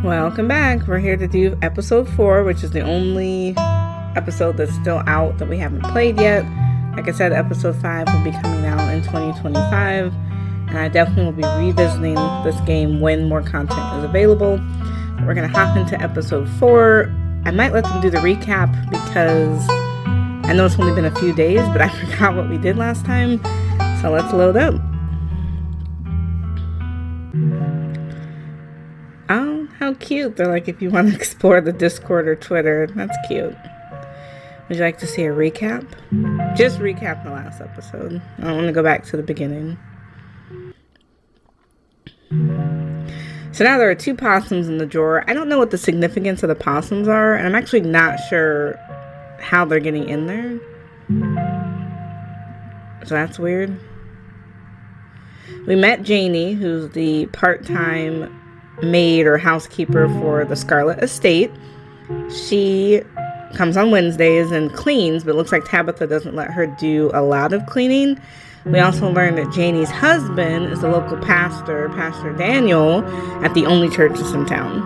Welcome back. We're here to do episode 4, which is the only episode that's still out that we haven't played yet. Like I said, episode 5 will be coming out in 2025, and I definitely will be revisiting this game when more content is available. We're going to hop into episode 4. I might let them do the recap because I know it's only been a few days, but I forgot what we did last time. So let's load up. Oh, how cute. They're like, if you want to explore the Discord or Twitter. That's cute. Would you like to see a recap? Just recap the last episode. I don't want to go back to the beginning. So now there are 2 possums in the drawer. I don't know what the significance of the possums are, and I'm actually not sure how they're getting in there. So that's weird. We met Janie, who's the part-time maid or housekeeper for the Scarlet estate. She comes on Wednesdays and cleans, but it looks like Tabitha doesn't let her do a lot of cleaning. We also learned that Janie's husband is the local pastor, Pastor Daniel, at the only church that's in town.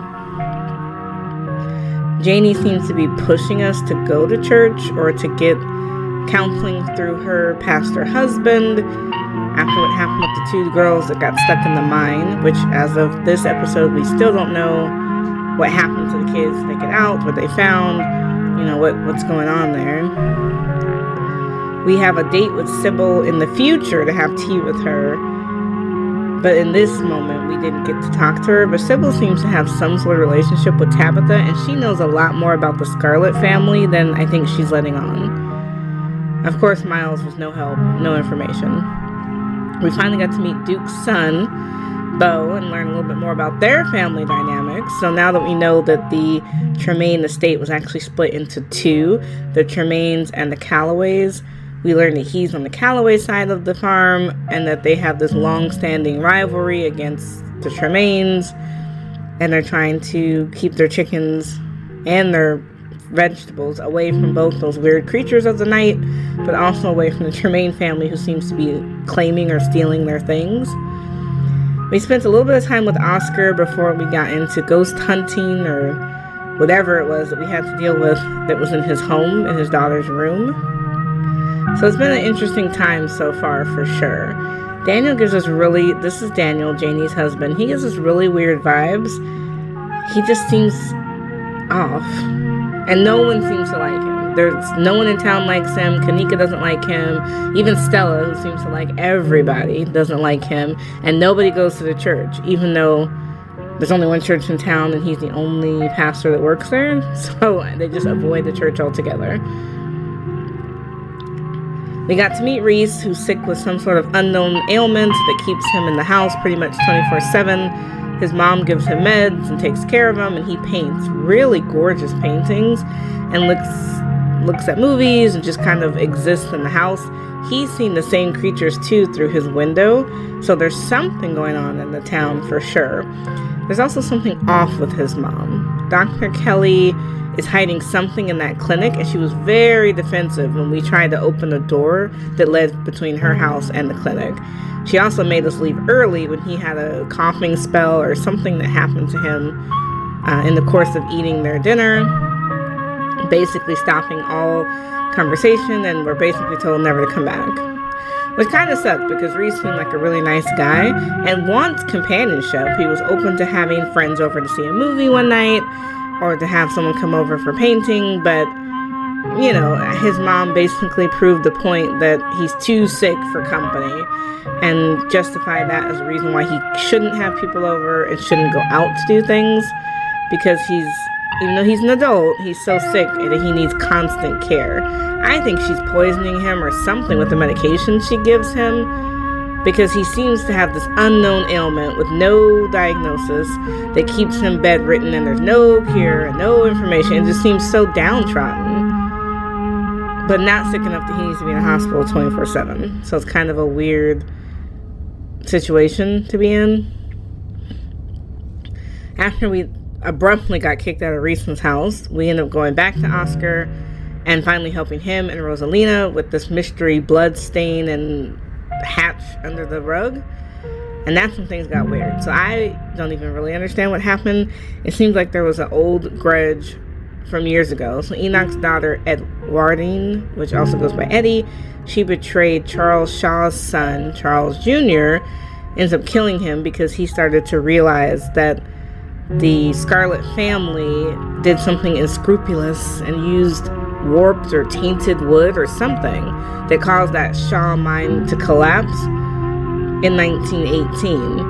Janie seems to be pushing us to go to church or to get counseling through her pastor husband after what happened with the 2 girls that got stuck in the mine, which as of this episode, we still don't know what happened to the kids. They get out, what they found, what's going on there. We have a date with Sybil in the future to have tea with her, but in this moment, we didn't get to talk to her. But Sybil seems to have some sort of relationship with Tabitha, and she knows a lot more about the Scarlet family than I think she's letting on. Of course, Miles was no help, no information. We finally got to meet Duke's son, Beau, and learn a little bit more about their family dynamics. So now that we know that the Tremaine estate was actually split into 2, the Tremaines and the Callaways, we learned that he's on the Callaway side of the farm and that they have this long-standing rivalry against the Tremaines, and they're trying to keep their chickens and their vegetables away from both those weird creatures of the night, but also away from the Tremaine family, who seems to be claiming or stealing their things. We spent a little bit of time with Oscar before we got into ghost hunting or whatever it was that we had to deal with that was in his home, in his daughter's room. So it's been an interesting time so far for sure. Daniel gives us this is Daniel, Janie's husband. He gives us really weird vibes. He just seems off. And no one seems to like him. There's no one in town likes him. Kanika doesn't like him. Even Stella, who seems to like everybody, doesn't like him. And nobody goes to the church, even though there's only one church in town and he's the only pastor that works there. So they just avoid the church altogether. We got to meet Reese, who's sick with some sort of unknown ailment that keeps him in the house pretty much 24/7. His mom gives him meds and takes care of him, and he paints really gorgeous paintings and looks at movies and just kind of exists in the house. He's seen the same creatures too through his window, so there's something going on in the town for sure. There's also something off with his mom. Dr. Kelly is hiding something in that clinic, and she was very defensive when we tried to open the door that led between her house and the clinic. She also made us leave early when he had a coughing spell or something that happened to him in the course of eating their dinner, basically stopping all conversation, and we're basically told never to come back. Which kind of sucked because Reese seemed like a really nice guy and wants companionship. He was open to having friends over to see a movie one night or to have someone come over for painting, but his mom basically proved the point that he's too sick for company and justified that as a reason why he shouldn't have people over and shouldn't go out to do things, because even though he's an adult, he's so sick that he needs constant care. I think she's poisoning him or something with the medication she gives him, because he seems to have this unknown ailment with no diagnosis that keeps him bedridden, and there's no cure and no information. It just seems so downtrodden, but not sick enough that he needs to be in a hospital 24/7. So it's kind of a weird situation to be in. After we abruptly got kicked out of Reese's house, we ended up going back to Oscar and finally helping him and Rosalina with this mystery blood stain and hatch under the rug. And that's when things got weird. So I don't even really understand what happened. It seems like there was an old grudge from years ago. So Enoch's daughter, Edwardine, which also goes by Eddie, she betrayed Charles Shaw's son, Charles Jr., ends up killing him because he started to realize that the Scarlet family did something unscrupulous and used warped or tainted wood or something that caused that Shaw mine to collapse in 1918.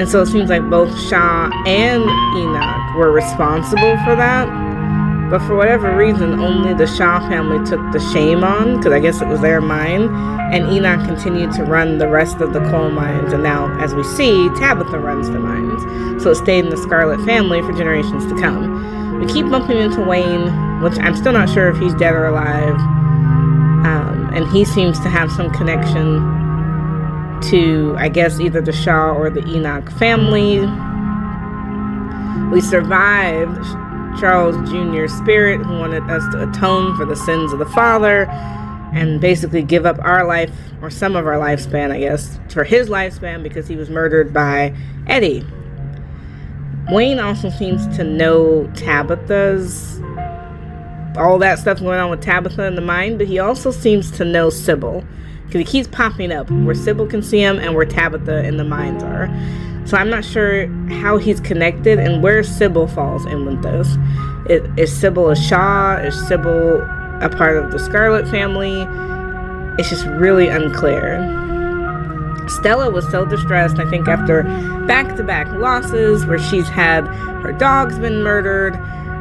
And so it seems like both Shaw and Enoch were responsible for that. But for whatever reason, only the Shaw family took the shame on, because I guess it was their mine, and Enoch continued to run the rest of the coal mines. And now, as we see, Tabitha runs the mines. So it stayed in the Scarlet family for generations to come. We keep bumping into Wayne, which I'm still not sure if he's dead or alive. And he seems to have some connection to, I guess, either the Shaw or the Enoch family. We survived Charles Jr.'s spirit, who wanted us to atone for the sins of the father and basically give up our life, or some of our lifespan, I guess, for his lifespan, because he was murdered by Eddie. Wayne also seems to know Tabitha's, all that stuff going on with Tabitha in the mine, but he also seems to know Sybil, because he keeps popping up where Sybil can see him and where Tabitha in the mines are. So I'm not sure how he's connected and where Sybil falls in with this. Is Sybil a Shaw? Is Sybil a part of the Scarlet family? It's just really unclear. Stella was so distressed, I think, after back-to-back losses where she's had her dog's been murdered,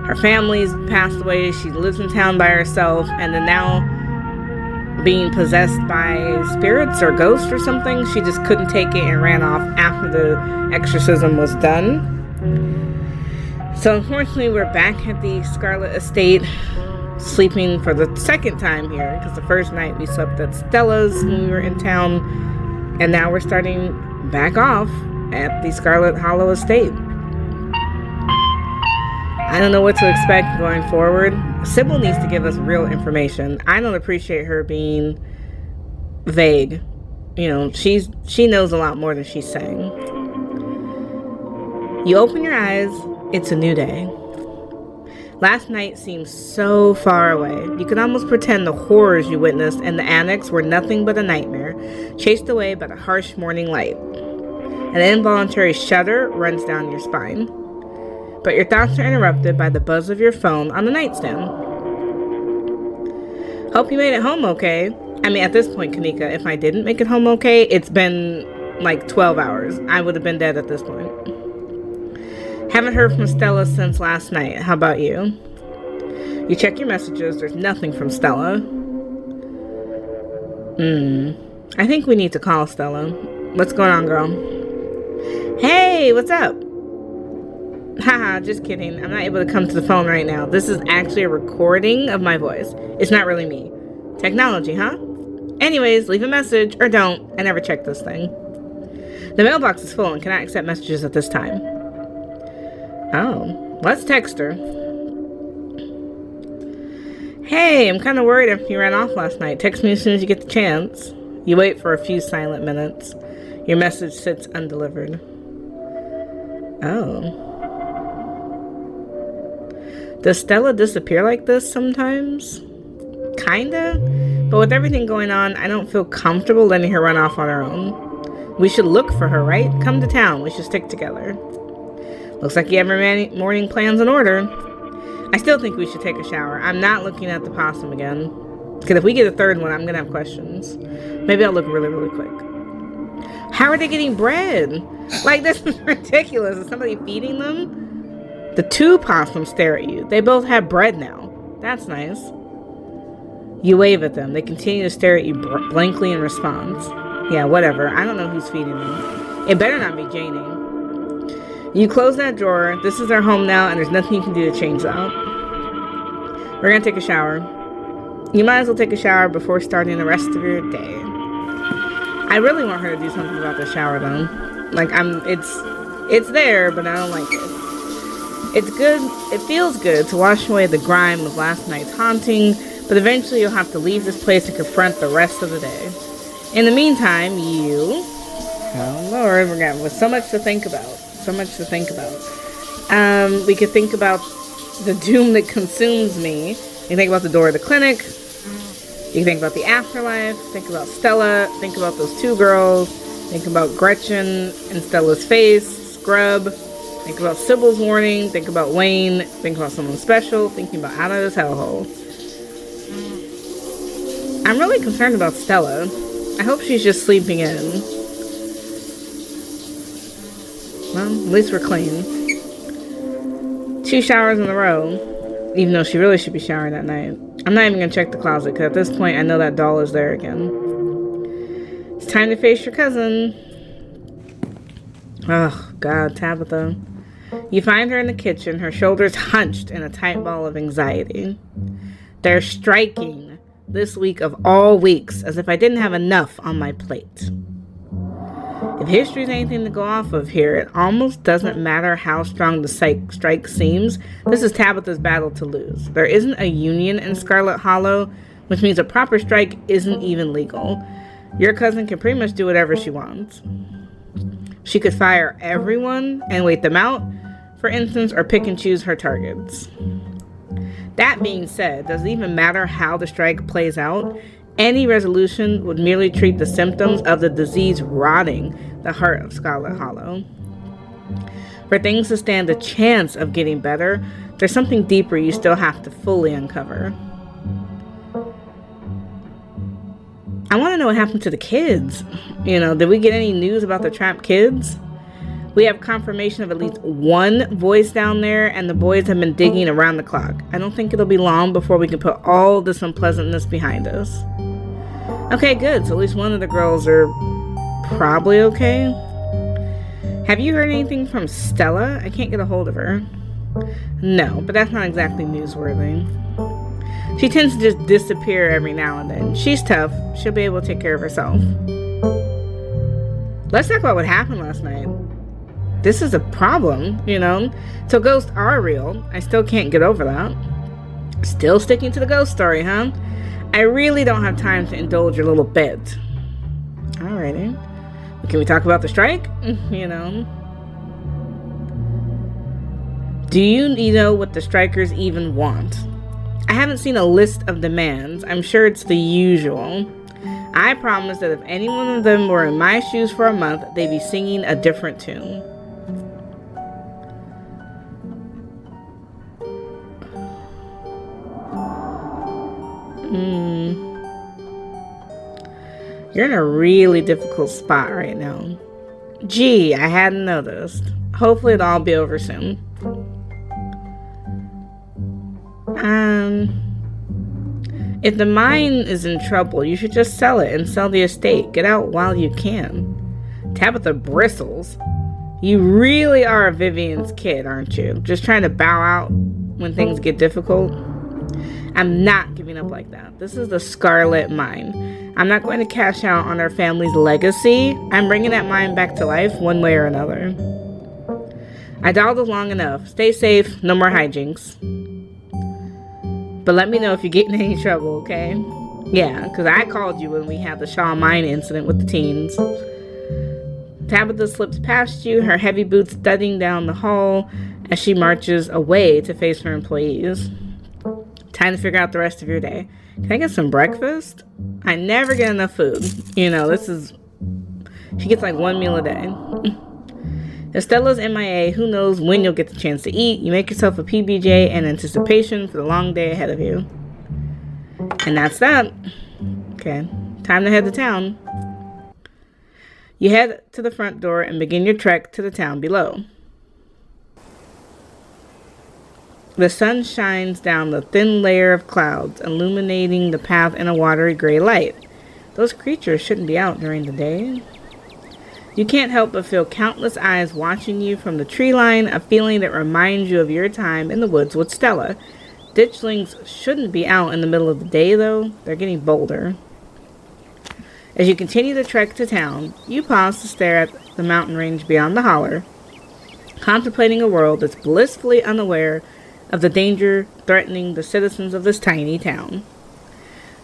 her family's passed away, she lives in town by herself, and then now being possessed by spirits or ghosts or something. She just couldn't take it and ran off after the exorcism was done. So unfortunately, we're back at the Scarlet estate, sleeping for the second time here, because the first night we slept at Stella's when we were in town, and now we're starting back off at the Scarlet Hollow estate. I don't know what to expect going forward. Sybil needs to give us real information. I don't appreciate her being vague. You know, she knows a lot more than she's saying. You open your eyes, it's a new day. Last night seems so far away. You could almost pretend the horrors you witnessed in the annex were nothing but a nightmare, chased away by the harsh morning light. An involuntary shudder runs down your spine. But your thoughts are interrupted by the buzz of your phone on the nightstand. Hope you made it home okay. I mean, at this point, Kanika, if I didn't make it home okay, it's been like 12 hours. I would have been dead at this point. Haven't heard from Stella since last night. How about you? You check your messages. There's nothing from Stella. I think we need to call Stella. What's going on, girl? Hey, what's up? Haha, just kidding. I'm not able to come to the phone right now. This is actually a recording of my voice. It's not really me. Technology, huh? Anyways, leave a message or don't. I never check this thing. The mailbox is full and cannot accept messages at this time. Oh, let's text her. Hey, I'm kind of worried after you ran off last night. Text me as soon as you get the chance. You wait for a few silent minutes. Your message sits undelivered. Oh. Does Stella disappear like this sometimes? Kinda. But with everything going on, I don't feel comfortable letting her run off on her own. We should look for her, right? Come to town. We should stick together. Looks like you have your morning plans in order. I still think we should take a shower. I'm not looking at the possum again. Because if we get a third one, I'm going to have questions. Maybe I'll look really, really quick. How are they getting bread? Like, this is ridiculous. Is somebody feeding them? The two possums stare at you. They both have bread now. That's nice. You wave at them. They continue to stare at you blankly in response. Yeah, whatever. I don't know who's feeding them. It better not be Janie. You close that drawer. This is our home now, and there's nothing you can do to change that. We're going to take a shower. You might as well take a shower before starting the rest of your day. I really want her to do something about the shower, though. Like, it's there, but I don't like it. It's good. It feels good to wash away the grime of last night's haunting, but eventually you'll have to leave this place and confront the rest of the day. In the meantime, you Oh Lord, we got so much to think about. So much to think about. We could think about the doom that consumes me. You think about the door of the clinic. You think about the afterlife. Think about Stella. Think about those two girls. Think about Gretchen and Stella's face. Scrub. Think about Sybil's warning. Think about Wayne. Think about someone special. Thinking about out of this hellhole. I'm really concerned about Stella. I hope she's just sleeping in. Well, at least we're clean. 2 showers in a row. Even though she really should be showering that night. I'm not even going to check the closet, because at this point I know that doll is there again. It's time to face your cousin. Oh, God, Tabitha. You find her in the kitchen, her shoulders hunched in a tight ball of anxiety. They're striking this week of all weeks, as if I didn't have enough on my plate. If history's anything to go off of here, it almost doesn't matter how strong the strike seems. This is Tabitha's battle to lose. There isn't a union in Scarlet Hollow, which means a proper strike isn't even legal. Your cousin can pretty much do whatever she wants. She could fire everyone and wait them out, for instance, or pick and choose her targets. That being said, does it even matter how the strike plays out? Any resolution would merely treat the symptoms of the disease rotting the heart of Scarlet Hollow. For things to stand a chance of getting better, there's something deeper you still have to fully uncover. I want to know what happened to the kids. Did we get any news about the trapped kids? We have confirmation of at least one voice down there, and the boys have been digging around the clock. I don't think it'll be long before we can put all this unpleasantness behind us. Okay, good. So at least one of the girls are probably okay. Have you heard anything from Stella? I can't get a hold of her. No, but that's not exactly newsworthy. She tends to just disappear every now and then. She's tough. She'll be able to take care of herself. Let's talk about what happened last night. This is a problem, So ghosts are real. I still can't get over that. Still sticking to the ghost story, huh? I really don't have time to indulge your little bit. Alrighty. Can we talk about the strike? Do you know what the strikers even want? I haven't seen a list of demands. I'm sure it's the usual. I promise that if any one of them were in my shoes for a month, they'd be singing a different tune. You're in a really difficult spot right now. Gee, I hadn't noticed. Hopefully it'll all be over soon. If the mine is in trouble, you should just sell it and sell the estate. Get out while you can. Tabitha bristles. You really are Vivian's kid, aren't you? Just trying to bow out when things get difficult. I'm not giving up like that. This is the Scarlet mine. I'm not going to cash out on our family's legacy. I'm bringing that mine back to life one way or another. I dawdled long enough. Stay safe. No more hijinks. But let me know if you get in any trouble, okay? Yeah, because I called you when we had the Shaw Mine incident with the teens. Tabitha slips past you, her heavy boots thudding down the hall as she marches away to face her employees. Time to figure out the rest of your day. Can I get some breakfast? I never get enough food. She gets like one meal a day. If Stella's MIA, who knows when you'll get the chance to eat. You make yourself a PBJ in anticipation for the long day ahead of you. And that's that. Okay, time to head to town. You head to the front door and begin your trek to the town below. The sun shines down the thin layer of clouds, illuminating the path in a watery gray light. Those creatures shouldn't be out during the day. You can't help but feel countless eyes watching you from the tree line, a feeling that reminds you of your time in the woods with Stella. Ditchlings shouldn't be out in the middle of the day, though. They're getting bolder. As you continue the trek to town, you pause to stare at the mountain range beyond the holler, contemplating a world that's blissfully unaware of the danger threatening the citizens of this tiny town.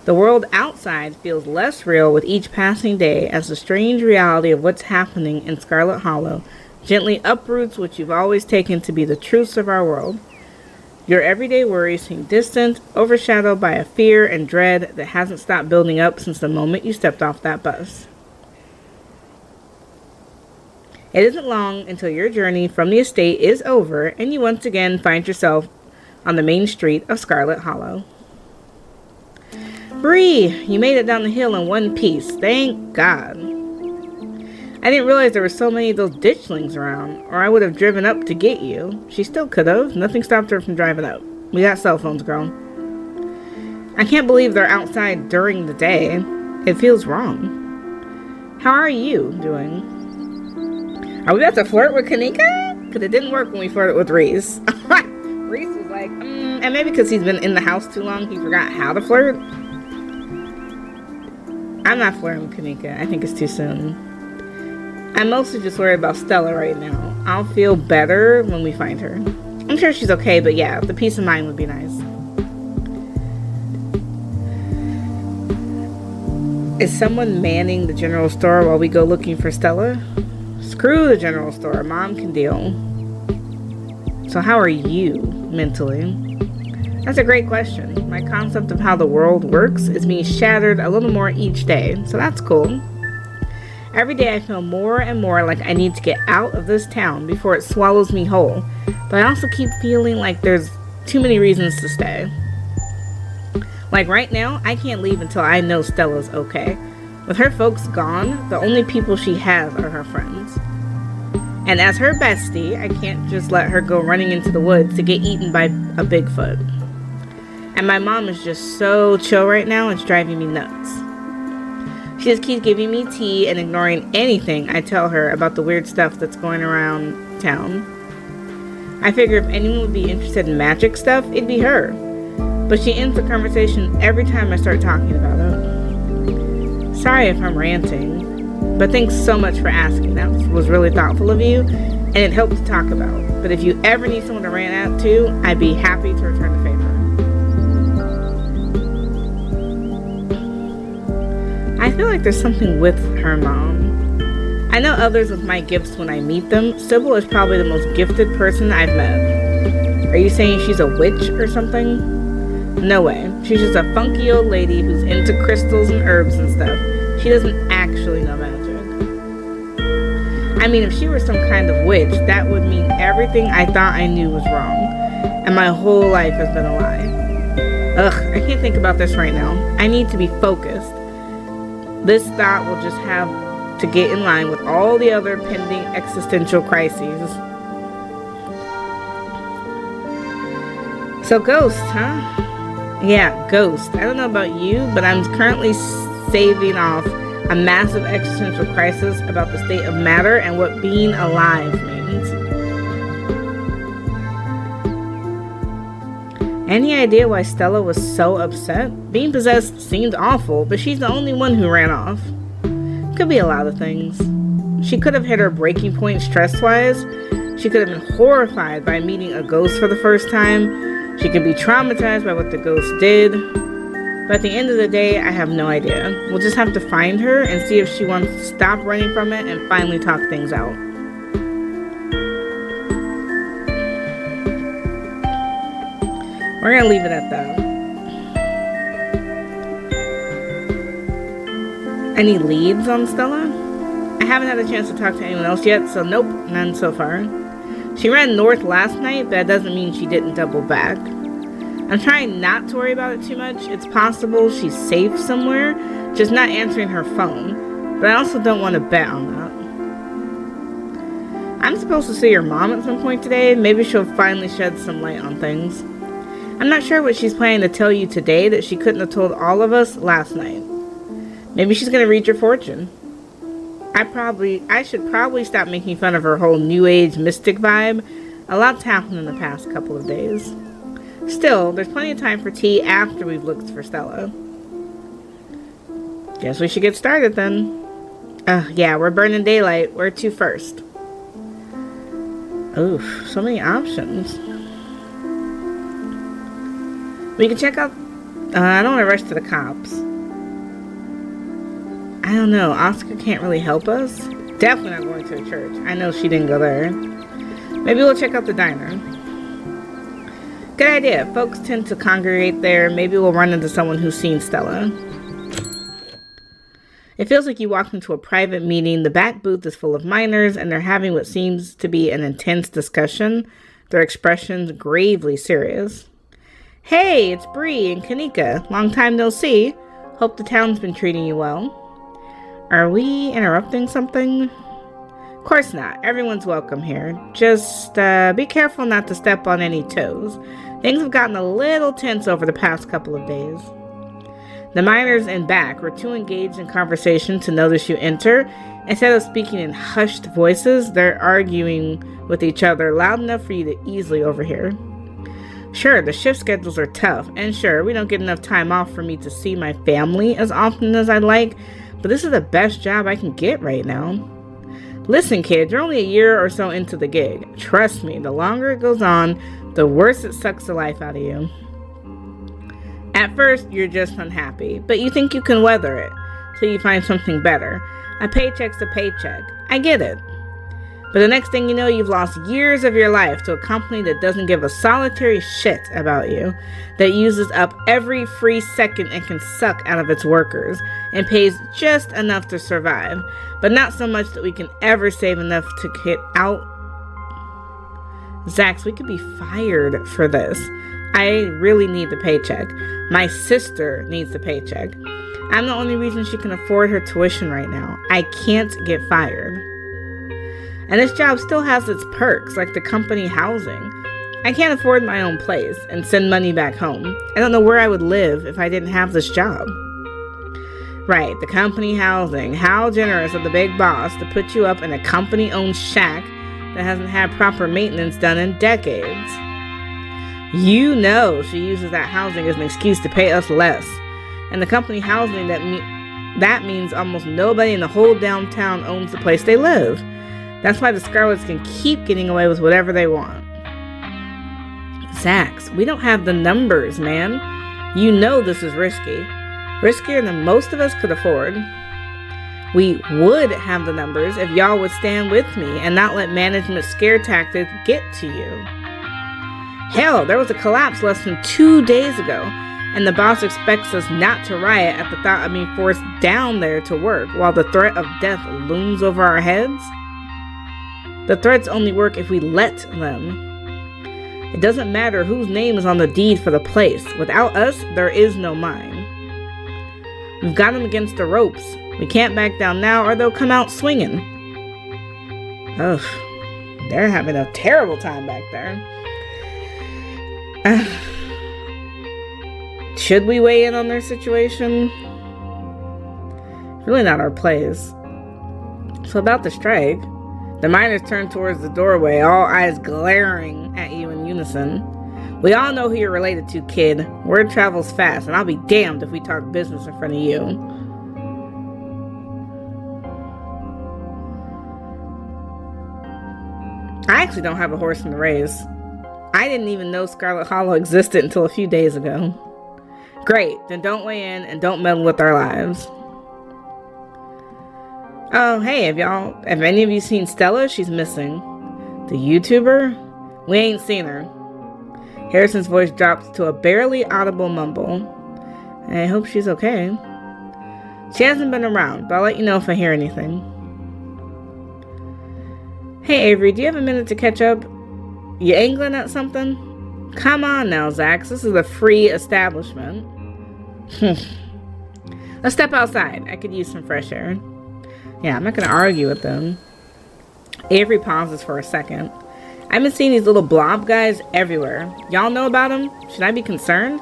The world outside feels less real with each passing day as the strange reality of what's happening in Scarlet Hollow gently uproots what you've always taken to be the truths of our world. Your everyday worries seem distant, overshadowed by a fear and dread that hasn't stopped building up since the moment you stepped off that bus. It isn't long until your journey from the estate is over and you once again find yourself on the main street of Scarlet Hollow. Bree, you made it down the hill in one piece. Thank God. I didn't realize there were so many of those ditchlings around, or I would have driven up to get you. She still could have. Nothing stopped her from driving up. We got cell phones, girl. I can't believe they're outside during the day. It feels wrong. How are you doing? Are we about to flirt with Kanika? Because it didn't work when we flirted with Reese. Reese was like, and maybe because he's been in the house too long, he forgot how to flirt. I'm not flirting with Kanika. I think it's too soon. I'm mostly just worried about Stella right now. I'll feel better when we find her. I'm sure she's okay, but yeah, the peace of mind would be nice. Is someone manning the general store while we go looking for Stella? Screw the general store. Mom can deal. So how are you mentally? That's a great question. My concept of how the world works is being shattered a little more each day, so that's cool. Every day I feel more and more like I need to get out of this town before it swallows me whole, but I also keep feeling like there's too many reasons to stay. Like right now, I can't leave until I know Stella's okay. With her folks gone, the only people she has are her friends. And as her bestie, I can't just let her go running into the woods to get eaten by a Bigfoot. And my mom is just so chill right now, it's driving me nuts. She just keeps giving me tea and ignoring anything I tell her about the weird stuff that's going around town. I figure if anyone would be interested in magic stuff, it'd be her. But she ends the conversation every time I start talking about it. Sorry if I'm ranting, but thanks so much for asking. That was really thoughtful of you, and it helped to talk about. But if you ever need someone to rant at to, I'd be happy to return the favor. I feel like there's something with her mom. I know others with my gifts when I meet them. Sybil is probably the most gifted person I've met. Are you saying she's a witch or something? No way. She's just a funky old lady who's into crystals and herbs and stuff. She doesn't actually know magic. I mean, if she were some kind of witch, that would mean everything I thought I knew was wrong. And my whole life has been a lie. Ugh, I can't think about this right now. I need to be focused. This thought will just have to get in line with all the other pending existential crises. So Ghost, huh? Yeah, Ghost. I don't know about you, but I'm currently saving off a massive existential crisis about the state of matter and what being alive means. Any idea why Stella was so upset? Being possessed seemed awful, but she's the only one who ran off. Could be a lot of things. She could have hit her breaking point stress-wise. She could have been horrified by meeting a ghost for the first time. She could be traumatized by what the ghost did. But at the end of the day, I have no idea. We'll just have to find her and see if she wants to stop running from it and finally talk things out. We're going to leave it at that. Any leads on Stella? I haven't had a chance to talk to anyone else yet, so nope, none so far. She ran north last night, but that doesn't mean she didn't double back. I'm trying not to worry about it too much. It's possible she's safe somewhere, just not answering her phone. But I also don't want to bet on that. I'm supposed to see her mom at some point today. Maybe she'll finally shed some light on things. I'm not sure what she's planning to tell you today that she couldn't have told all of us last night. Maybe she's going to read your fortune. I should probably stop making fun of her whole new age mystic vibe. A lot's happened in the past couple of days. Still, there's plenty of time for tea after we've looked for Stella. Guess we should get started then. Yeah, we're burning daylight. Where to first? Oof, so many options. We can check out I don't want to rush to the cops. I don't know. Oscar can't really help us. Definitely not going to a church. I know she didn't go there. Maybe we'll check out the diner. Good idea. Folks tend to congregate there. Maybe we'll run into someone who's seen Stella. It feels like you walked into a private meeting. The back booth is full of minors, and they're having what seems to be an intense discussion. Their expressions gravely serious. Hey, it's Bree and Kanika. Long time no see. Hope the town's been treating you well. Are we interrupting something? Of course not. Everyone's welcome here. Just be careful not to step on any toes. Things have gotten a little tense over the past couple of days. The miners in back were too engaged in conversation to notice you enter. Instead of speaking in hushed voices, they're arguing with each other loud enough for you to easily overhear. Sure, the shift schedules are tough, and sure, we don't get enough time off for me to see my family as often as I'd like, but this is the best job I can get right now. Listen, kid, you're only a year or so into the gig. Trust me, the longer it goes on, the worse it sucks the life out of you. At first, you're just unhappy, but you think you can weather it till you find something better. A paycheck's a paycheck. I get it. But the next thing you know, you've lost years of your life to a company that doesn't give a solitary shit about you, that uses up every free second and can suck out of its workers, and pays just enough to survive, but not so much that we can ever save enough to get out. Zax, we could be fired for this. I really need the paycheck. My sister needs the paycheck. I'm the only reason she can afford her tuition right now. I can't get fired. And this job still has its perks, like the company housing. I can't afford my own place and send money back home. I don't know where I would live if I didn't have this job. Right, the company housing. How generous of the big boss to put you up in a company-owned shack that hasn't had proper maintenance done in decades. You know she uses that housing as an excuse to pay us less. And the company housing, that means almost nobody in the whole downtown owns the place they live. That's why the Scarlets can keep getting away with whatever they want. Zax, we don't have the numbers, man. You know this is risky. Riskier than most of us could afford. We would have the numbers if y'all would stand with me and not let management scare tactics get to you. Hell, there was a collapse less than 2 days ago, and the boss expects us not to riot at the thought of being forced down there to work while the threat of death looms over our heads. The threats only work if we let them. It doesn't matter whose name is on the deed for the place. Without us, there is no mine. We've got them against the ropes. We can't back down now or they'll come out swinging. Ugh, they're having a terrible time back there. Should we weigh in on their situation? Really not our place. So about the strike, the miners turn towards the doorway, all eyes glaring at you in unison. We all know who you're related to, kid. Word travels fast, and I'll be damned if we talk business in front of you. I actually don't have a horse in the race. I didn't even know Scarlet Hollow existed until a few days ago. Great, then don't weigh in and don't meddle with our lives. Oh, hey, have any of you seen Stella? She's missing. The YouTuber? We ain't seen her. Harrison's voice drops to a barely audible mumble. I hope she's okay. She hasn't been around, but I'll let you know if I hear anything. Hey, Avery, do you have a minute to catch up? You angling at something? Come on now, Zax. This is a free establishment. Let's step outside. I could use some fresh air. Yeah, I'm not going to argue with them. Avery pauses for a second. I've been seeing these little blob guys everywhere. Y'all know about them? Should I be concerned?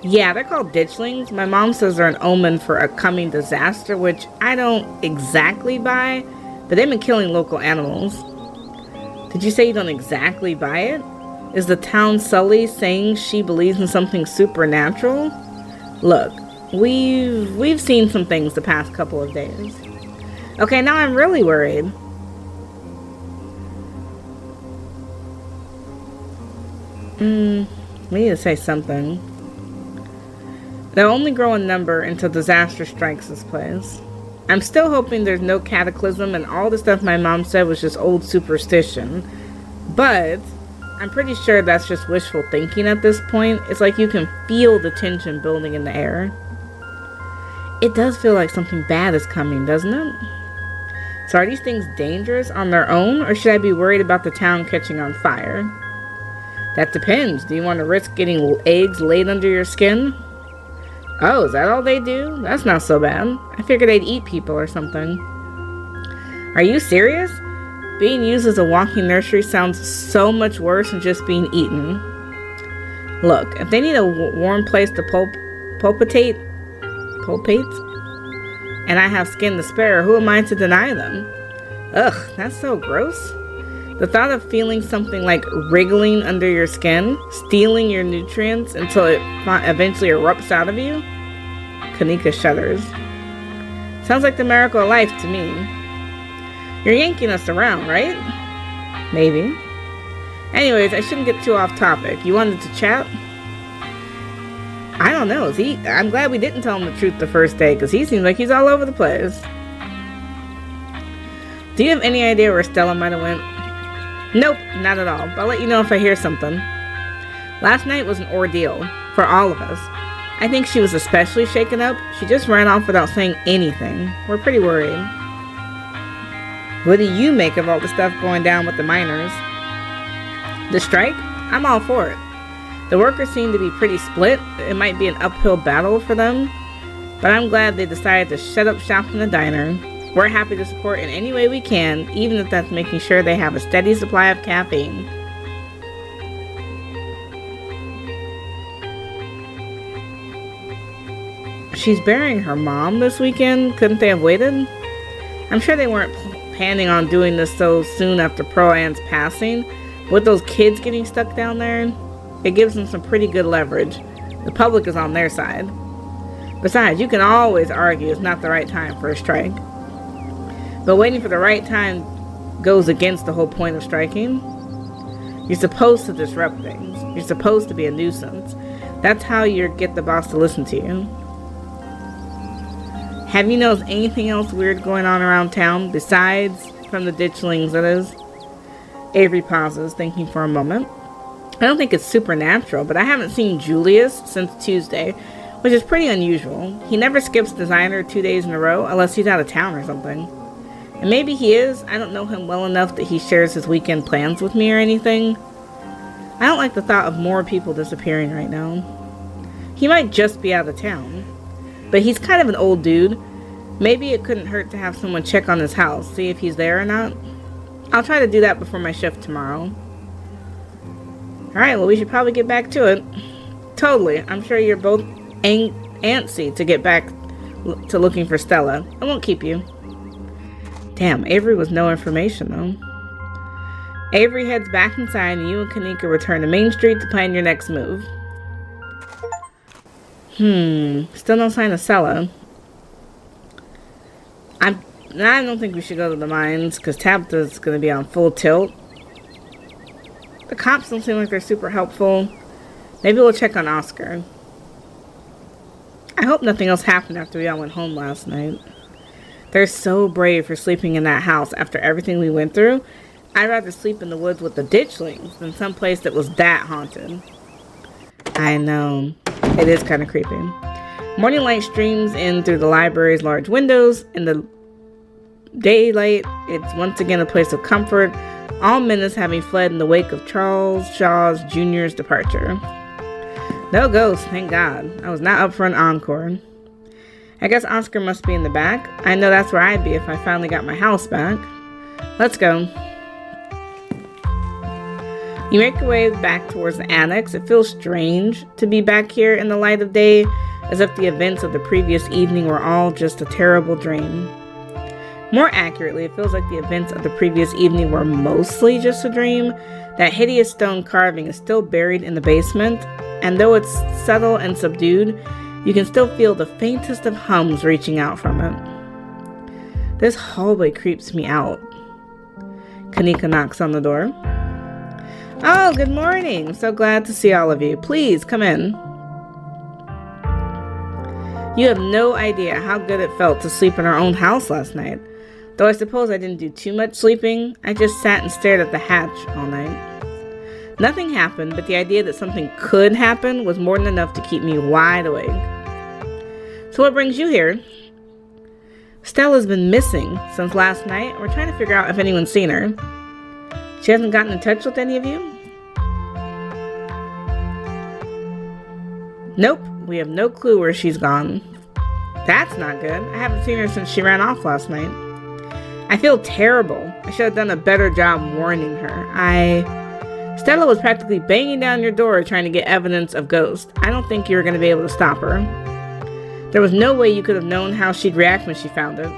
Yeah, they're called ditchlings. My mom says they're an omen for a coming disaster, which I don't exactly buy, but they've been killing local animals. Did you say you don't exactly buy it? Is the town Sully saying she believes in something supernatural? Look, we've seen some things the past couple of days. Okay, now I'm really worried. We need to say something. They'll only grow in number until disaster strikes this place. I'm still hoping there's no cataclysm and all the stuff my mom said was just old superstition. But I'm pretty sure that's just wishful thinking at this point. It's like you can feel the tension building in the air. It does feel like something bad is coming, doesn't it? So are these things dangerous on their own, or should I be worried about the town catching on fire? That depends. Do you want to risk getting eggs laid under your skin? Oh, is that all they do? That's not so bad. I figured they'd eat people or something. Are you serious? Being used as a walking nursery sounds so much worse than just being eaten. Look, if they need a warm place to pulpate, and I have skin to spare, who am I to deny them? Ugh, that's so gross. The thought of feeling something like wriggling under your skin, stealing your nutrients until it eventually erupts out of you? Kanika shudders. Sounds like the miracle of life to me. You're yanking us around, right? Maybe. Anyways, I shouldn't get too off topic. You wanted to chat? I don't know. I'm glad we didn't tell him the truth the first day, because he seems like he's all over the place. Do you have any idea where Stella might have went? Nope, not at all. But I'll let you know if I hear something. Last night was an ordeal for all of us. I think she was especially shaken up. She just ran off without saying anything. We're pretty worried. What do you make of all the stuff going down with the miners? The strike? I'm all for it. The workers seem to be pretty split. It might be an uphill battle for them, but I'm glad they decided to shut up shop in the diner. We're happy to support in any way we can, even if that's making sure they have a steady supply of caffeine. She's burying her mom this weekend. Couldn't they have waited? I'm sure they weren't planning on doing this so soon after Pearl Ann's passing. With those kids getting stuck down there, it gives them some pretty good leverage. The public is on their side. Besides, you can always argue it's not the right time for a strike. But waiting for the right time goes against the whole point of striking. You're supposed to disrupt things. You're supposed to be a nuisance. That's how you get the boss to listen to you. Have you noticed anything else weird going on around town, besides from the ditchlings, that is? Avery pauses, thinking for a moment. I don't think it's supernatural, but I haven't seen Julius since Tuesday, which is pretty unusual. He never skips designer 2 days in a row, unless he's out of town or something. And maybe he is. I don't know him well enough that he shares his weekend plans with me or anything. I don't like the thought of more people disappearing right now. He might just be out of town. But he's kind of an old dude. Maybe it couldn't hurt to have someone check on his house, see if he's there or not. I'll try to do that before my shift tomorrow. Alright, well, we should probably get back to it. Totally. I'm sure you're both antsy to get back to looking for Stella. I won't keep you. Damn, Avery was no information, though. Avery heads back inside, and you and Kanika return to Main Street to plan your next move. Still no sign of Stella. I don't think we should go to the mines, because Tabitha's going to be on full tilt. The cops don't seem like they're super helpful. Maybe we'll check on Oscar. I hope nothing else happened after we all went home last night. They're so brave for sleeping in that house after everything we went through. I'd rather sleep in the woods with the ditchlings than someplace that was that haunted. I know. It is kind of creepy. Morning light streams in through the library's large windows. In the daylight, it's once again a place of comfort, all menace having fled in the wake of Charles Shaw Jr.'s departure. No ghosts, thank God. I was not up for an encore. I guess Oscar must be in the back. I know that's where I'd be if I finally got my house back. Let's go. You make your way back towards the annex. It feels strange to be back here in the light of day, as if the events of the previous evening were all just a terrible dream. More accurately, it feels like the events of the previous evening were mostly just a dream. That hideous stone carving is still buried in the basement, and though it's subtle and subdued, you can still feel the faintest of hums reaching out from it. This hallway creeps me out. Kanika knocks on the door. Oh, good morning. I'm so glad to see all of you. Please, come in. You have no idea how good it felt to sleep in our own house last night. Though I suppose I didn't do too much sleeping, I just sat and stared at the hatch all night. Nothing happened, but the idea that something could happen was more than enough to keep me wide awake. So what brings you here? Stella's been missing since last night. We're trying to figure out if anyone's seen her. She hasn't gotten in touch with any of you? Nope, we have no clue where she's gone. That's not good. I haven't seen her since she ran off last night. I feel terrible. I should have done a better job warning her. Stella was practically banging down your door trying to get evidence of Ghost. I don't think you were going to be able to stop her. There was no way you could have known how she'd react when she found it.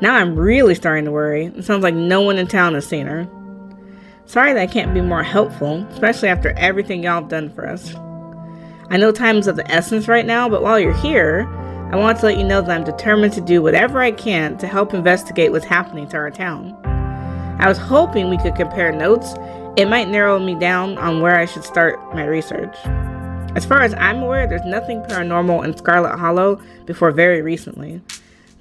Now I'm really starting to worry. It sounds like no one in town has seen her. Sorry that I can't be more helpful, especially after everything y'all have done for us. I know time is of the essence right now, but while you're here, I want to let you know that I'm determined to do whatever I can to help investigate what's happening to our town. I was hoping we could compare notes. It might narrow me down on where I should start my research. As far as I'm aware, there's nothing paranormal in Scarlet Hollow before very recently.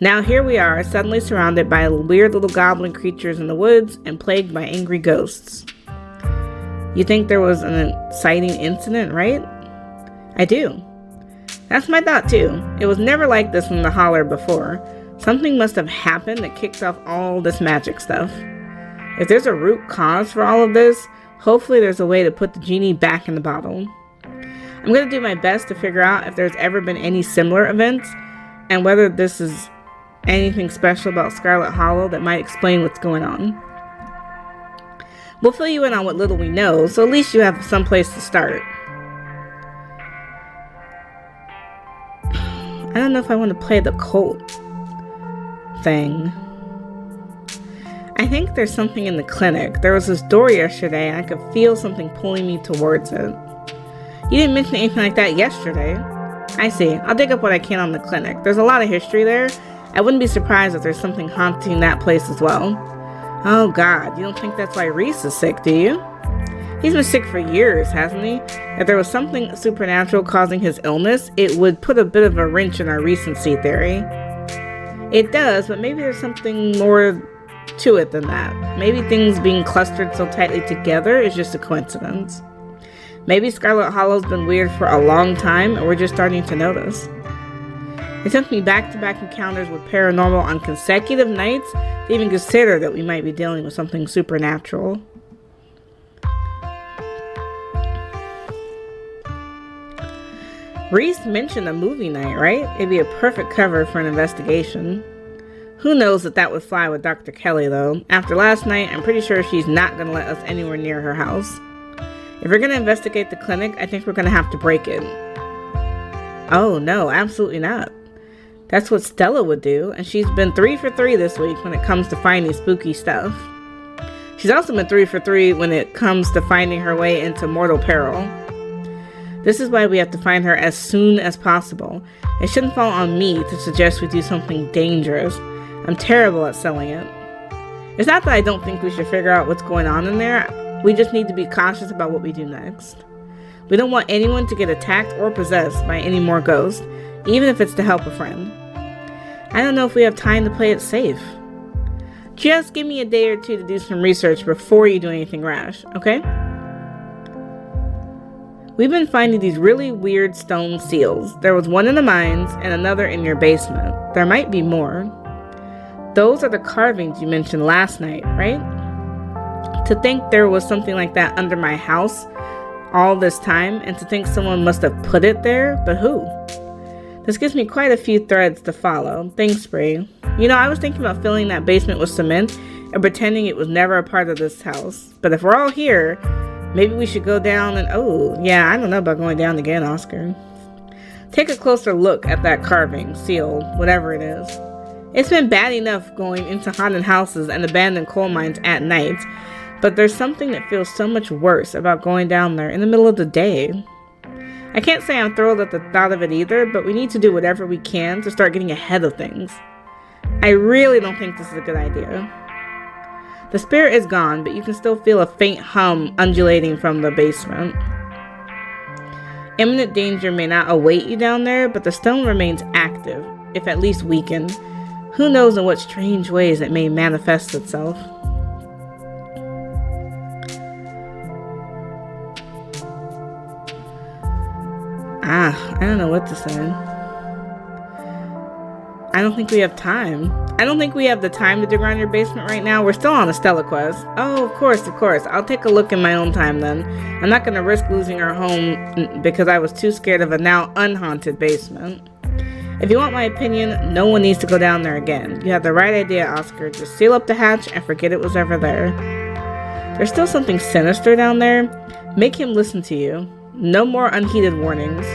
Now here we are, suddenly surrounded by weird little goblin creatures in the woods and plagued by angry ghosts. You think there was an exciting incident, right? I do. That's my thought too. It was never like this in the holler before. Something must have happened that kicked off all this magic stuff. If there's a root cause for all of this, hopefully there's a way to put the genie back in the bottle. I'm going to do my best to figure out if there's ever been any similar events and whether this is anything special about Scarlet Hollow that might explain what's going on. We'll fill you in on what little we know, so at least you have some place to start. I don't know if I want to play the cult thing. I think there's something in the clinic. There was this door yesterday and I could feel something pulling me towards it. You didn't mention anything like that yesterday. I see. I'll dig up what I can on the clinic. There's a lot of history there. I wouldn't be surprised if there's something haunting that place as well. Oh God, you don't think that's why Reese is sick, do you? He's been sick for years, hasn't he? If there was something supernatural causing his illness, it would put a bit of a wrench in our recency theory. It does, but maybe there's something more to it than that. Maybe things being clustered so tightly together is just a coincidence. Maybe Scarlet Hollow's been weird for a long time and we're just starting to notice. It took me back-to-back encounters with paranormal on consecutive nights to even consider that we might be dealing with something supernatural. Reese mentioned a movie night, right? It'd be a perfect cover for an investigation. Who knows if that would fly with Dr. Kelly, though. After last night, I'm pretty sure she's not going to let us anywhere near her house. If we're going to investigate the clinic, I think we're going to have to break it. Oh, no, absolutely not. That's what Stella would do, and she's been 3 for 3 this week when it comes to finding spooky stuff. She's also been 3 for 3 when it comes to finding her way into mortal peril. This is why we have to find her as soon as possible. It shouldn't fall on me to suggest we do something dangerous. I'm terrible at selling it. It's not that I don't think we should figure out what's going on in there. We just need to be cautious about what we do next. We don't want anyone to get attacked or possessed by any more ghosts, even if it's to help a friend. I don't know if we have time to play it safe. Just give me a day or 2 to do some research before you do anything rash, okay? We've been finding these really weird stone seals. There was one in the mines and another in your basement. There might be more. Those are the carvings you mentioned last night, right? To think there was something like that under my house all this time, and to think someone must have put it there, but who? This gives me quite a few threads to follow. Thanks, Bree. You know, I was thinking about filling that basement with cement and pretending it was never a part of this house. But if we're all here, maybe we should go down and... Oh, yeah, I don't know about going down again, Oscar. Take a closer look at that carving, seal, whatever it is. It's been bad enough going into haunted houses and abandoned coal mines at night, but there's something that feels so much worse about going down there in the middle of the day. I can't say I'm thrilled at the thought of it either, but we need to do whatever we can to start getting ahead of things. I really don't think this is a good idea. The spirit is gone, but you can still feel a faint hum undulating from the basement. Imminent danger may not await you down there, but the stone remains active, if at least weakened. Who knows in what strange ways it may manifest itself. I don't know what to say. I don't think we have time. I don't think we have the time to dig around your basement right now. We're still on a Stella quest. Oh, of course. I'll take a look in my own time then. I'm not going to risk losing our home because I was too scared of a now unhaunted basement. If you want my opinion, no one needs to go down there again. You have the right idea, Oscar. Just seal up the hatch and forget it was ever there. There's still something sinister down there. Make him listen to you. No more unheeded warnings.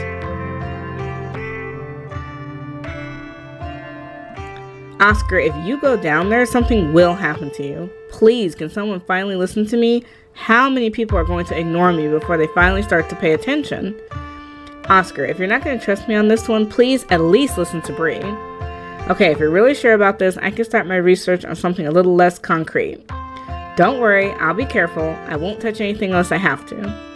Oscar, if you go down there, something will happen to you. Please, can someone finally listen to me? How many people are going to ignore me before they finally start to pay attention? Oscar, if you're not going to trust me on this one, please at least listen to Bree. Okay, if you're really sure about this, I can start my research on something a little less concrete. Don't worry, I'll be careful. I won't touch anything unless I have to.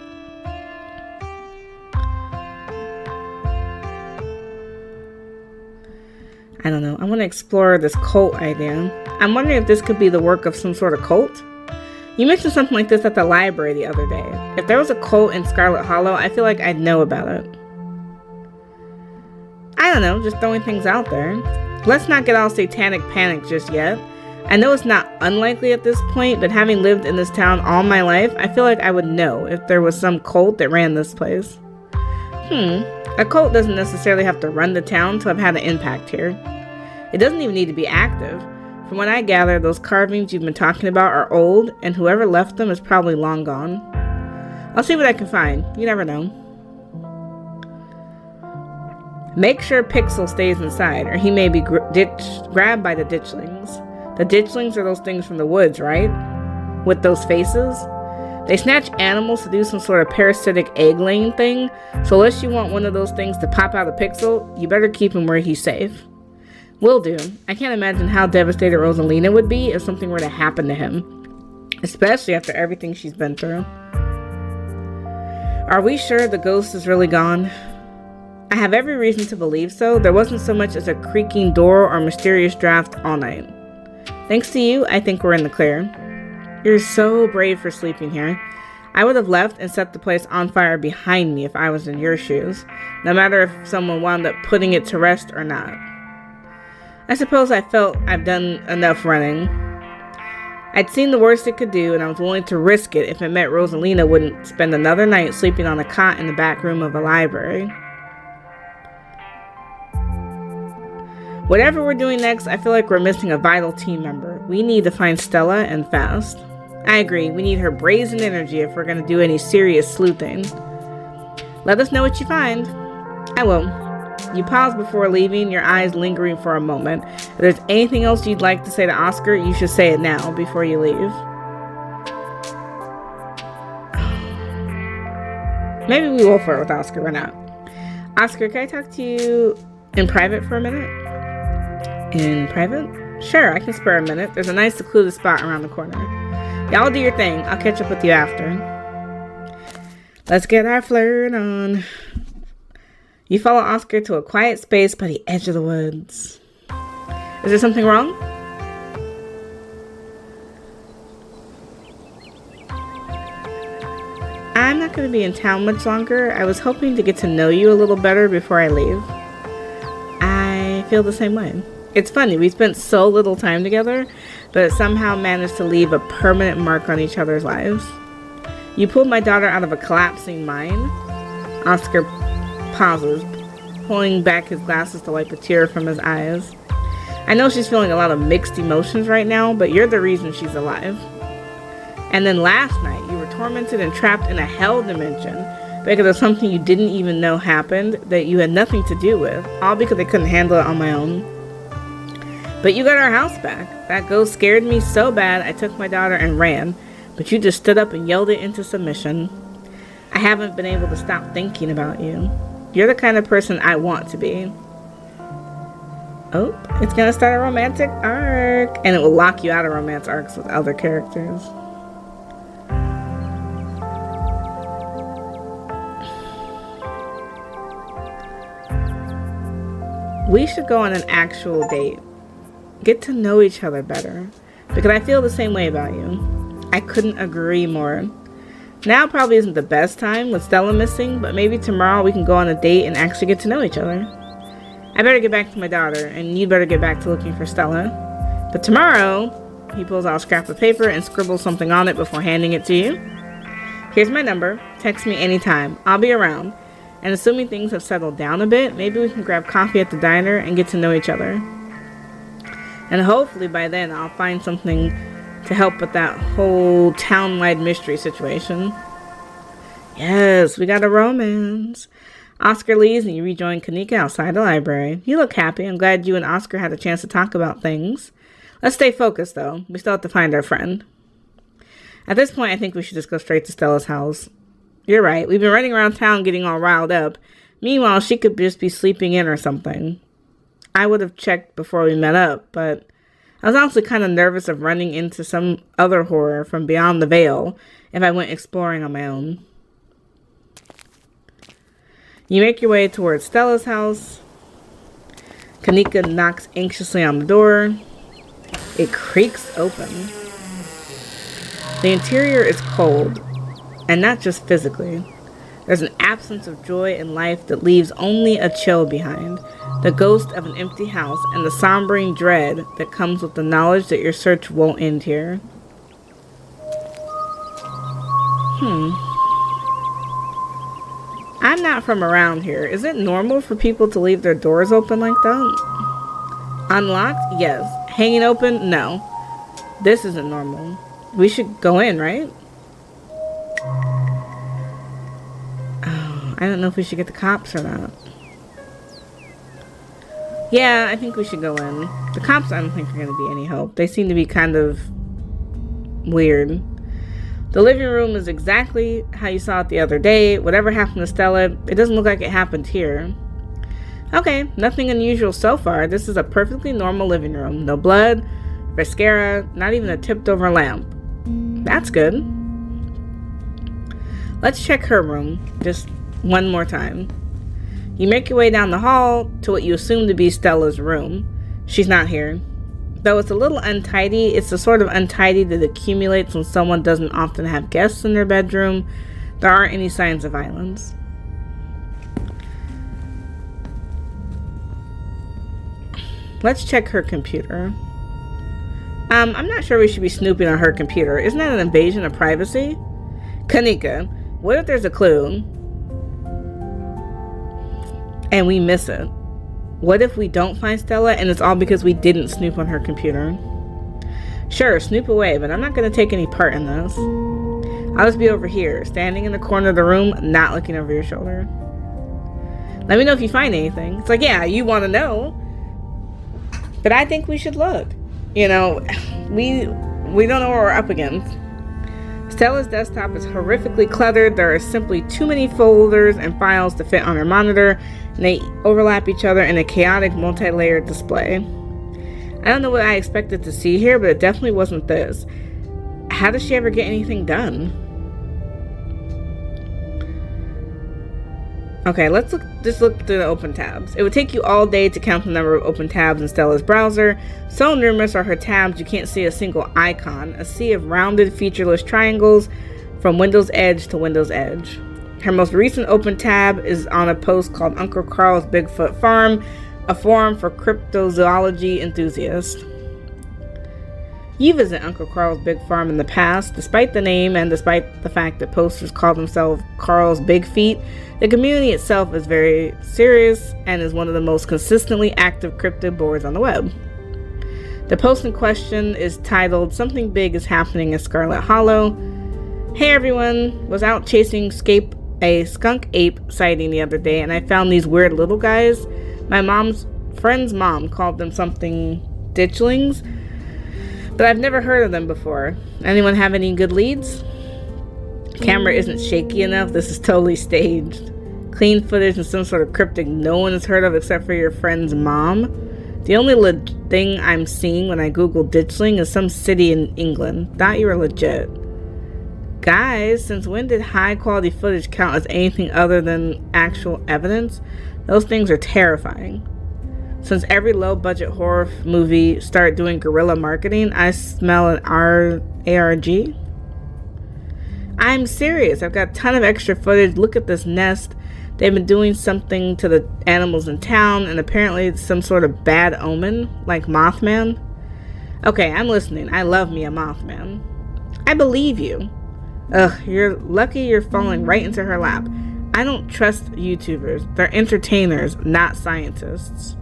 I don't know. I want to explore this cult idea. I'm wondering if this could be the work of some sort of cult. You mentioned something like this at the library the other day. If there was a cult in Scarlet Hollow, I feel like I'd know about it. I don't know, just throwing things out there. Let's not get all satanic panic just yet. I know it's not unlikely at this point, but having lived in this town all my life, I feel like I would know if there was some cult that ran this place. A cult doesn't necessarily have to run the town to have had an impact here. It doesn't even need to be active. From what I gather, those carvings you've been talking about are old, and whoever left them is probably long gone. I'll see what I can find. You never know. Make sure Pixel stays inside, or he may be grabbed by the ditchlings. The ditchlings are those things from the woods, right? With those faces? They snatch animals to do some sort of parasitic egg-laying thing, so unless you want one of those things to pop out of Pixel, you better keep him where he's safe. Will do. I can't imagine how devastated Rosalina would be if something were to happen to him, especially after everything she's been through. Are we sure the ghost is really gone? I have every reason to believe so. There wasn't so much as a creaking door or mysterious draft all night. Thanks to you, I think we're in the clear. You're so brave for sleeping here. I would have left and set the place on fire behind me if I was in your shoes, no matter if someone wound up putting it to rest or not. I suppose I felt I've done enough running. I'd seen the worst it could do, and I was willing to risk it if it meant Rosalina wouldn't spend another night sleeping on a cot in the back room of a library. Whatever we're doing next, I feel like we're missing a vital team member. We need to find Stella, and fast. I agree, we need her brazen energy if we're going to do any serious sleuthing. Let us know what you find. I will. You pause before leaving, your eyes lingering for a moment. If there's anything else you'd like to say to Oscar, you should say it now before you leave. Maybe we will flirt with Oscar, why not? Oscar, can I talk to you in private for a minute? In private? Sure, I can spare a minute. There's a nice secluded spot around the corner. Y'all do your thing. I'll catch up with you after. Let's get our flirt on. You follow Oscar to a quiet space by the edge of the woods. Is there something wrong? I'm not going to be in town much longer. I was hoping to get to know you a little better before I leave. I feel the same way. It's funny, we spent so little time together, but somehow managed to leave a permanent mark on each other's lives. You pulled my daughter out of a collapsing mine. Oscar pauses, pulling back his glasses to wipe a tear from his eyes. I know she's feeling a lot of mixed emotions right now, but you're the reason she's alive. And then last night, you were tormented and trapped in a hell dimension because of something you didn't even know happened that you had nothing to do with, all because I couldn't handle it on my own. But you got our house back. That ghost scared me so bad I took my daughter and ran, but you just stood up and yelled it into submission. I haven't been able to stop thinking about you. You're the kind of person I want to be. Oh, it's gonna start a romantic arc. And it will lock you out of romance arcs with other characters. We should go on an actual date. Get to know each other better. Because I feel the same way about you. I couldn't agree more. Now probably isn't the best time with Stella missing, but maybe tomorrow we can go on a date and actually get to know each other. I better get back to my daughter, and you better get back to looking for Stella. But tomorrow, he pulls out a scrap of paper and scribbles something on it before handing it to you. Here's my number. Text me anytime. I'll be around. And assuming things have settled down a bit, maybe we can grab coffee at the diner and get to know each other. And hopefully by then I'll find something to help with that whole town-wide mystery situation. Yes, we got a romance. Oscar leaves and you rejoin Kanika outside the library. You look happy. I'm glad you and Oscar had a chance to talk about things. Let's stay focused, though. We still have to find our friend. At this point, I think we should just go straight to Stella's house. You're right. We've been running around town getting all riled up. Meanwhile, she could just be sleeping in or something. I would have checked before we met up, but I was honestly kind of nervous of running into some other horror from beyond the veil if I went exploring on my own. You make your way towards Stella's house. Kanika knocks anxiously on the door. It creaks open. The interior is cold, and not just physically. There's an absence of joy in life that leaves only a chill behind, the ghost of an empty house and the sombering dread that comes with the knowledge that your search won't end here. I'm not from around here. Is it normal for people to leave their doors open like that? Unlocked? Yes. Hanging open? No. This isn't normal. We should go in, right? Oh, I don't know if we should get the cops or not. Yeah, I think we should go in. The cops I don't think are going to be any help. They seem to be kind of weird. The living room is exactly how you saw it the other day. Whatever happened to Stella, it doesn't look like it happened here. Okay, nothing unusual so far. This is a perfectly normal living room. No blood, mascara, not even a tipped over lamp. That's good. Let's check her room just one more time. You make your way down the hall to what you assume to be Stella's room. She's not here. Though it's a little untidy, it's the sort of untidy that accumulates when someone doesn't often have guests in their bedroom. There aren't any signs of violence. Let's check her computer. I'm not sure we should be snooping on her computer. Isn't that an invasion of privacy? Kanika, what if there's a clue and we miss it? What if we don't find Stella and it's all because we didn't snoop on her computer? Sure, snoop away, but I'm not going to take any part in this. I'll just be over here, standing in the corner of the room, not looking over your shoulder. Let me know if you find anything. It's like, yeah, you want to know, but I think we should look. You know, we don't know what we're up against. Stella's desktop is horrifically cluttered. There are simply too many folders and files to fit on her monitor, and they overlap each other in a chaotic multi-layered display. I don't know what I expected to see here, but it definitely wasn't this. How does she ever get anything done? Okay, let's just look through the open tabs. It would take you all day to count the number of open tabs in Stella's browser. So numerous are her tabs you can't see a single icon, a sea of rounded, featureless triangles from Windows Edge to Windows Edge. Her most recent open tab is on a post called Uncle Carl's Bigfoot Farm, a forum for cryptozoology enthusiasts. You visit Uncle Carl's Big Farm in the past. Despite the name and despite the fact that posters call themselves Carl's Big Feet, the community itself is very serious and is one of the most consistently active cryptid boards on the web. The post in question is titled Something Big is Happening in Scarlet Hollow. Hey everyone, was out chasing a skunk ape sighting the other day and I found these weird little guys. My friend's mom called them something ditchlings, but I've never heard of them before. Anyone have any good leads? Camera isn't shaky enough. This is totally staged. Clean footage and some sort of cryptic no one has heard of except for your friend's mom. The only thing I'm seeing when I Google ditchling is some city in England. Thought you were legit. Guys, since when did high quality footage count as anything other than actual evidence? Those things are terrifying. Since every low-budget horror movie started doing guerrilla marketing, I smell an ARG. I'm serious. I've got a ton of extra footage. Look at this nest. They've been doing something to the animals in town, and apparently it's some sort of bad omen, like Mothman. Okay, I'm listening. I love me a Mothman. I believe you. Ugh, you're lucky you're falling right into her lap. I don't trust YouTubers. They're entertainers, not scientists.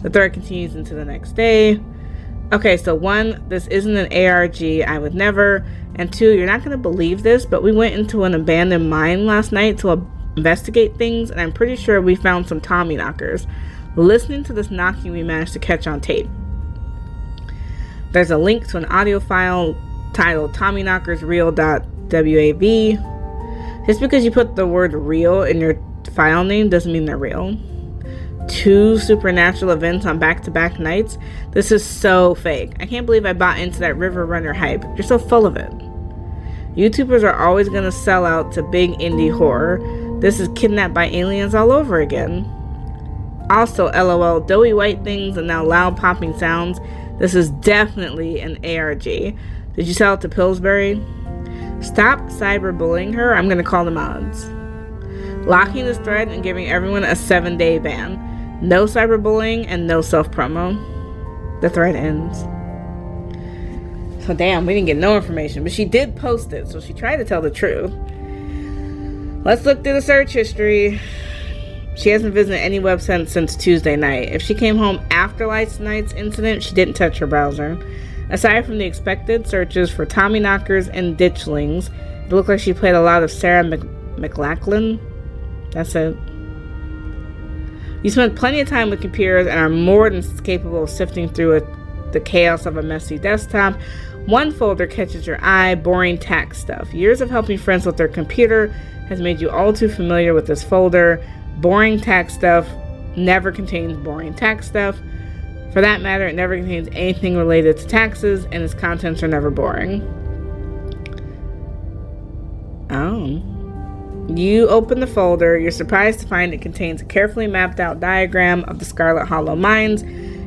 The thread continues into the next day. Okay, so 1, this isn't an ARG. I would never. And 2, you're not going to believe this, but we went into an abandoned mine last night to investigate things, and I'm pretty sure we found some Tommy knockers. Listening to this knocking we managed to catch on tape. There's a link to an audio file titled TommyKnockersReal.wav. Just because you put the word real in your file name doesn't mean they're real. 2 supernatural events on back-to-back nights. This is so fake. I can't believe I bought into that River Runner hype. You're so full of it. YouTubers are always going to sell out to big indie horror. This is Kidnapped by Aliens all over again. Also, LOL, doughy white things and now loud popping sounds. This is definitely an ARG. Did you sell it to Pillsbury? Stop cyberbullying her. I'm going to call the mods. Locking this thread and giving everyone a 7-day ban. No cyberbullying and no self-promo. The thread ends. So damn, we didn't get no information, but she did post it, so she tried to tell the truth. Let's look through the search history. She hasn't visited any website since Tuesday night. If she came home after last night's incident, she didn't touch her browser. Aside from the expected searches for Tommy knockers and ditchlings, it looked like she played a lot of Sarah McLachlan. That's it. You spend plenty of time with computers and are more than capable of sifting through the chaos of a messy desktop. One folder catches your eye, boring tax stuff. Years of helping friends with their computer has made you all too familiar with this folder. Boring tax stuff never contains boring tax stuff. For that matter, it never contains anything related to taxes, and its contents are never boring. Oh. You open the folder. You're surprised to find it contains a carefully mapped out diagram of the Scarlet Hollow mines,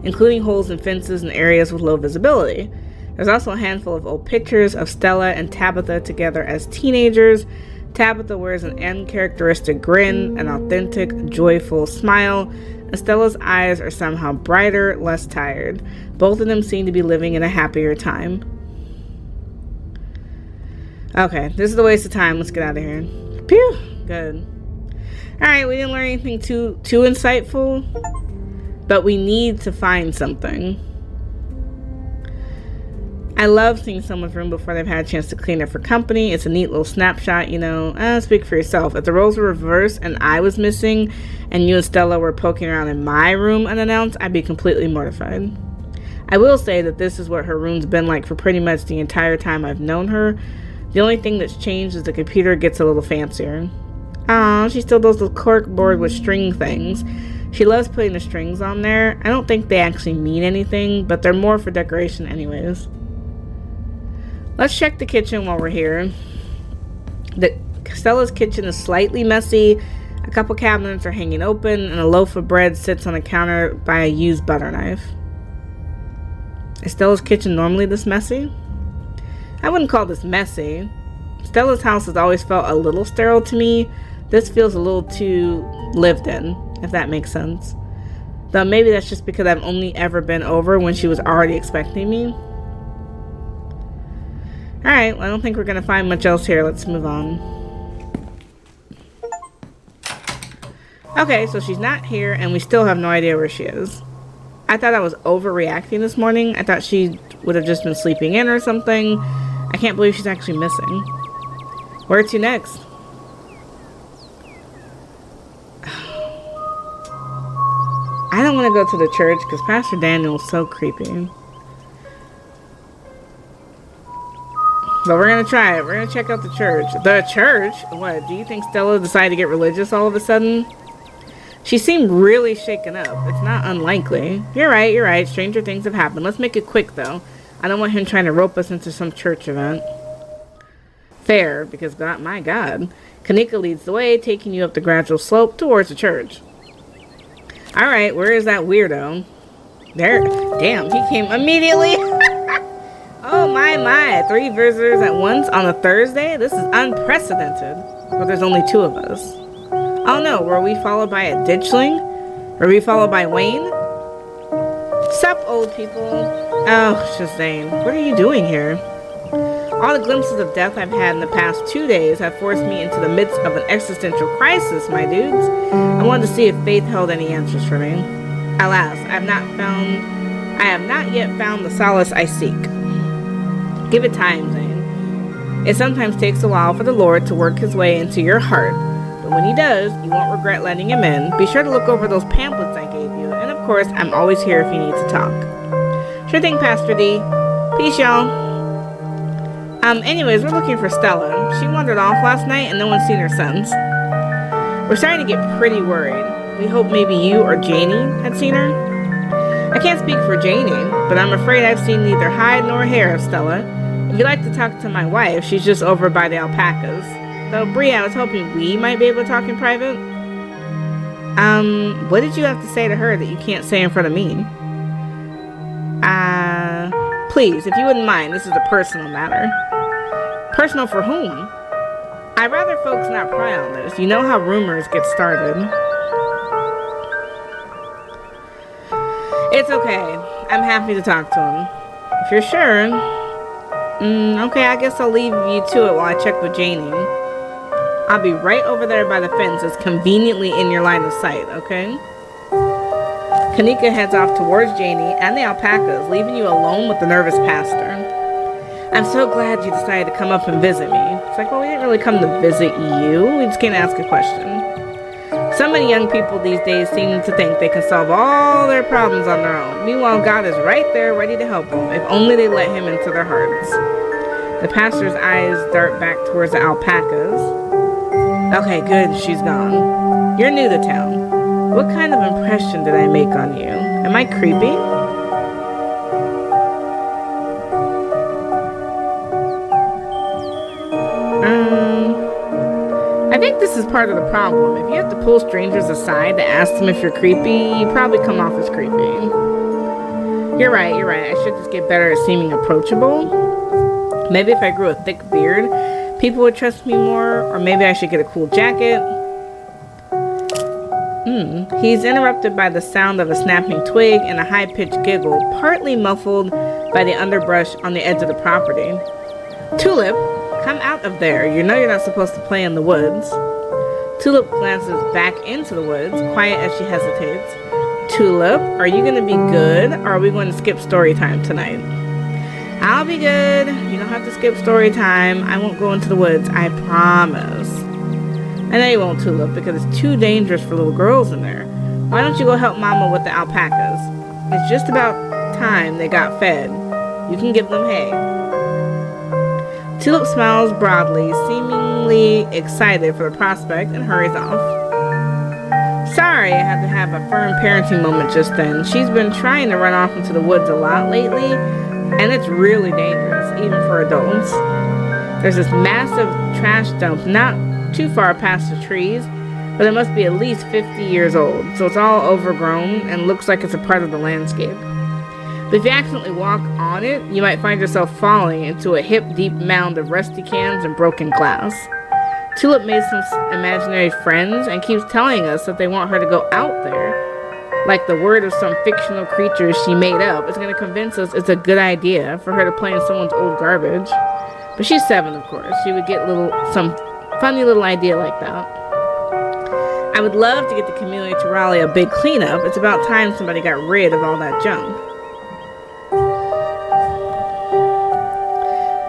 including holes in fences and areas with low visibility. There's also a handful of old pictures of Stella and Tabitha together as teenagers. Tabitha wears an uncharacteristic grin, an authentic, joyful smile, and Stella's eyes are somehow brighter, less tired. Both of them seem to be living in a happier time. Okay, this is a waste of time. Let's get out of here. Phew, good. Alright, we didn't learn anything too insightful, but we need to find something. I love seeing someone's room before they've had a chance to clean it for company. It's a neat little snapshot, you know. Speak for yourself. If the roles were reversed and I was missing and you and Stella were poking around in my room unannounced, I'd be completely mortified. I will say that this is what her room's been like for pretty much the entire time I've known her. The only thing that's changed is the computer gets a little fancier. Aw, she still does the cork board with string things. She loves putting the strings on there. I don't think they actually mean anything, but they're more for decoration anyways. Let's check the kitchen while we're here. Stella's kitchen is slightly messy. A couple cabinets are hanging open, and a loaf of bread sits on the counter by a used butter knife. Is Stella's kitchen normally this messy? I wouldn't call this messy. Stella's house has always felt a little sterile to me. This feels a little too lived in, if that makes sense. Though maybe that's just because I've only ever been over when she was already expecting me. Alright, well, I don't think we're going to find much else here. Let's move on. Okay, so she's not here, and we still have no idea where she is. I thought I was overreacting this morning. I thought she would have just been sleeping in or something. I can't believe she's actually missing. Where to next? I don't want to go to the church because Pastor Daniel is so creepy. But we're going to try it. We're going to check out the church. The church? What? Do you think Stella decided to get religious all of a sudden? She seemed really shaken up. It's not unlikely. You're right. Stranger things have happened. Let's make it quick, though. I don't want him trying to rope us into some church event. Fair, because my God. Kanika leads the way, taking you up the gradual slope towards the church. Alright, where is that weirdo? There. Damn, he came immediately. Oh my. 3 visitors at once on a Thursday? This is unprecedented. But there's only 2 of us. Oh no, were we followed by a ditchling? Were we followed by Wayne? Sup, old people? Oh, Shazane, what are you doing here? All the glimpses of death I've had in the past 2 days have forced me into the midst of an existential crisis, my dudes. I wanted to see if faith held any answers for me. Alas, I have not yet found the solace I seek. Give it time, Zane. It sometimes takes a while for the Lord to work his way into your heart, but when he does, you won't regret letting him in. Be sure to look over those pamphlets I gave you, and of course, I'm always here if you need to talk. Sure thing, Pastor D. Peace, y'all. Anyways, we're looking for Stella. She wandered off last night and no one's seen her since. We're starting to get pretty worried. We hope maybe you or Janie had seen her. I can't speak for Janie, but I'm afraid I've seen neither hide nor hair of Stella. If you'd like to talk to my wife, she's just over by the alpacas. Though, Bree, I was hoping we might be able to talk in private. What did you have to say to her that you can't say in front of me? Please, if you wouldn't mind, this is a personal matter. Personal for whom? I'd rather folks not pry on this. You know how rumors get started. It's okay. I'm happy to talk to him. If you're sure. Okay, I guess I'll leave you to it while I check with Janie. I'll be right over there by the fence. It's conveniently in your line of sight, okay? Kanika heads off towards Janie and the alpacas, leaving you alone with the nervous pastor. I'm so glad you decided to come up and visit me. It's like, well, we didn't really come to visit you. We just came to ask a question. So many young people these days seem to think they can solve all their problems on their own. Meanwhile, God is right there ready to help them, if only they let him into their hearts. The pastor's eyes dart back towards the alpacas. Okay, good, she's gone. You're new to town. What kind of impression did I make on you? Am I creepy? I think this is part of the problem. If you have to pull strangers aside to ask them if you're creepy, you probably come off as creepy. You're right. I should just get better at seeming approachable. Maybe if I grew a thick beard, people would trust me more, or maybe I should get a cool jacket. He's interrupted by the sound of a snapping twig and a high-pitched giggle, partly muffled by the underbrush on the edge of the property. Tulip, come out of there. You know you're not supposed to play in the woods. Tulip glances back into the woods, quiet as she hesitates. Tulip, are you going to be good, or are we going to skip story time tonight? I'll be good. You don't have to skip story time. I won't go into the woods, I promise. I know you won't, Tulip, because it's too dangerous for little girls in there. Why don't you go help Mama with the alpacas? It's just about time they got fed. You can give them hay. Tulip smiles broadly, seemingly excited for the prospect, and hurries off. Sorry, I had to have a firm parenting moment just then. She's been trying to run off into the woods a lot lately, and it's really dangerous, even for adults. There's this massive trash dump not too far past the trees, but it must be at least 50 years old, so it's all overgrown and looks like it's a part of the landscape. But if you accidentally walk on it, you might find yourself falling into a hip-deep mound of rusty cans and broken glass. Tulip made some imaginary friends and keeps telling us that they want her to go out there. Like the word of some fictional creature she made up is going to convince us it's a good idea for her to play in someone's old garbage. But she's 7, of course. She would get some funny little idea like that. I would love to get the community to rally a big cleanup. It's about time somebody got rid of all that junk.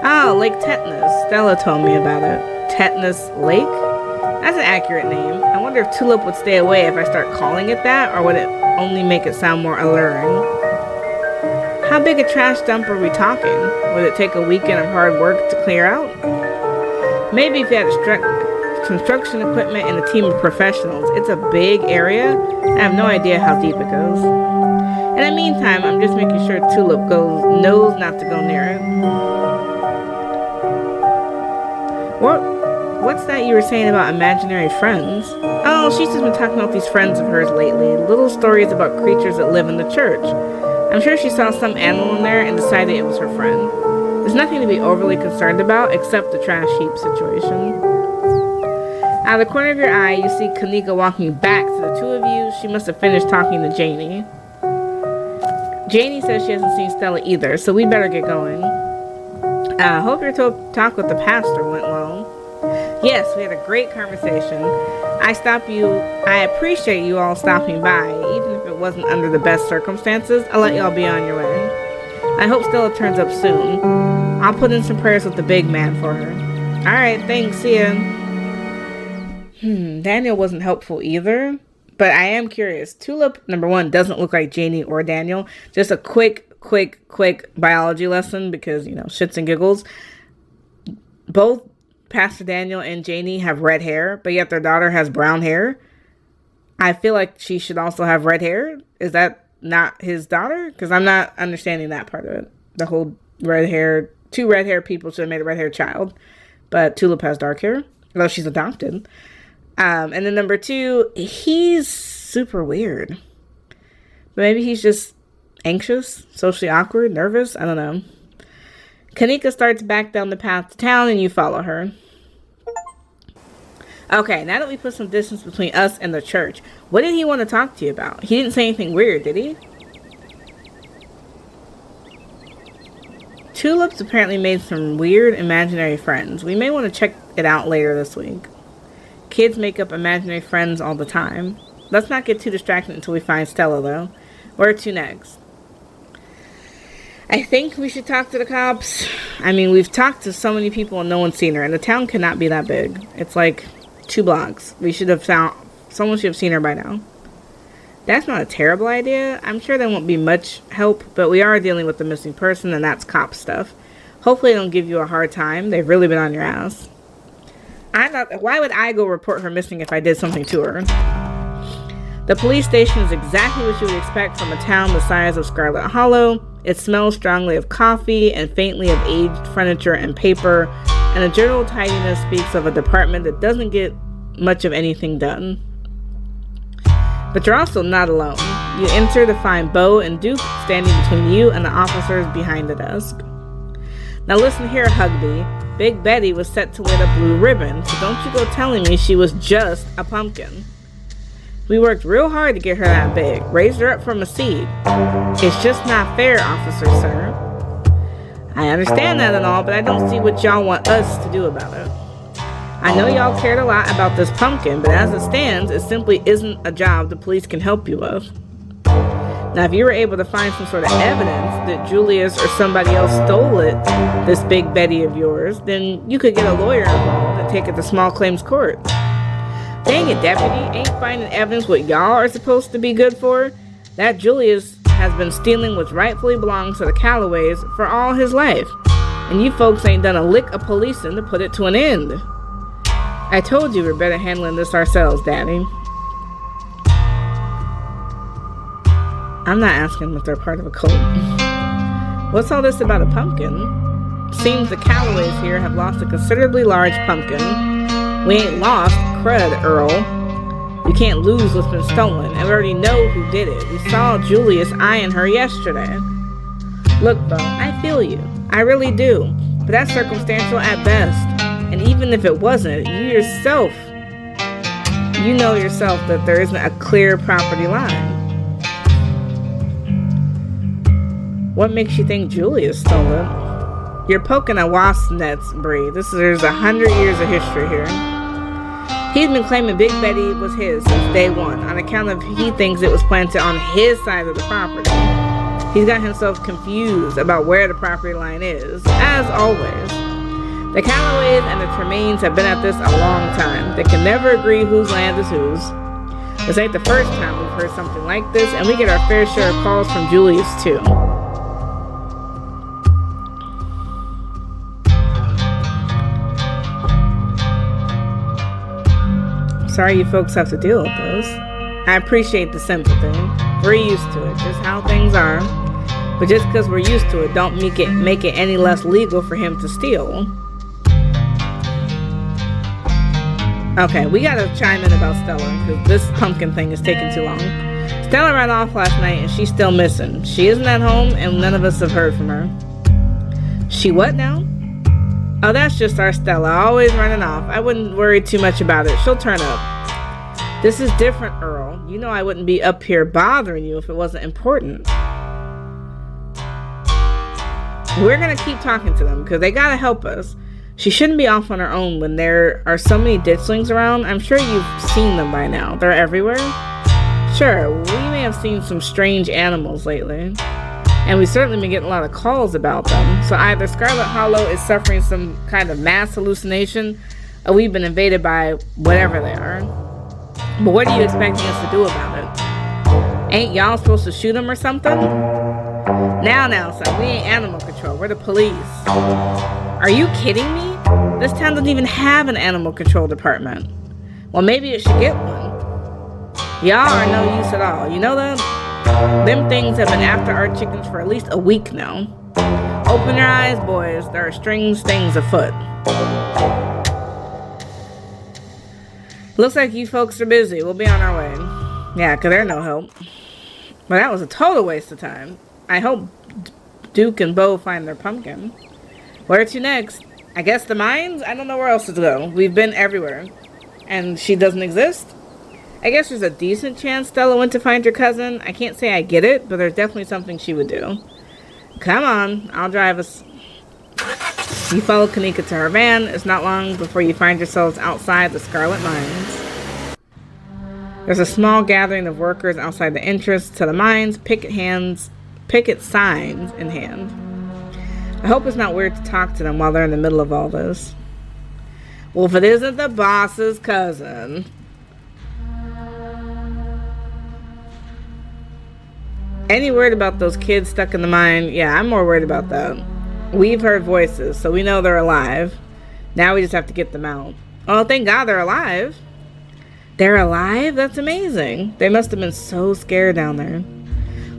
Oh, Lake Tetanus. Stella told me about it. Tetanus Lake? That's an accurate name. I wonder if Tulip would stay away if I start calling it that, or would it only make it sound more alluring? How big a trash dump are we talking? Would it take a weekend of hard work to clear out? Maybe if you had construction equipment and a team of professionals. It's a big area. I have no idea how deep it goes. In the meantime, I'm just making sure Tulip knows not to go near it. What's that you were saying about imaginary friends? Oh, Oh, she's just been talking about these friends of hers lately. Little stories about creatures that live in the church. I'm sure she saw some animal in there and decided it was her friend. There's nothing to be overly concerned about except the trash heap situation. Out of the corner of your eye, you see Kanika walking back to the two of you. She must have finished talking to Janie. Janie says she hasn't seen Stella either, so we better get going. Hope your talk with the pastor went well. Yes, we had a great conversation. I appreciate you all stopping by, even if it wasn't under the best circumstances. I'll let y'all be on your way. I hope Stella turns up soon. I'll put in some prayers with the big man for her. Alright, thanks, see ya. Daniel wasn't helpful either, but I am curious. Tulip, number one, doesn't look like Janie or Daniel. Just a quick biology lesson because, shits and giggles. Both Pastor Daniel and Janie have red hair, but yet their daughter has brown hair. I feel like she should also have red hair. Is that not his daughter? Because I'm not understanding that part of it. The whole red hair, two red hair people should have made a red hair child, but Tulip has dark hair. Well, she's adopted. And then number two, he's super weird. But maybe he's just anxious, socially awkward, nervous. I don't know. Kanika starts back down the path to town and you follow her. Okay, now that we put some distance between us and the church, what did he want to talk to you about? He didn't say anything weird, did he? Tulips apparently made some weird imaginary friends. We may want to check it out later this week. Kids make up imaginary friends all the time. Let's not get too distracted until we find Stella, though. Where to next? I think we should talk to the cops. I mean, we've talked to so many people and no one's seen her. And the town cannot be that big. It's like 2 blocks. Someone should have seen her by now. That's not a terrible idea. I'm sure there won't be much help, but we are dealing with the missing person, and that's cop stuff. Hopefully they don't give you a hard time. They've really been on your ass. Why would I go report her missing if I did something to her? The police station is exactly what you would expect from a town the size of Scarlet Hollow. It smells strongly of coffee and faintly of aged furniture and paper, and the general tidiness speaks of a department that doesn't get much of anything done. But you're also not alone. You enter to find Bo and Duke standing between you and the officers behind the desk. Now listen here, Hugby. Big Betty was set to wear the blue ribbon, so don't you go telling me she was just a pumpkin. We worked real hard to get her that big, raised her up from a seed. It's just not fair, officer, sir. I understand that and all, but I don't see what y'all want us to do about it. I know y'all cared a lot about this pumpkin, but as it stands, it simply isn't a job the police can help you with. Now, if you were able to find some sort of evidence that Julius or somebody else stole it, this Big Betty of yours, then you could get a lawyer involved and take it to small claims court. Dang it, deputy, ain't finding evidence what y'all are supposed to be good for? That Julius has been stealing what rightfully belongs to the Callaways for all his life, and you folks ain't done a lick of policing to put it to an end. I told you we're better handling this ourselves, Daddy. I'm not asking if they're part of a cult. What's all this about a pumpkin? Seems the Callaways here have lost a considerably large pumpkin. We ain't lost crud, Earl. You can't lose what's been stolen, and we already know who did it. We saw Julius eyeing her yesterday. Look, Bo, I feel you. I really do. But that's circumstantial at best. And even if it wasn't, you know yourself that there isn't a clear property line. What makes you think Julius stole it? You're poking at wasp nets, Bree. There's 100 years of history here. He's been claiming Big Betty was his since day one, on account of he thinks it was planted on his side of the property. He's got himself confused about where the property line is, as always. The Callaways and the Tremaines have been at this a long time. They can never agree whose land is whose. This ain't the first time we've heard something like this, and we get our fair share of calls from Julius, too. Sorry you folks have to deal with this. I appreciate the sympathy. We're used to it, just how things are. But just because we're used to it, don't make it any less legal for him to steal. Okay, we gotta chime in about Stella, because this pumpkin thing is taking too long. Stella ran off last night and she's still missing. She isn't at home and none of us have heard from her. She what now? Oh, that's just our Stella, always running off. I wouldn't worry too much about it. She'll turn up. This is different, Earl. You know I wouldn't be up here bothering you if it wasn't important. We're gonna keep talking to them because they gotta help us. She shouldn't be off on her own when there are so many ditchlings around. I'm sure you've seen them by now. They're everywhere. Sure, we may have seen some strange animals lately. And we've certainly been getting a lot of calls about them. So either Scarlet Hollow is suffering some kind of mass hallucination, or we've been invaded by whatever they are. But what are you expecting us to do about it? Ain't y'all supposed to shoot them or something? Now, son, we ain't animal control. We're the police. Are you kidding me? This town doesn't even have an animal control department. Well, maybe it should get one. Y'all are no use at all. You know that? Them things have been after our chickens for at least a week now. Open your eyes, boys. There are strange things afoot. Looks like you folks are busy. We'll be on our way. Yeah, because they're no help. But that was a total waste of time. I hope Duke and Bo find their pumpkin. Where to next? I guess the mines? I don't know where else to go. We've been everywhere. And she doesn't exist? I guess there's a decent chance Stella went to find her cousin. I can't say I get it, but there's definitely something she would do. Come on, I'll drive us. You follow Kanika to her van. It's not long before you find yourselves outside the Scarlet Mines. There's a small gathering of workers outside the entrance to the mines, picket signs in hand. I hope it's not weird to talk to them while they're in the middle of all this. Well, if it isn't the boss's cousin. Any word about those kids stuck in the mine? Yeah, I'm more worried about that. We've heard voices, so we know they're alive. Now we just have to get them out. Oh, thank God they're alive. They're alive? That's amazing. They must have been so scared down there.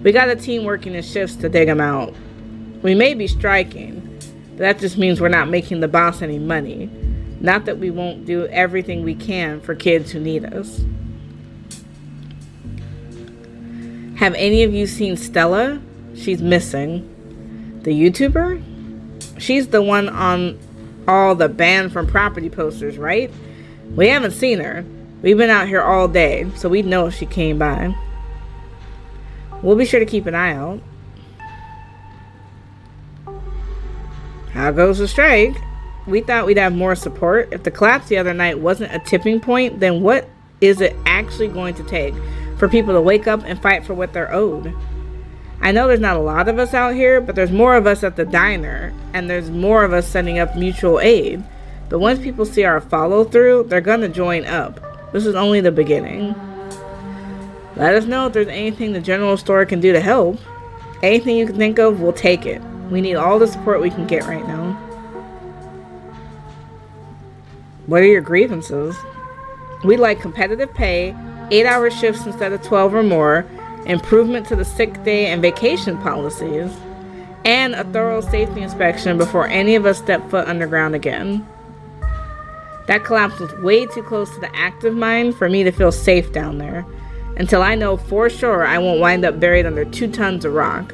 We got a team working in shifts to dig them out. We may be striking, but that just means we're not making the boss any money. Not that we won't do everything we can for kids who need us. Have any of you seen Stella? She's missing. The YouTuber? She's the one on all the banned from property posters, right? We haven't seen her. We've been out here all day, so we'd know if she came by. We'll be sure to keep an eye out. How goes the strike? We thought we'd have more support. If the collapse the other night wasn't a tipping point, then what is it actually going to take for people to wake up and fight for what they're owed? I know there's not a lot of us out here, but there's more of us at the diner, and there's more of us setting up mutual aid. But once people see our follow-through, they're gonna join up. This is only the beginning. Let us know if there's anything the general store can do to help. Anything you can think of, we'll take it. We need all the support we can get right now. What are your grievances? We'd like competitive pay, 8-hour shifts instead of 12 or more, improvement to the sick day and vacation policies, and a thorough safety inspection before any of us step foot underground again. That collapse was way too close to the active mine for me to feel safe down there, until I know for sure I won't wind up buried under 2 tons of rock.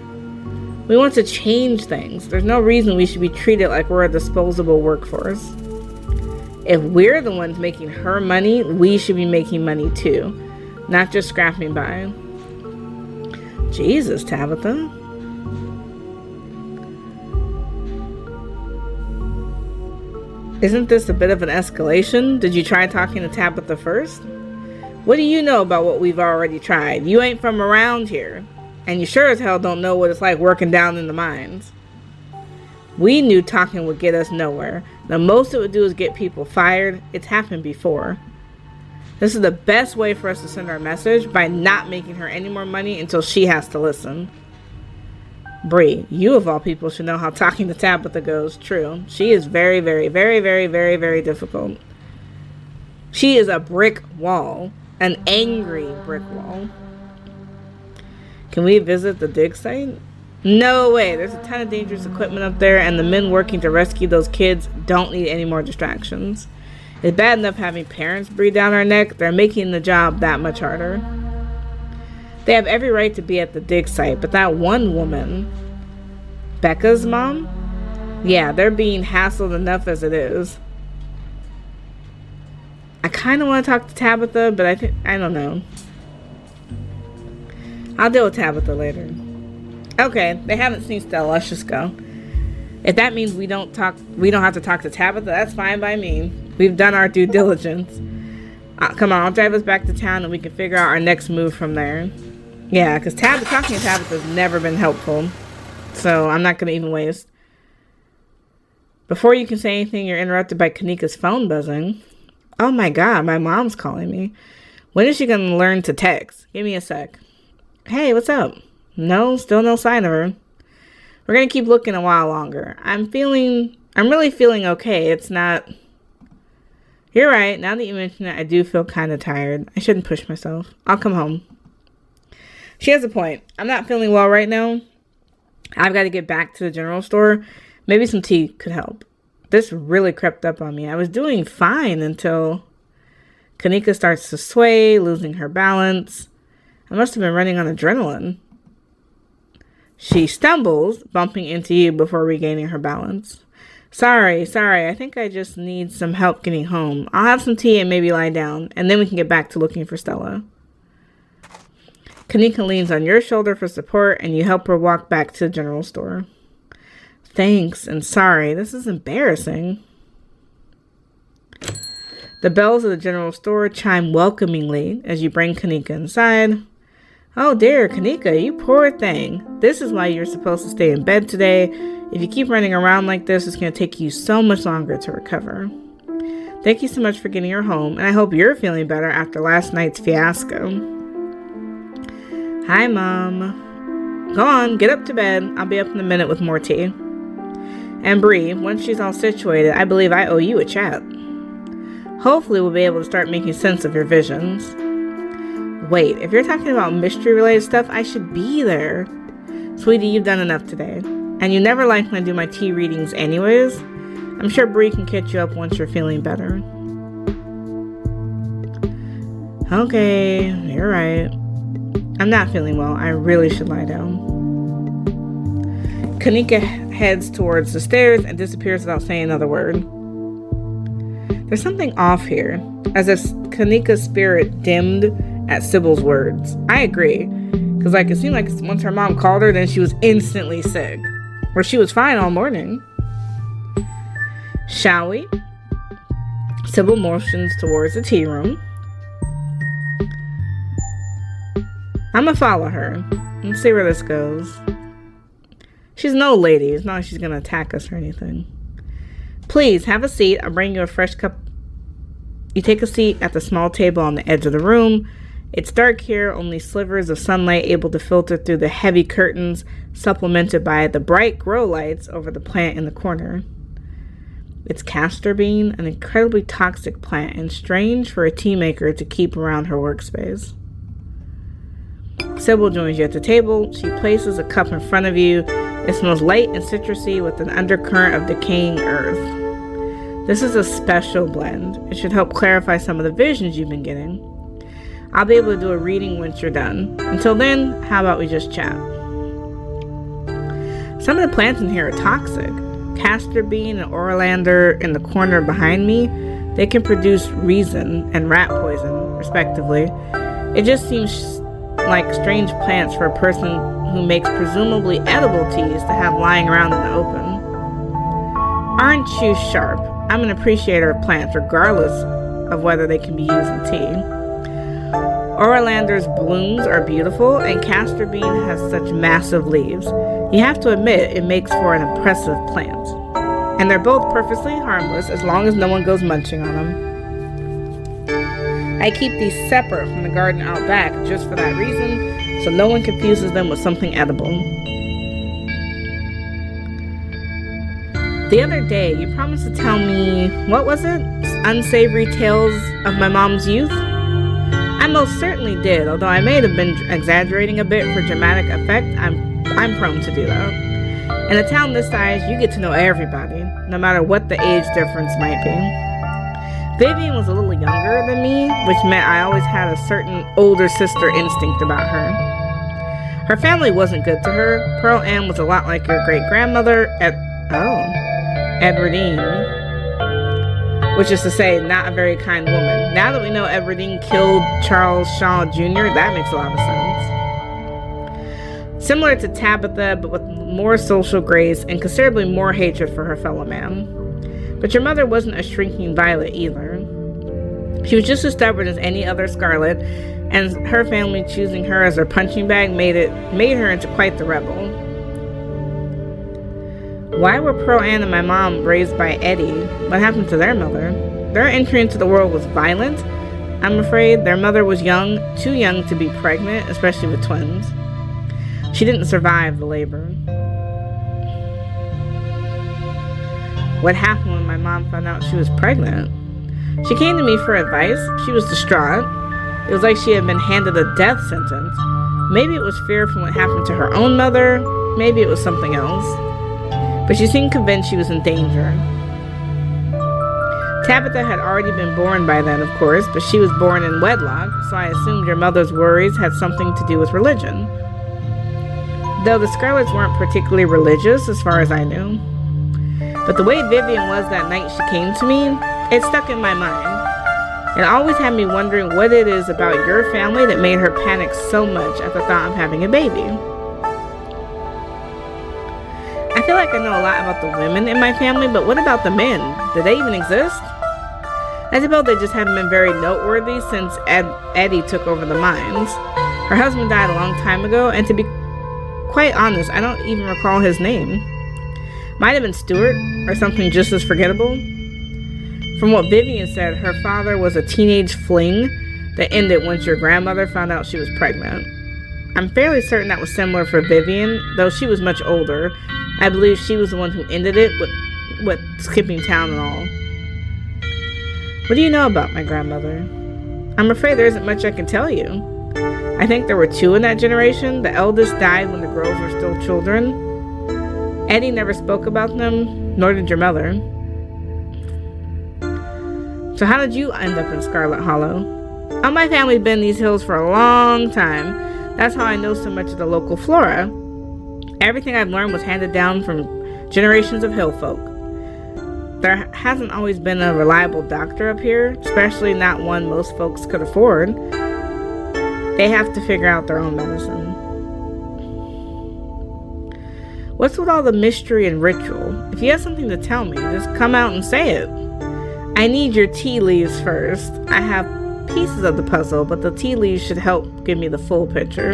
We want to change things. There's no reason we should be treated like we're a disposable workforce. If we're the ones making her money, we should be making money too, not just scrapping by. Jesus, Tabitha. Isn't this a bit of an escalation? Did you try talking to Tabitha first? What do you know about what we've already tried? You ain't from around here. And you sure as hell don't know what it's like working down in the mines. We knew talking would get us nowhere. The most it would do is get people fired. It's happened before. This is the best way for us to send our message, by not making her any more money until she has to listen. Bree, you of all people should know how talking to Tabitha goes. True. She is very, very, very, very, very, very difficult. She is a brick wall. An angry brick wall. Can we visit the dig site? No way. There's a ton of dangerous equipment up there, and the men working to rescue those kids don't need any more distractions. It's bad enough having parents breathe down our neck. They're making the job that much harder. They have every right to be at the dig site, but that one woman, Becca's mom, yeah, they're being hassled enough as it is. I kind of want to talk to Tabitha, but I don't know. I'll deal with Tabitha later. Okay, they haven't seen Stella. Let's just go. If that means we don't have to talk to Tabitha, that's fine by me. We've done our due diligence. Come on, I'll drive us back to town and we can figure out our next move from there. Yeah, because talking to Tabitha's never been helpful. So I'm not going to even waste. Before you can say anything, you're interrupted by Kanika's phone buzzing. Oh my god, my mom's calling me. When is she going to learn to text? Give me a sec. Hey, what's up? No, still no sign of her. We're going to keep looking a while longer. I'm really feeling okay. It's not... You're right. Now that you mention it, I do feel kind of tired. I shouldn't push myself. I'll come home. She has a point. I'm not feeling well right now. I've got to get back to the general store. Maybe some tea could help. This really crept up on me. I was doing fine until Kanika starts to sway, losing her balance. I must have been running on adrenaline. She stumbles, bumping into you before regaining her balance. Sorry. I think I just need some help getting home. I'll have some tea and maybe lie down, and then we can get back to looking for Stella. Kanika leans on your shoulder for support, and you help her walk back to the general store. Thanks, and sorry. This is embarrassing. The bells of the general store chime welcomingly as you bring Kanika inside. Oh dear, Kanika, you poor thing. This is why you're supposed to stay in bed today. If you keep running around like this, it's going to take you so much longer to recover. Thank you so much for getting her home, and I hope you're feeling better after last night's fiasco. Hi, Mom. Go on, get up to bed. I'll be up in a minute with more tea. And Bree, once she's all situated, I believe I owe you a chat. Hopefully we'll be able to start making sense of your visions. Wait, if you're talking about mystery-related stuff, I should be there. Sweetie, you've done enough today. And you never like when I do my tea readings anyways. I'm sure Bree can catch you up once you're feeling better. Okay, you're right. I'm not feeling well. I really should lie down. Kanika heads towards the stairs and disappears without saying another word. There's something off here, as if Kanika's spirit dimmed at Sybil's words. I agree, because it seemed like once her mom called her, then she was instantly sick, where she was fine all morning. Shall we? Sybil motions towards the tea room. I'm gonna follow her. Let's see where this goes. She's no lady. It's not like she's gonna attack us or anything. Please, have a seat. I'll bring you a fresh cup. You take a seat at the small table on the edge of the room. It's dark here, only slivers of sunlight able to filter through the heavy curtains, supplemented by the bright grow lights over the plant in the corner. It's castor bean, an incredibly toxic plant, and strange for a tea maker to keep around her workspace. Sybil joins you at the table. She places a cup in front of you. It smells light and citrusy with an undercurrent of decaying earth. This is a special blend. It should help clarify some of the visions you've been getting. I'll be able to do a reading once you're done. Until then, how about we just chat? Some of the plants in here are toxic. Castor bean and Orlander in the corner behind me, they can produce resin and rat poison, respectively. It just seems like strange plants for a person who makes presumably edible teas to have lying around in the open. Aren't you sharp? I'm an appreciator of plants regardless of whether they can be used in tea. Orlander's blooms are beautiful, and castor bean has such massive leaves. You have to admit, it makes for an impressive plant. And they're both perfectly harmless as long as no one goes munching on them. I keep these separate from the garden out back just for that reason, so no one confuses them with something edible. The other day, you promised to tell me, what was it? Unsavory tales of my mom's youth? I most certainly did, although I may have been exaggerating a bit for dramatic effect. I'm prone to do that. In a town this size, you get to know everybody, no matter what the age difference might be. Vivian was a little younger than me, which meant I always had a certain older sister instinct about her. Her family wasn't good to her. Pearl Ann was a lot like your great-grandmother, Edwardine, which is to say, not a very kind woman. Now that we know Edwardine killed Charles Shaw Jr., that makes a lot of sense. Similar to Tabitha, but with more social grace and considerably more hatred for her fellow man. But your mother wasn't a shrinking violet either. She was just as stubborn as any other Scarlet, and her family choosing her as their punching bag made her into quite the rebel. Why were Pearl Ann and my mom raised by Eddie? What happened to their mother? Their entry into the world was violent. I'm afraid their mother was young, too young to be pregnant, especially with twins. She didn't survive the labor. What happened when my mom found out she was pregnant? She came to me for advice. She was distraught. It was like she had been handed a death sentence. Maybe it was fear from what happened to her own mother. Maybe it was something else. But she seemed convinced she was in danger. Tabitha had already been born by then, of course, but she was born in wedlock, so I assumed your mother's worries had something to do with religion. Though the Scarlets weren't particularly religious, as far as I knew. But the way Vivian was that night she came to me, it stuck in my mind. It always had me wondering what it is about your family that made her panic so much at the thought of having a baby. I feel like I know a lot about the women in my family, but what about the men? Do they even exist? I suppose they just haven't been very noteworthy since Eddie took over the mines. Her husband died a long time ago, and to be quite honest, I don't even recall his name. Might have been Stuart, or something just as forgettable. From what Vivian said, her father was a teenage fling that ended once your grandmother found out she was pregnant. I'm fairly certain that was similar for Vivian, though she was much older. I believe she was the one who ended it with skipping town and all. What do you know about my grandmother? I'm afraid there isn't much I can tell you. I think there were two in that generation. The eldest died when the girls were still children. Eddie never spoke about them, nor did your mother. So how did you end up in Scarlet Hollow? Oh, my family's been in these hills for a long time. That's how I know so much of the local flora. Everything I've learned was handed down from generations of hill folk. There hasn't always been a reliable doctor up here, especially not one most folks could afford. They have to figure out their own medicine. What's with all the mystery and ritual? If you have something to tell me, just come out and say it. I need your tea leaves first. I have pieces of the puzzle, but the tea leaves should help give me the full picture.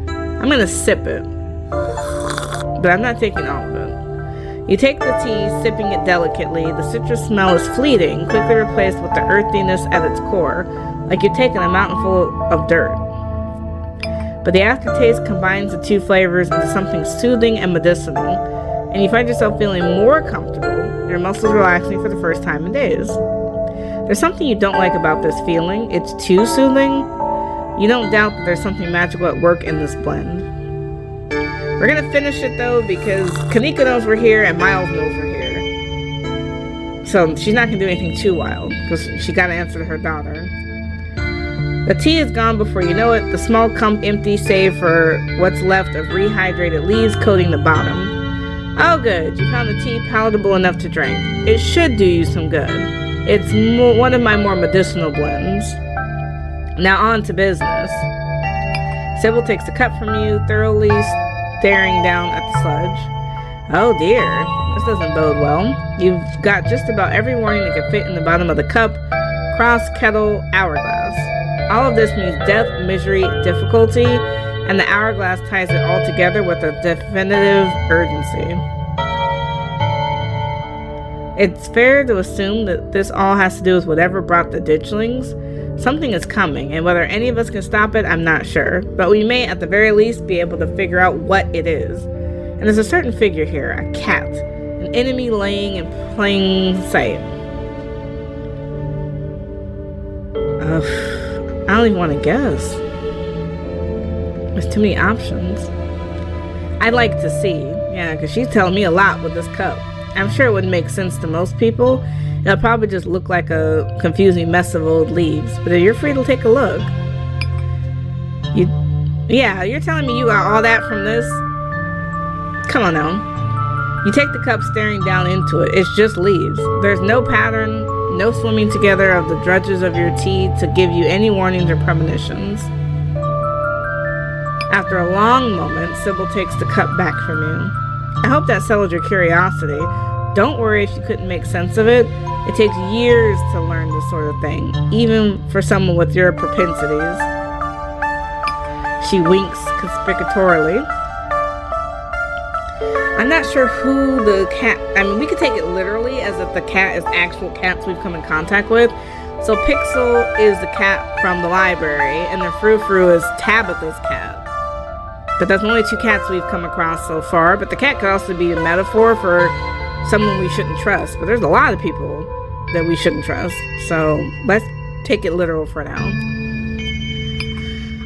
I'm gonna sip it, but I'm not taking all of it. You take the tea, sipping it delicately. The citrus smell is fleeting, quickly replaced with the earthiness at its core, like you're taking a mountain full of dirt. But the aftertaste combines the two flavors into something soothing and medicinal, and you find yourself feeling more comfortable, your muscles relaxing for the first time in days. There's something you don't like about this feeling. It's too soothing. You don't doubt that there's something magical at work in this blend. We're gonna finish it though, because Kanika knows we're here and Miles knows we're here. So she's not gonna do anything too wild, because she gotta answer to her daughter. The tea is gone before you know it, the small cup empty save for what's left of rehydrated leaves coating the bottom. Oh good, you found the tea palatable enough to drink. It should do you some good. It's one of my more medicinal blends. Now on to business. Sybil takes the cup from you, thoroughly staring down at the sludge. Oh dear, this doesn't bode well. You've got just about every warning that can fit in the bottom of the cup. Cross, kettle, hourglass. All of this means death, misery, difficulty, and the hourglass ties it all together with a definitive urgency. It's fair to assume that this all has to do with whatever brought the ditchlings. Something is coming, and whether any of us can stop it, I'm not sure. But we may, at the very least, be able to figure out what it is. And there's a certain figure here, a cat, an enemy laying in plain sight. I don't even want to guess. There's too many options. I'd like to see. Yeah, because she's telling me a lot with this cup. I'm sure it wouldn't make sense to most people. It'll probably just look like a confusing mess of old leaves, but you're free to take a look. Yeah, you're telling me you got all that from this? Come on now. You take the cup staring down into it. It's just leaves. There's no pattern, no swimming together of the drudges of your tea to give you any warnings or premonitions. After a long moment, Sybil takes the cup back from you. I hope that settled your curiosity. Don't worry if you couldn't make sense of it. It takes years to learn this sort of thing, even for someone with your propensities. She winks conspicuously. I'm not sure who the cat... I mean, we could take it literally as if the cat is actual cats we've come in contact with. So Pixel is the cat from the library, and the Frou Frou is Tabitha's cat. But that's only 2 cats we've come across so far. But the cat could also be a metaphor for someone we shouldn't trust. But there's a lot of people that we shouldn't trust. So let's take it literal for now.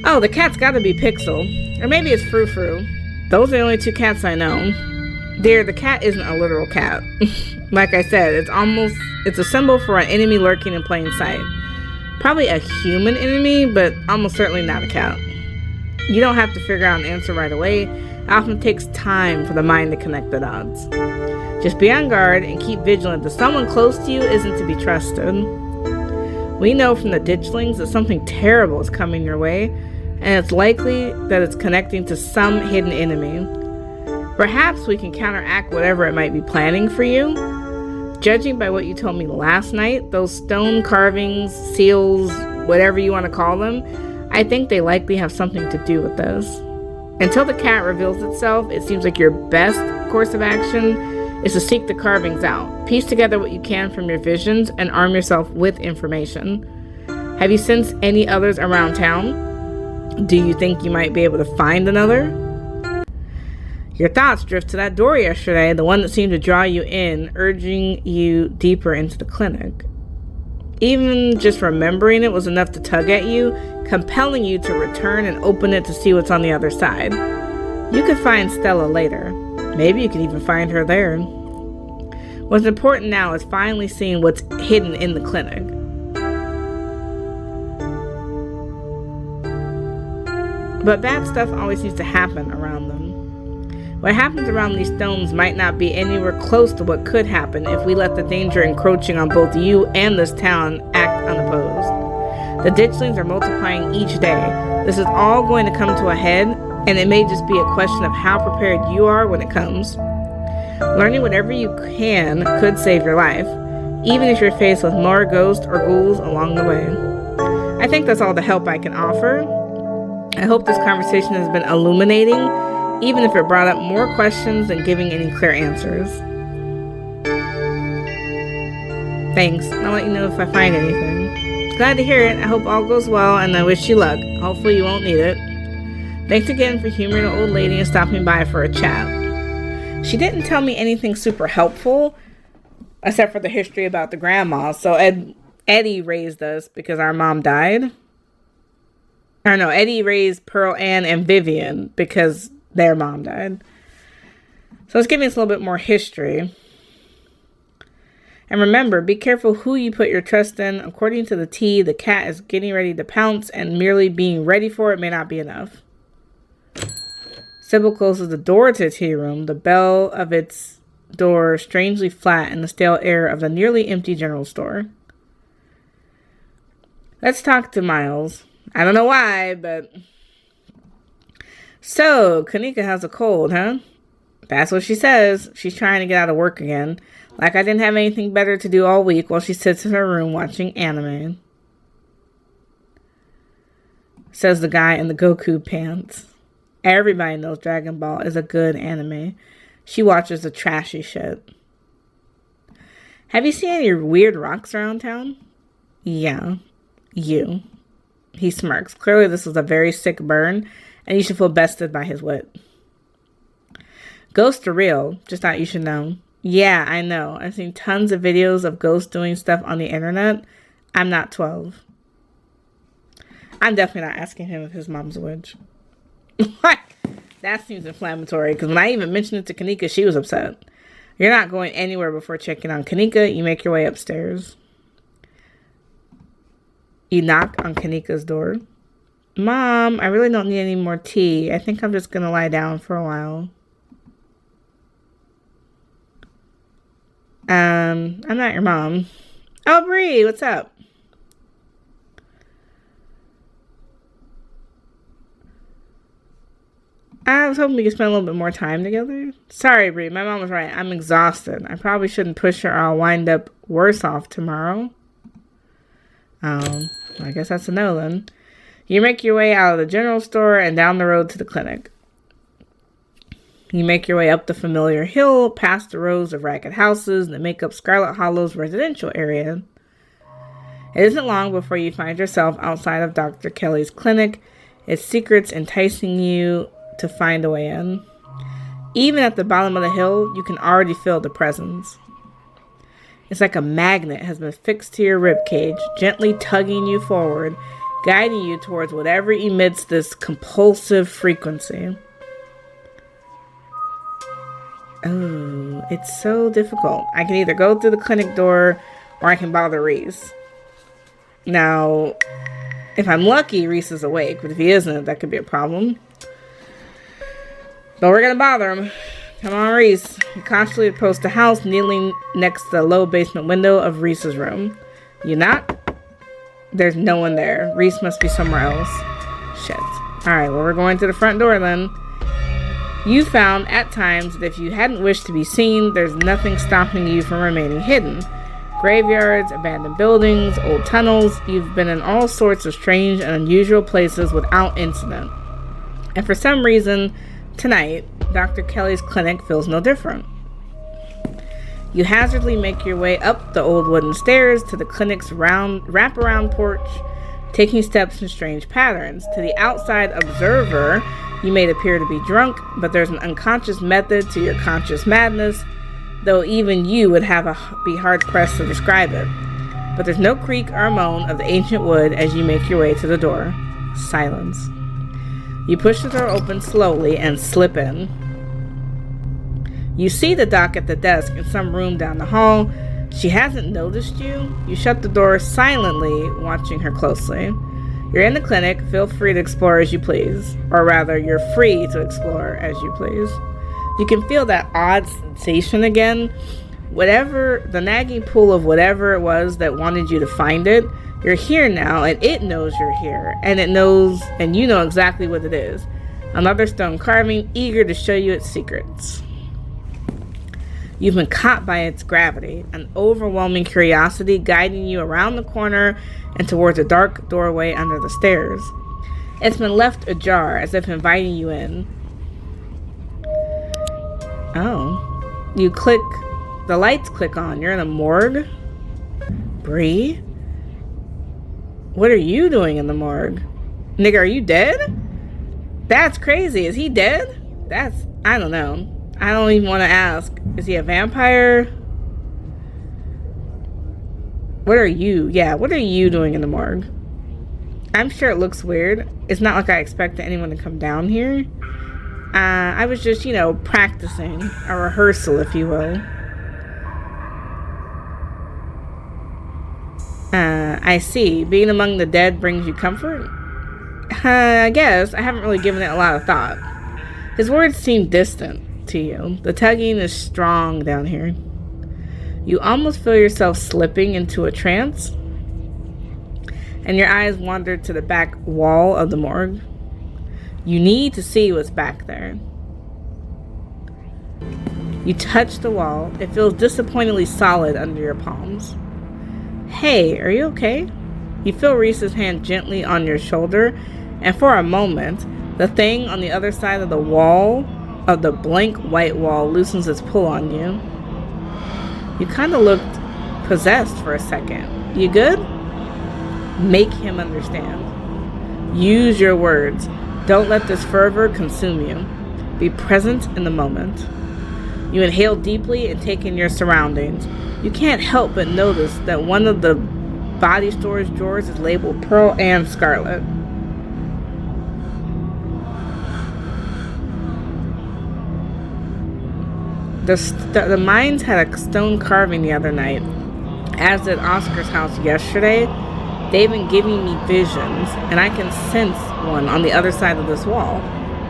Oh, the cat's got to be Pixel. Or maybe it's Frou Frou. Those are the only 2 cats I know. Dear, the cat isn't a literal cat. Like I said, it's a symbol for an enemy lurking in plain sight. Probably a human enemy, but almost certainly not a cat. You don't have to figure out an answer right away. It often takes time for the mind to connect the dots. Just be on guard and keep vigilant that someone close to you isn't to be trusted. We know from the ditchlings that something terrible is coming your way, and it's likely that it's connecting to some hidden enemy. Perhaps we can counteract whatever it might be planning for you. Judging by what you told me last night, those stone carvings, seals, whatever you want to call them, I think they likely have something to do with this. Until the cat reveals itself, it seems like your best course of action is to seek the carvings out. Piece together what you can from your visions and arm yourself with information. Have you sensed any others around town? Do you think you might be able to find another? Your thoughts drift to that door yesterday, the one that seemed to draw you in, urging you deeper into the clinic. Even just remembering it was enough to tug at you, compelling you to return and open it to see what's on the other side. You could find Stella later. Maybe you could even find her there. What's important now is finally seeing what's hidden in the clinic. But bad stuff always seems to happen around them. What happens around these stones might not be anywhere close to what could happen if we let the danger encroaching on both you and this town act unopposed. The ditchlings are multiplying each day. This is all going to come to a head, and it may just be a question of how prepared you are when it comes. Learning whatever you can could save your life, even if you're faced with more ghosts or ghouls along the way. I think that's all the help I can offer. I hope this conversation has been illuminating, even if it brought up more questions than giving any clear answers. Thanks. I'll let you know if I find anything. Glad to hear it. I hope all goes well, and I wish you luck. Hopefully you won't need it. Thanks again for humoring an old lady and stopping by for a chat. She didn't tell me anything super helpful, except for the history about the grandma. So Eddie raised us because our mom died. Or no, Eddie raised Pearl Ann and Vivian because their mom died. So it's giving us a little bit more history. And remember, be careful who you put your trust in. According to the tea, the cat is getting ready to pounce, and merely being ready for it may not be enough. Sybil closes the door to the tea room, the bell of its door strangely flat in the stale air of the nearly empty general store. Let's talk to Miles. I don't know why, but... So, Kanika has a cold, huh? That's what she says. She's trying to get out of work again. Like I didn't have anything better to do all week while she sits in her room watching anime. Says the guy in the Goku pants. Everybody knows Dragon Ball is a good anime. She watches the trashy shit. Have you seen any weird rocks around town? Yeah. You. He smirks. Clearly this was a very sick burn, and you should feel bested by his wit. Ghosts are real. Just thought you should know. Yeah, I know. I've seen tons of videos of ghosts doing stuff on the internet. I'm not 12. I'm definitely not asking him if his mom's a witch. What? That seems inflammatory, because when I even mentioned it to Kanika, she was upset. You're not going anywhere before checking on Kanika. You make your way upstairs. You knock on Kanika's door. Mom, I really don't need any more tea. I think I'm just going to lie down for a while. I'm not your mom. Oh, Bree, what's up? I was hoping we could spend a little bit more time together. Sorry, Bree, my mom was right. I'm exhausted. I probably shouldn't push her or I'll wind up worse off tomorrow. I guess that's a no then. You make your way out of the general store and down the road to the clinic. You make your way up the familiar hill, past the rows of ragged houses that make up Scarlet Hollow's residential area. It isn't long before you find yourself outside of Dr. Kelly's clinic, its secrets enticing you to find a way in. Even at the bottom of the hill, you can already feel the presence. It's like a magnet has been fixed to your ribcage, gently tugging you forward, guiding you towards whatever emits this compulsive frequency. Oh, it's so difficult. I can either go through the clinic door or I can bother Reese. Now, if I'm lucky, Reese is awake, but if he isn't, that could be a problem. But we're going to bother him. Come on, Reese. You cautiously approach the house, kneeling next to the low basement window of Reese's room. You knock. There's no one there. Reese must be somewhere else. Shit. Alright, well, we're going to the front door then. You found, at times, that if you hadn't wished to be seen, there's nothing stopping you from remaining hidden. Graveyards, abandoned buildings, old tunnels. You've been in all sorts of strange and unusual places without incident. And for some reason, tonight, Dr. Kelly's clinic feels no different. You hazardly make your way up the old wooden stairs to the clinic's wraparound porch, taking steps in strange patterns. To the outside observer, you may appear to be drunk, but there's an unconscious method to your conscious madness, though even you would be hard-pressed to describe it. But there's no creak or moan of the ancient wood as you make your way to the door. Silence. You push the door open slowly and slip in. You see the doc at the desk in some room down the hall. She hasn't noticed you. You shut the door silently, watching her closely. You're in the clinic. Feel free to explore as you please. Or rather, you're free to explore as you please. You can feel that odd sensation again. Whatever, the nagging pull of whatever it was that wanted you to find it. You're here now, and it knows you're here. And it knows, and you know exactly what it is. Another stone carving, eager to show you its secrets. You've been caught by its gravity, an overwhelming curiosity guiding you around the corner and towards a dark doorway under the stairs. It's been left ajar, as if inviting you in. Oh. You click, the lights click on. You're in a morgue? Bree? What are you doing in the morgue? Nigga, are you dead? That's crazy. Is he dead? I don't know. I don't even want to ask. Is he a vampire? What are you doing in the morgue? I'm sure it looks weird. It's not like I expected anyone to come down here. I was just, practicing. A rehearsal, if you will. I see. Being among the dead brings you comfort? I guess. I haven't really given it a lot of thought. His words seem distant to you. The tugging is strong down here. You almost feel yourself slipping into a trance, and your eyes wander to the back wall of the morgue. You need to see what's back there. You touch the wall. It feels disappointingly solid under your palms. Hey, are you okay? You feel Reese's hand gently on your shoulder, and for a moment, the thing on the other side of the wall, of the blank white wall, loosens its pull on you. You kind of looked possessed for a second. You good? Make him understand. Use your words. Don't let this fervor consume you. Be present in the moment. You inhale deeply and take in your surroundings. You can't help but notice that one of the body storage drawers is labeled Pearl and Scarlet. The mines had a stone carving the other night, as did Oscar's house yesterday. They've been giving me visions, and I can sense one on the other side of this wall.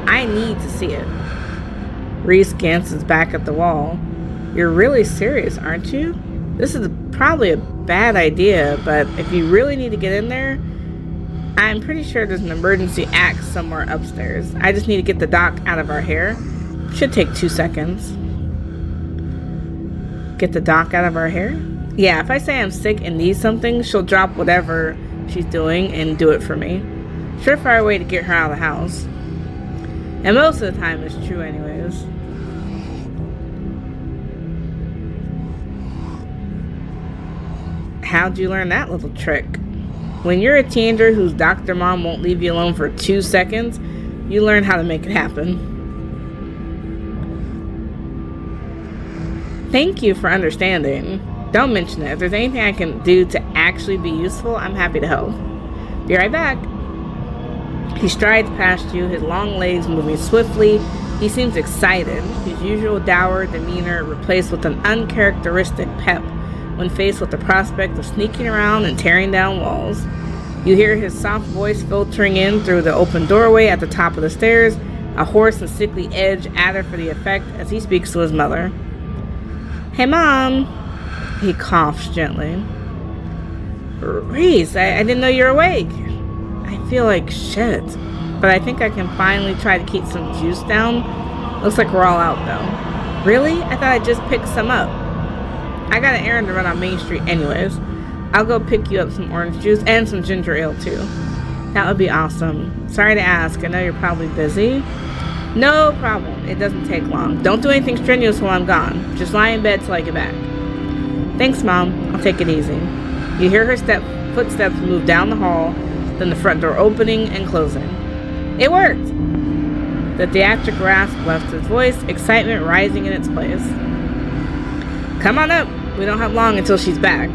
I need to see it. Reese glances back at the wall. You're really serious, aren't you? This is probably a bad idea, but if you really need to get in there, I'm pretty sure there's an emergency axe somewhere upstairs. I just need to get the doc out of our hair. Should take 2 seconds. Get the doc out of our hair? Yeah, if I say I'm sick and need something, she'll drop whatever she's doing and do it for me. Surefire way to get her out of the house. And most of the time it's true anyways. How'd you learn that little trick? When you're a teenager whose doctor mom won't leave you alone for 2 seconds, you learn how to make it happen. Thank you for understanding. Don't mention it. If there's anything I can do to actually be useful, I'm happy to help. Be right back. He strides past you, his long legs moving swiftly. He seems excited, his usual dour demeanor replaced with an uncharacteristic pep when faced with the prospect of sneaking around and tearing down walls. You hear his soft voice filtering in through the open doorway at the top of the stairs, a hoarse and sickly edge added for the effect as he speaks to his mother. Hey, Mom. He coughs gently. Reese, I didn't know you were awake. I feel like shit, but I think I can finally try to keep some juice down. Looks like we're all out, though. Really? I thought I'd just pick some up. I got an errand to run on Main Street anyways. I'll go pick you up some orange juice and some ginger ale, too. That would be awesome. Sorry to ask. I know you're probably busy. No problem. It doesn't take long. Don't do anything strenuous while I'm gone. Just lie in bed till I get back. Thanks, Mom. I'll take it easy. You hear her footsteps move down the hall, then the front door opening and closing. It worked! The theatric rasp left his voice, excitement rising in its place. Come on up. We don't have long until she's back.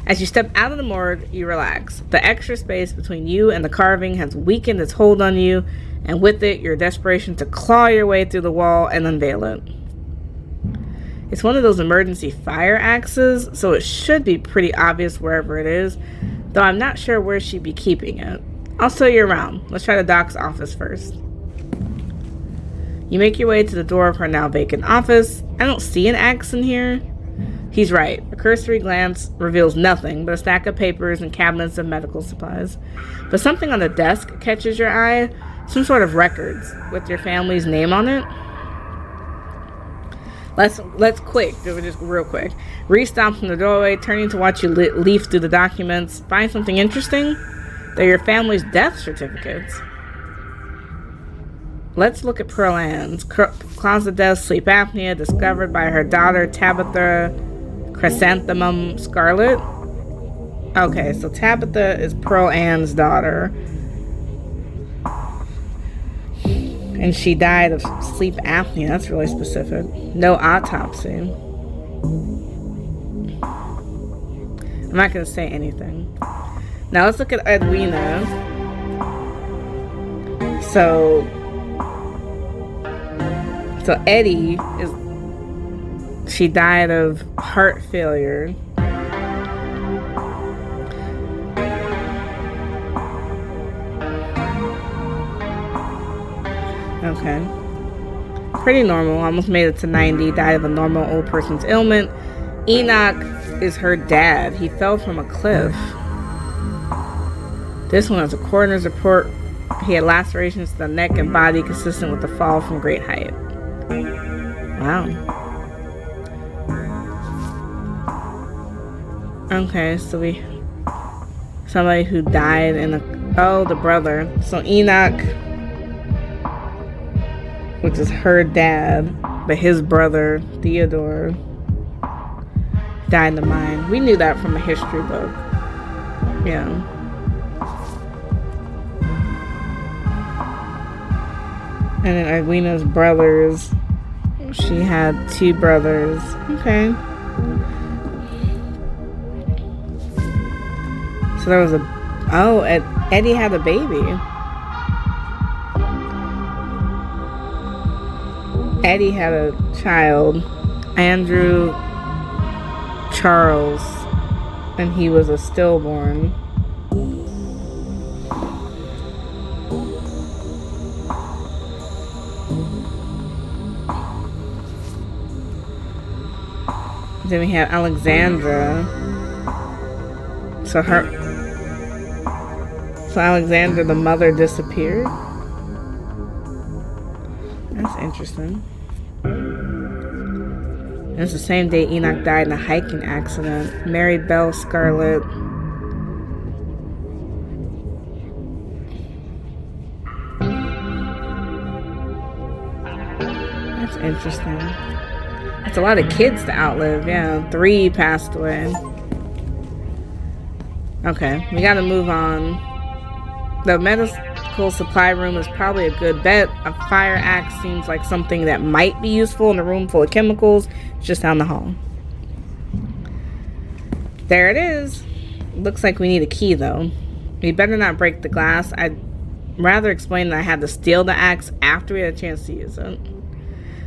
As you step out of the morgue, you relax. The extra space between you and the carving has weakened its hold on you, and with it, your desperation to claw your way through the wall and unveil it. It's one of those emergency fire axes, so it should be pretty obvious wherever it is, though I'm not sure where she'd be keeping it. I'll show you around. Let's try the doc's office first. You make your way to the door of her now vacant office. I don't see an axe in here. He's right. A cursory glance reveals nothing but a stack of papers and cabinets of medical supplies. But something on the desk catches your eye. Some sort of records with your family's name on it. Let's quick, just real quick. Reese stops in the doorway, turning to watch you leaf through the documents. Find something interesting? They're your family's death certificates. Let's look at Pearl Ann's. Closet death, sleep apnea, discovered by her daughter Tabitha Chrysanthemum Scarlet. Okay, so Tabitha is Pearl Ann's daughter. And she died of sleep apnea. That's really specific. No autopsy. I'm not going to say anything. Now let's look at Edwina. So Eddie she died of heart failure. Okay. Pretty normal. Almost made it to 90. Died of a normal old person's ailment. Enoch is her dad. He fell from a cliff. This one has a coroner's report. He had lacerations to the neck and body consistent with the fall from great height. Wow. Okay, so somebody who died in the brother. So Enoch, which is her dad, but his brother, Theodore, died in the mine. We knew that from a history book. Yeah. And then Edwina's brothers, she had 2 brothers. Okay. So there was Eddie had a baby. Eddie had a child, Andrew Charles, and he was a stillborn. Then we have Alexandra. So Alexandra, the mother, disappeared. That's interesting. It's the same day Enoch died in a hiking accident. Married Belle Scarlet. That's interesting. That's a lot of kids to outlive. Yeah, 3 passed away. Okay, we gotta move on. The medical supply room is probably a good bet. A fire axe seems like something that might be useful in a room full of chemicals. It's just down the hall. There it is. Looks like we need a key though. We better not break the glass. I'd rather explain that I had to steal the axe after we had a chance to use it.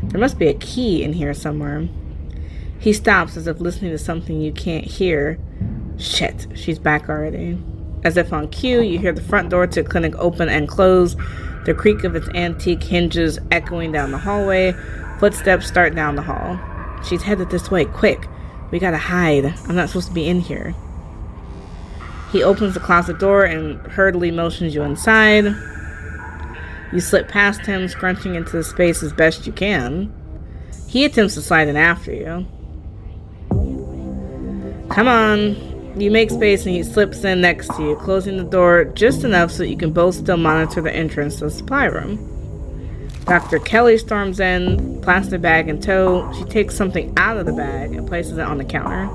There must be a key in here somewhere. He stops as if listening to something you can't hear. Shit, she's back already. As if on cue, you hear the front door to the clinic open and close, the creak of its antique hinges echoing down the hallway. Footsteps start down the hall. She's headed this way. Quick, we gotta hide. I'm not supposed to be in here. He opens the closet door and hurriedly motions you inside. You slip past him, scrunching into the space as best you can. He attempts to slide in after you. Come on. You make space and he slips in next to you, closing the door just enough so that you can both still monitor the entrance to the supply room. Dr. Kelly storms in, plastic bag in tow. She takes something out of the bag and places it on the counter.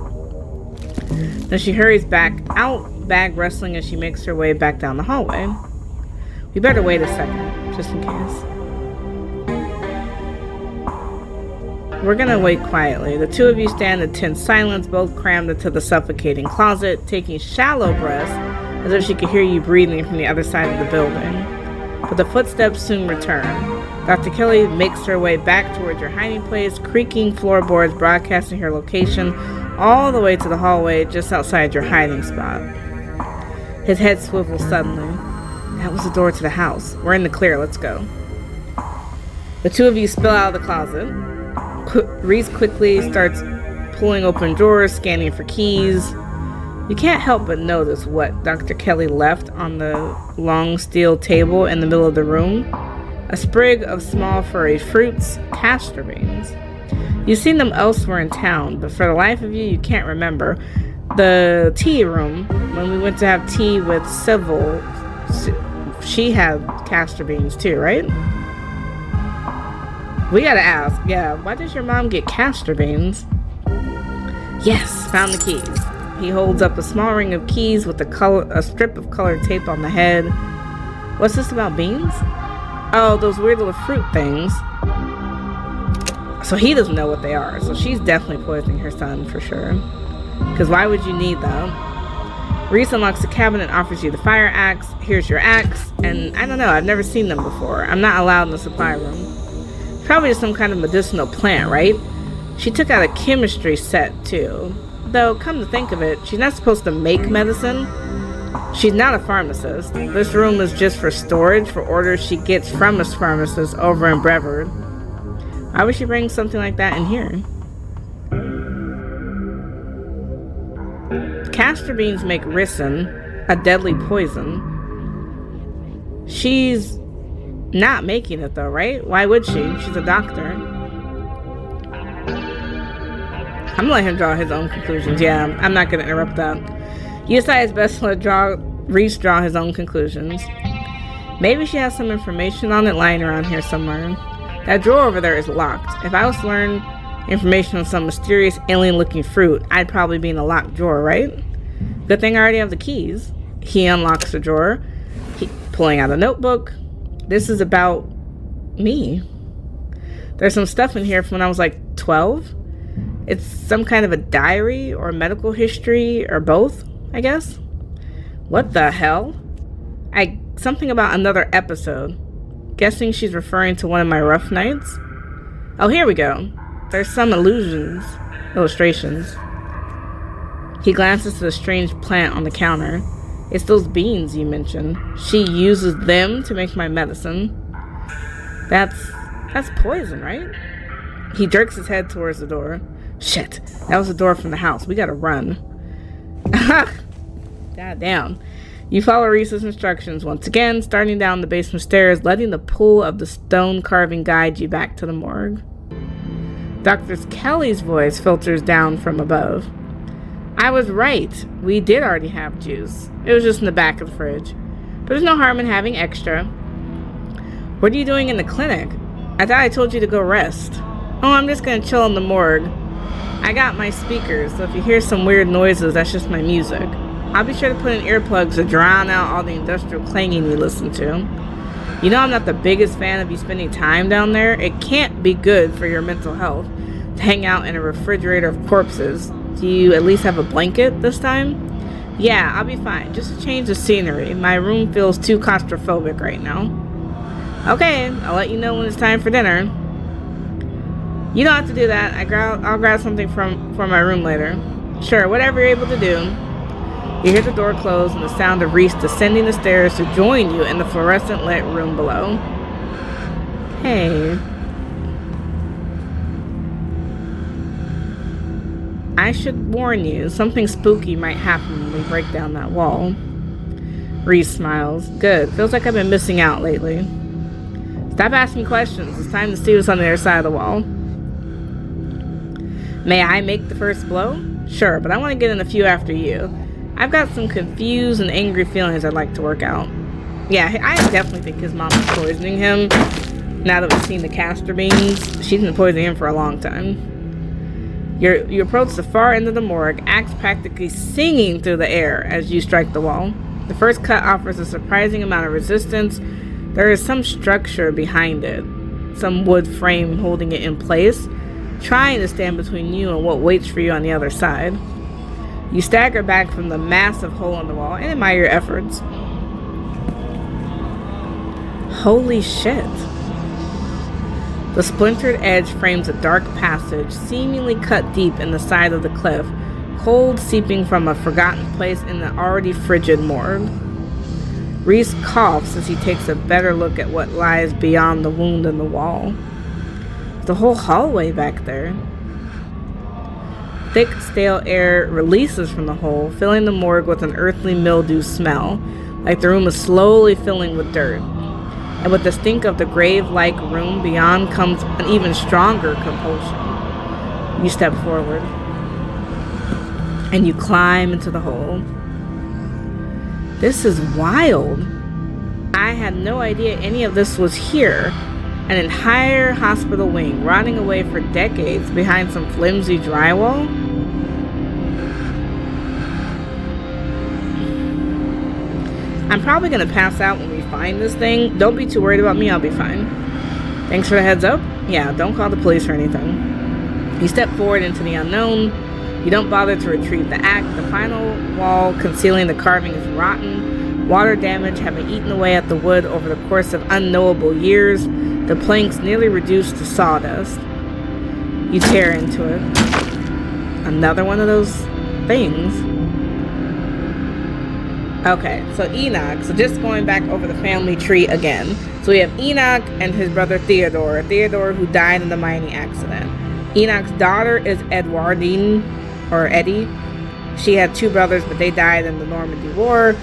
Then she hurries back out, bag rustling as she makes her way back down the hallway. We better wait a second, just in case. We're gonna wait quietly. The two of you stand in tense silence, both crammed into the suffocating closet, taking shallow breaths as if she could hear you breathing from the other side of the building. But the footsteps soon return. Dr. Kelly makes her way back towards your hiding place, creaking floorboards broadcasting her location all the way to the hallway just outside your hiding spot. His head swivels suddenly. That was the door to the house. We're in the clear, let's go. The two of you spill out of the closet. Reese quickly starts pulling open drawers, scanning for keys. You can't help but notice what Dr. Kelly left on the long steel table in the middle of the room. A sprig of small furry fruits, castor beans. You've seen them elsewhere in town, but for the life of you, you can't remember. The tea room, when we went to have tea with Sybil, she had castor beans too, right? We gotta ask, why does your mom get castor beans? Yes, found the keys. He holds up a small ring of keys with a strip of colored tape on the head. What's this about beans? Oh, those weird little fruit things. So he doesn't know what they are. So she's definitely poisoning her son for sure. Because why would you need them? Reese unlocks the cabinet and offers you the fire axe. Here's your axe. And I don't know, I've never seen them before. I'm not allowed in the supply room. Probably some kind of medicinal plant, right? She took out a chemistry set too. Though, come to think of it, she's not supposed to make medicine. She's not a pharmacist. This room is just for storage for orders she gets from a pharmacist over in Brevard. Why would she bring something like that in here? Castor beans make ricin, a deadly poison. She's not making it though, right? Why would she? She's a doctor. I'm gonna let him draw his own conclusions. Yeah, I'm not gonna interrupt that. You decide it's best to let Reese draw his own conclusions. Maybe she has some information on it lying around here somewhere. That drawer over there is locked. If I was to learn information on some mysterious alien-looking fruit, I'd probably be in a locked drawer, right? Good thing I already have the keys. He unlocks the drawer, pulling out a notebook. This is about me. There's some stuff in here from when I was like 12. It's some kind of a diary or medical history or both, I guess. What the hell? Something about another episode. Guessing she's referring to one of my rough nights. Oh, here we go. There's some illustrations. He glances to the strange plant on the counter. It's those beans you mentioned. She uses them to make my medicine. That's poison, right? He jerks his head towards the door. Shit, that was the door from the house. We gotta run. God damn. You follow Reese's instructions once again, starting down the basement stairs, letting the pull of the stone carving guide you back to the morgue. Dr. Kelly's voice filters down from above. I was right. We did already have juice. It was just in the back of the fridge. But there's no harm in having extra. What are you doing in the clinic? I thought I told you to go rest. Oh, I'm just gonna chill in the morgue. I got my speakers, so if you hear some weird noises, that's just my music. I'll be sure to put in earplugs to drown out all the industrial clanging you listen to. You know I'm not the biggest fan of you spending time down there. It can't be good for your mental health to hang out in a refrigerator of corpses. Do you at least have a blanket this time? Yeah, I'll be fine. Just a change of scenery. My room feels too claustrophobic right now. Okay, I'll let you know when it's time for dinner. You don't have to do that. I'll grab something from my room later. Sure, whatever you're able to do. You hear the door close and the sound of Reese descending the stairs to join you in the fluorescent lit room below. Hey. I should warn you, something spooky might happen when we break down that wall. Reese smiles. Good. Feels like I've been missing out lately. Stop asking questions. It's time to see what's on the other side of the wall. May I make the first blow? Sure, but I want to get in a few after you. I've got some confused and angry feelings I'd like to work out. Yeah, I definitely think his mom is poisoning him. Now that we've seen the castor beans, she's been poisoning him for a long time. You approach the far end of the morgue, axe practically singing through the air as you strike the wall. The first cut offers a surprising amount of resistance. There is some structure behind it, some wood frame holding it in place, trying to stand between you and what waits for you on the other side. You stagger back from the massive hole in the wall and admire your efforts. Holy shit. The splintered edge frames a dark passage, seemingly cut deep in the side of the cliff, cold seeping from a forgotten place in the already frigid morgue. Reese coughs as he takes a better look at what lies beyond the wound in the wall. The whole hallway back there. Thick, stale air releases from the hole, filling the morgue with an earthly mildew smell, like the room is slowly filling with dirt. And with the stink of the grave-like room beyond comes an even stronger compulsion. You step forward, and you climb into the hole. This is wild. I had no idea any of this was here. An entire hospital wing rotting away for decades behind some flimsy drywall. I'm probably going to pass out when we find this thing. Don't be too worried about me, I'll be fine. Thanks for the heads up. Yeah, don't call the police or anything. You step forward into the unknown. You don't bother to retrieve the axe. The final wall concealing the carving is rotten. Water damage having eaten away at the wood over the course of unknowable years. The planks nearly reduced to sawdust. You tear into it. Another one of those things. Okay, so Enoch. So just going back over the family tree again. So we have Enoch and his brother Theodore. Theodore, who died in the mining accident. Enoch's daughter is Edwardine, or Eddie. She had two brothers, but they died in the Normandy War.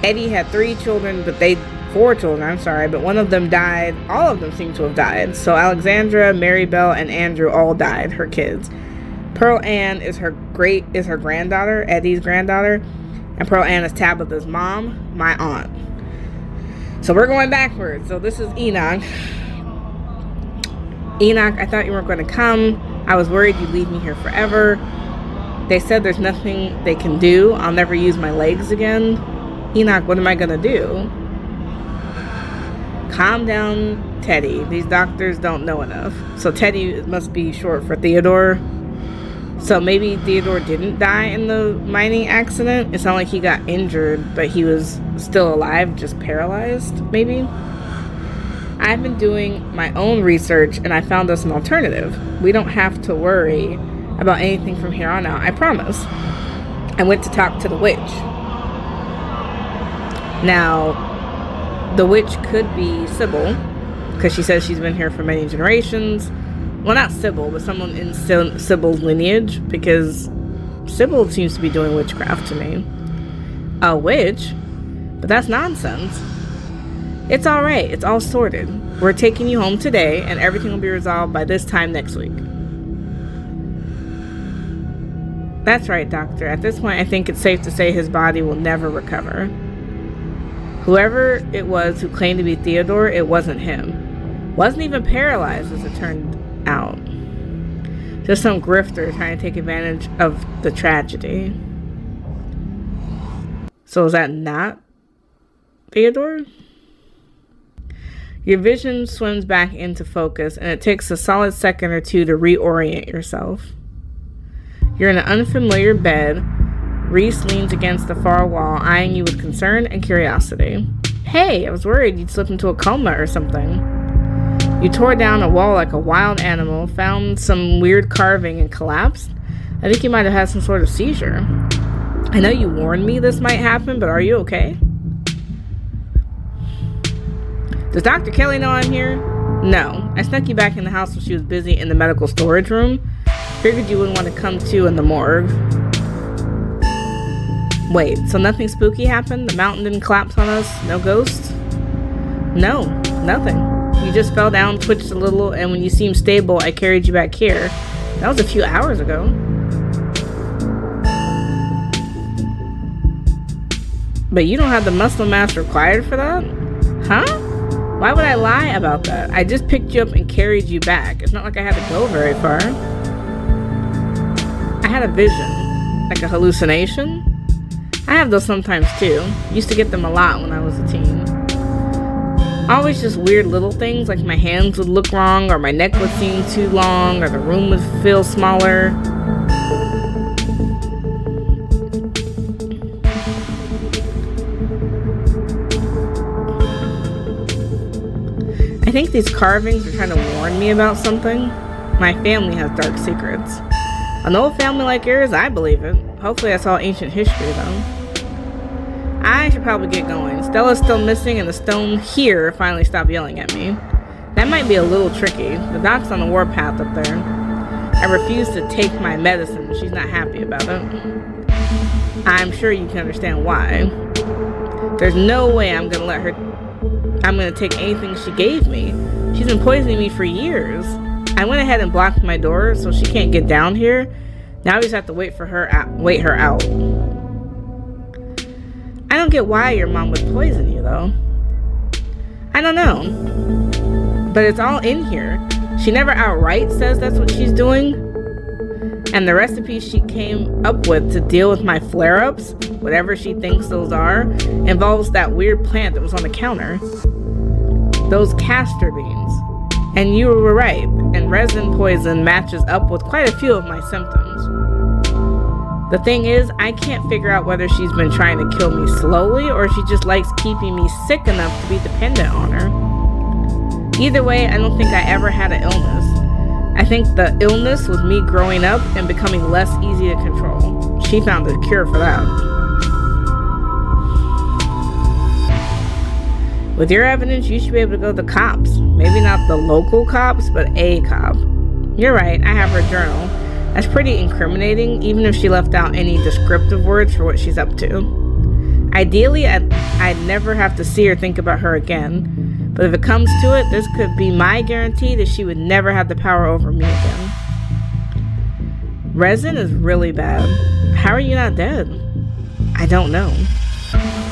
Eddie had four children, but one of them died. All of them seem to have died. So Alexandra, Mary Bell, and Andrew all died, her kids. Pearl Ann is her granddaughter, Eddie's granddaughter. And Pearl Ann is Tabitha's mom, my aunt. So we're going backwards. So this is Enoch. Enoch, I thought you weren't going to come. I was worried you'd leave me here forever. They said there's nothing they can do. I'll never use my legs again. Enoch, what am I going to do? Calm down, Teddy. These doctors don't know enough. So Teddy must be short for Theodore. So maybe Theodore didn't die in the mining accident. It's not like he got injured, but he was still alive, just paralyzed, maybe? I I've been doing my own research and I found us an alternative. We don't have to worry about anything from here on out, I promise. I went to talk to the witch. Now, the witch could be Sybil, because she says she's been here for many generations. Well, not Sybil, but someone in Sybil's lineage, because Sybil seems to be doing witchcraft to me. A witch? But that's nonsense. It's alright, it's all sorted. We're taking you home today, and everything will be resolved by this time next week. That's right, Doctor. At this point, I think it's safe to say his body will never recover. Whoever it was who claimed to be Theodore, it wasn't him. Wasn't even paralyzed, as it turned out. Just some grifter trying to take advantage of the tragedy. So is that not Theodore? Your vision swims back into focus, and it takes a solid second or two to reorient yourself. You're in an unfamiliar bed. Reese leans against the far wall, eyeing you with concern and curiosity. Hey, I was worried you'd slip into a coma or something. You tore down a wall like a wild animal, found some weird carving, and collapsed. I think you might have had some sort of seizure. I know you warned me this might happen, but are you okay? Does Dr. Kelly know I'm here? No. I snuck you back in the house when she was busy in the medical storage room. Figured you wouldn't want to come to in the morgue. Wait, so nothing spooky happened? The mountain didn't collapse on us? No ghosts? No, nothing. You just fell down, twitched a little, and when you seemed stable, I carried you back here. That was a few hours ago. But you don't have the muscle mass required for that? Huh? Why would I lie about that? I just picked you up and carried you back. It's not like I had to go very far. I had a vision. Like a hallucination? I have those sometimes too. Used to get them a lot when I was a teen. Always just weird little things, like my hands would look wrong, or my neck would seem too long, or the room would feel smaller. I think these carvings are trying to warn me about something. My family has dark secrets. An old family like yours, I believe it. Hopefully that's all ancient history, though. I should probably get going. Stella's still missing, and the stone here finally stopped yelling at me. That might be a little tricky. The doc's on the warpath up there. I refuse to take my medicine. She's not happy about it. I'm sure you can understand why. There's no way I'm gonna take anything she gave me. She's been poisoning me for years. I went ahead and blocked my door so she can't get down here. Now we just have to wait her out. I don't get why your mom would poison you, though. I don't know. But it's all in here. She never outright says that's what she's doing. And the recipe she came up with to deal with my flare-ups, whatever she thinks those are, involves that weird plant that was on the counter. Those castor beans. And you were right, and resin poison matches up with quite a few of my symptoms. The thing is, I can't figure out whether she's been trying to kill me slowly or she just likes keeping me sick enough to be dependent on her. Either way, I don't think I ever had an illness. I think the illness was me growing up and becoming less easy to control. She found a cure for that. With your evidence, you should be able to go to the cops. Maybe not the local cops, but a cop. You're right, I have her journal. That's pretty incriminating, even if she left out any descriptive words for what she's up to. Ideally, I'd never have to see or think about her again. But if it comes to it, this could be my guarantee that she would never have the power over me again. Resin is really bad. How are you not dead? I don't know.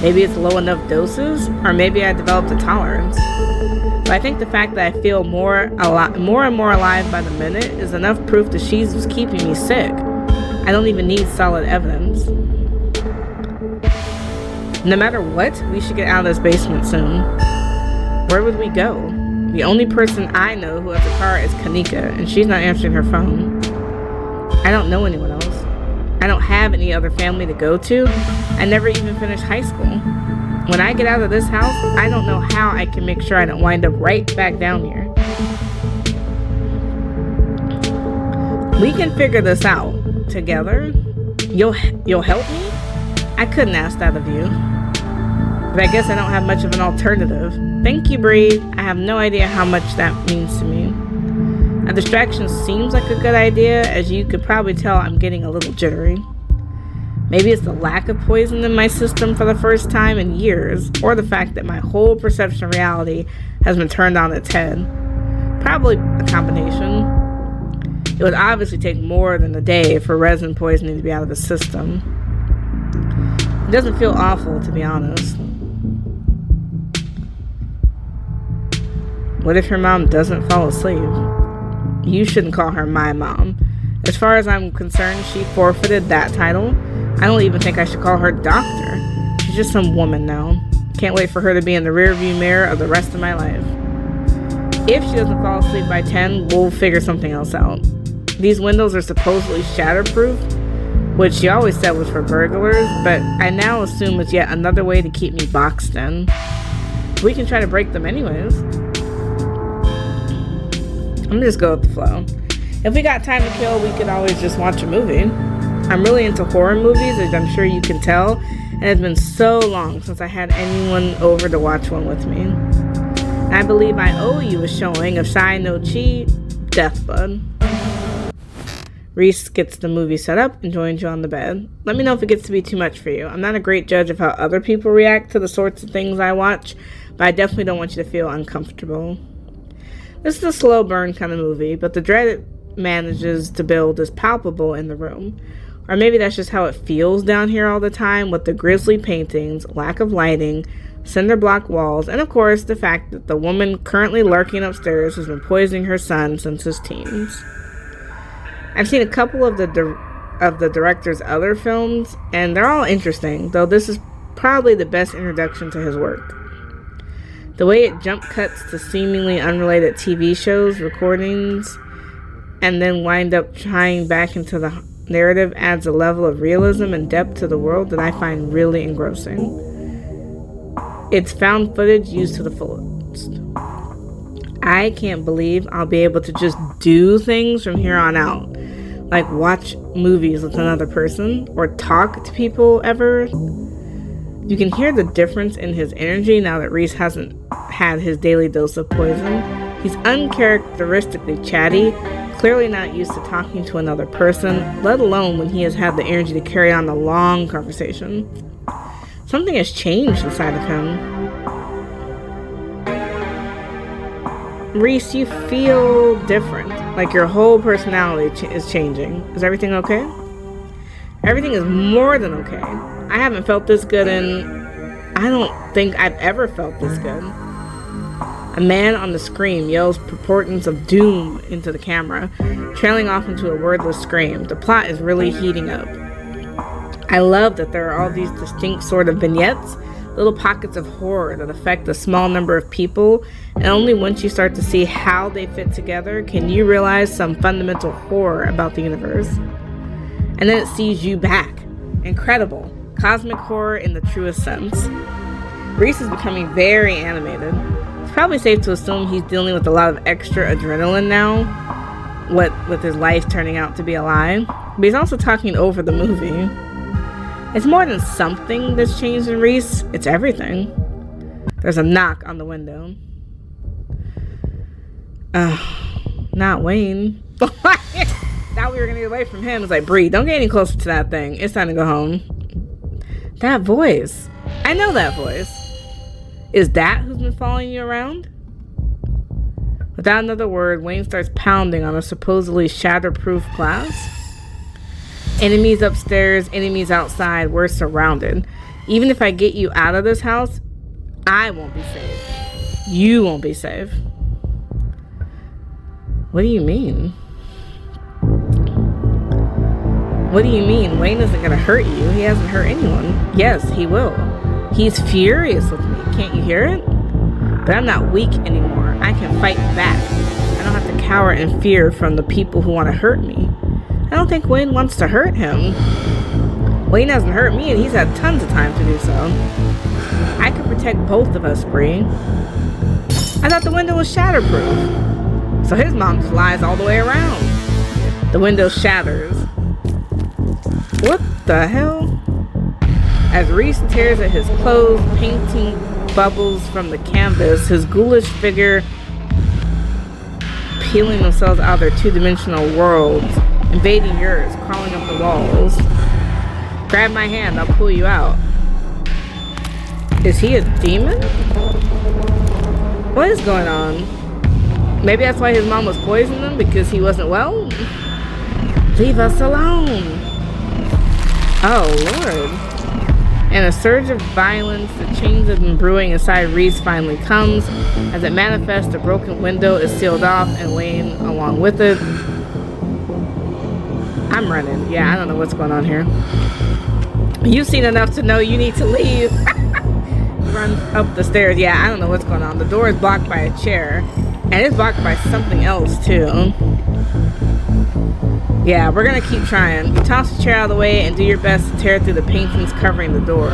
Maybe it's low enough doses, or maybe I developed a tolerance. But I think the fact that I feel more and more alive by the minute is enough proof that she's just keeping me sick. I don't even need solid evidence. No matter what, we should get out of this basement soon. Where would we go? The only person I know who has a car is Kanika, and she's not answering her phone. I don't know anyone else. I don't have any other family to go to. I never even finished high school. When I get out of this house, I don't know how I can make sure I don't wind up right back down here. We can figure this out together. You'll help me? I couldn't ask that of you. But I guess I don't have much of an alternative. Thank you, Bree. I have no idea how much that means to me. A distraction seems like a good idea. As you could probably tell, I'm getting a little jittery. Maybe it's the lack of poison in my system for the first time in years, or the fact that my whole perception of reality has been turned on its head. Probably a combination. It would obviously take more than a day for resin poisoning to be out of the system. It doesn't feel awful, to be honest. What if your mom doesn't fall asleep? You shouldn't call her my mom. As far as I'm concerned, she forfeited that title. I don't even think I should call her doctor. She's just some woman now. Can't wait for her to be in the rearview mirror of the rest of my life. If she doesn't fall asleep by 10, we'll figure something else out. These windows are supposedly shatterproof, which she always said was for burglars, but I now assume it's yet another way to keep me boxed in. We can try to break them anyways. I'm just go with the flow. If we got time to kill, we could always just watch a movie. I'm really into horror movies, as I'm sure you can tell, and it's been so long since I had anyone over to watch one with me. And I believe I owe you a showing of Sai no Chi, Deathblood. Reese gets the movie set up and joins you on the bed. Let me know if it gets to be too much for you. I'm not a great judge of how other people react to the sorts of things I watch, but I definitely don't want you to feel uncomfortable. This is a slow burn kind of movie, but the dread it manages to build is palpable in the room. Or maybe that's just how it feels down here all the time, with the grisly paintings, lack of lighting, cinder block walls, and of course the fact that the woman currently lurking upstairs has been poisoning her son since his teens. I've seen a couple of the director's other films, and they're all interesting, though this is probably the best introduction to his work. The way it jump cuts to seemingly unrelated TV shows, recordings, and then wind up tying back into the narrative adds a level of realism and depth to the world that I find really engrossing. It's found footage used to the fullest. I can't believe I'll be able to just do things from here on out. Like watch movies with another person or talk to people ever. You can hear the difference in his energy now that Reese hasn't had his daily dose of poison. He's uncharacteristically chatty, clearly not used to talking to another person, let alone when he has had the energy to carry on a long conversation. Something has changed inside of him. Reese, you feel different, like your whole personality is changing. Is everything okay? Everything is more than okay. I haven't felt this good I don't think I've ever felt this good. A man on the screen yells purportents of doom into the camera, trailing off into a wordless scream. The plot is really heating up. I love that there are all these distinct sort of vignettes, little pockets of horror that affect a small number of people, and only once you start to see how they fit together can you realize some fundamental horror about the universe. And then it sees you back. Incredible. Cosmic horror in the truest sense. Reese is becoming very animated. It's probably safe to assume he's dealing with a lot of extra adrenaline now, what with his life turning out to be a lie. But he's also talking over the movie. It's more than something that's changed in Reese, it's everything. There's a knock on the window. Not Wayne. Thought we were gonna get away from him. It's like, Bree, don't get any closer to that thing. It's time to go home. That voice. I know that voice. Is that who's been following you around? Without another word, Wayne starts pounding on a supposedly shatterproof glass. Enemies upstairs, enemies outside. We're surrounded. Even if I get you out of this house, I won't be safe. You won't be safe. What do you mean? What do you mean? Wayne isn't going to hurt you. He hasn't hurt anyone. Yes, he will. He's furious with me. Can't you hear it? But I'm not weak anymore. I can fight back. I don't have to cower in fear from the people who want to hurt me. I don't think Wayne wants to hurt him. Wayne hasn't hurt me and he's had tons of time to do so. I could protect both of us, Bree. I thought the window was shatterproof. So his mom just lies all the way around. The window shatters. What the hell? As Reese tears at his clothes, painting bubbles from the canvas, his ghoulish figure peeling themselves out of their two-dimensional worlds, invading yours, crawling up the walls. Grab my hand, I'll pull you out. Is he a demon? What is going on? Maybe that's why his mom was poisoning him, because he wasn't well? Leave us alone. Oh, Lord. In a surge of violence, the change that's been brewing inside Reese finally comes. As it manifests, a broken window is sealed off and Wayne along with it. I'm running. Yeah, I don't know what's going on here. You've seen enough to know you need to leave. Run up the stairs. Yeah, I don't know what's going on. The door is blocked by a chair. And it's blocked by something else, too. Yeah, we're gonna keep trying. You toss the chair out of the way and do your best to tear through the paintings covering the door.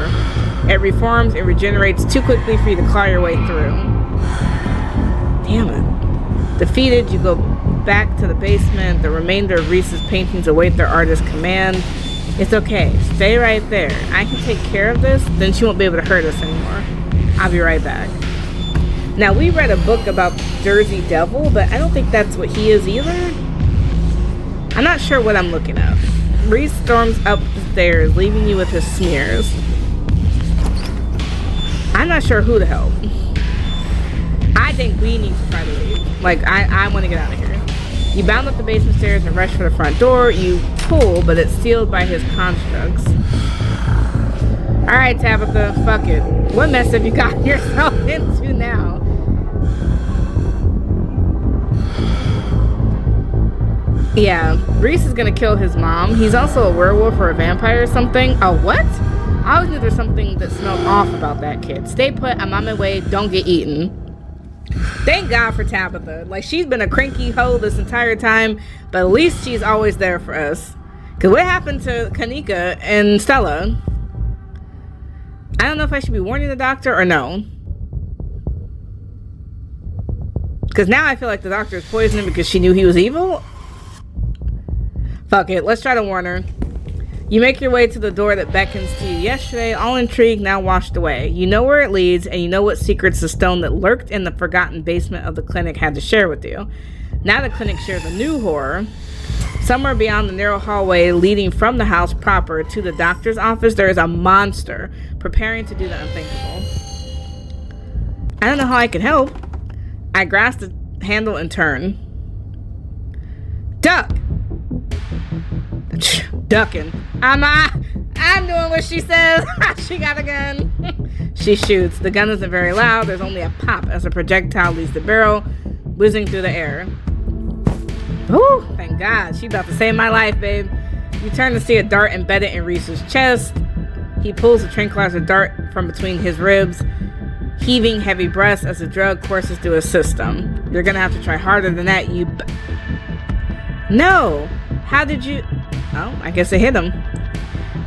It reforms and regenerates too quickly for you to claw your way through. Damn it. Defeated, you go back to the basement. The remainder of Reese's paintings await their artist's command. It's okay. Stay right there. I can take care of this, then she won't be able to hurt us anymore. I'll be right back. Now, we read a book about Jersey Devil, but I don't think that's what he is either. I'm not sure what I'm looking at. Reese storms up the stairs, leaving you with his smears. I'm not sure who to help. I think we need to try to leave. Like, I want to get out of here. You bound up the basement stairs and rush for the front door. You pull, but it's sealed by his constructs. Alright, Tabitha, fuck it. What mess have you gotten yourself into now? Yeah, Reese is gonna kill his mom. He's also a werewolf or a vampire or something. Oh, what? I always knew there's something that smelled off about that kid. Stay put, I'm on my way, don't get eaten. Thank God for Tabitha. Like, she's been a cranky hoe this entire time, but at least she's always there for us. Because what happened to Kanika and Stella? I don't know if I should be warning the doctor or no. Because now I feel like the doctor is poisoning because she knew he was evil. Fuck it, let's try to warn her. You make your way to the door that beckons to you yesterday, all intrigued, now washed away. You know where it leads, and you know what secrets the stone that lurked in the forgotten basement of the clinic had to share with you. Now the clinic shares a new horror. Somewhere beyond the narrow hallway leading from the house proper to the doctor's office, there is a monster preparing to do the unthinkable. I don't know how I can help. I grasp the handle and turn. Duck! Ducking. I'm doing what she says. She got a gun. She shoots. The gun isn't very loud. There's only a pop as a projectile leaves the barrel, whizzing through the air. Ooh, thank God. She about to save my life, babe. You turn to see a dart embedded in Reese's chest. He pulls the tranquilizer dart from between his ribs, heaving heavy breaths as the drug courses through his system. You're gonna have to try harder than that, No! How did you... Oh, I guess it hit him.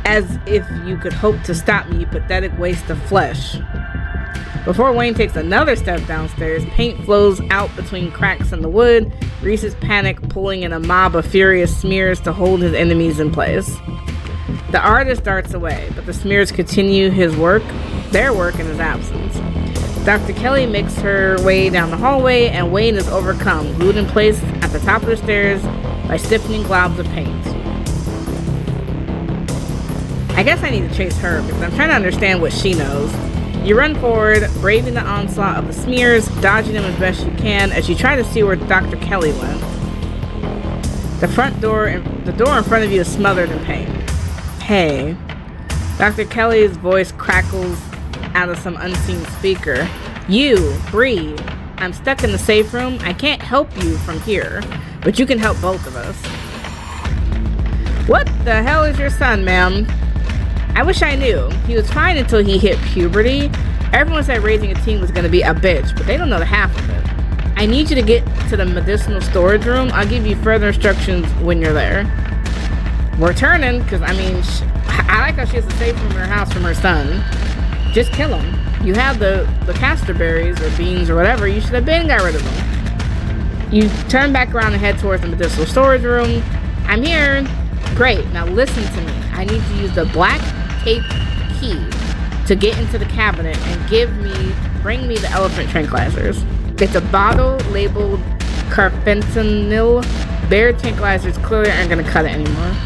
As if you could hope to stop me, you pathetic waste of flesh. Before Wayne takes another step downstairs, paint flows out between cracks in the wood. Reese's panic, pulling in a mob of furious smears to hold his enemies in place. The artist darts away, but the smears continue their work in his absence. Dr. Kelly makes her way down the hallway, and Wayne is overcome, glued in place at the top of the stairs by stiffening globs of paint. I guess I need to chase her because I'm trying to understand what she knows. You run forward, braving the onslaught of the smears, dodging them as best you can as you try to see where Dr. Kelly went. The door in front of you is smothered in paint. Hey. Dr. Kelly's voice crackles out of some unseen speaker. You, Bree, I'm stuck in the safe room. I can't help you from here, but you can help both of us. What the hell is your son, ma'am? I wish I knew. He was fine until he hit puberty. Everyone said raising a teen was going to be a bitch, but they don't know the half of it. I need you to get to the medicinal storage room. I'll give you further instructions when you're there. We're turning, because, I mean, I like how she has a safe room in her house from her son. Just kill him. You have the castor berries or beans or whatever. You should have got rid of them. You turn back around and head towards the medicinal storage room. I'm here. Great. Now listen to me. I need to use the black tape key to get into the cabinet and bring me the elephant tranquilizers. It's a bottle labeled carfentanil. Bear tranquilizers clearly aren't going to cut it anymore.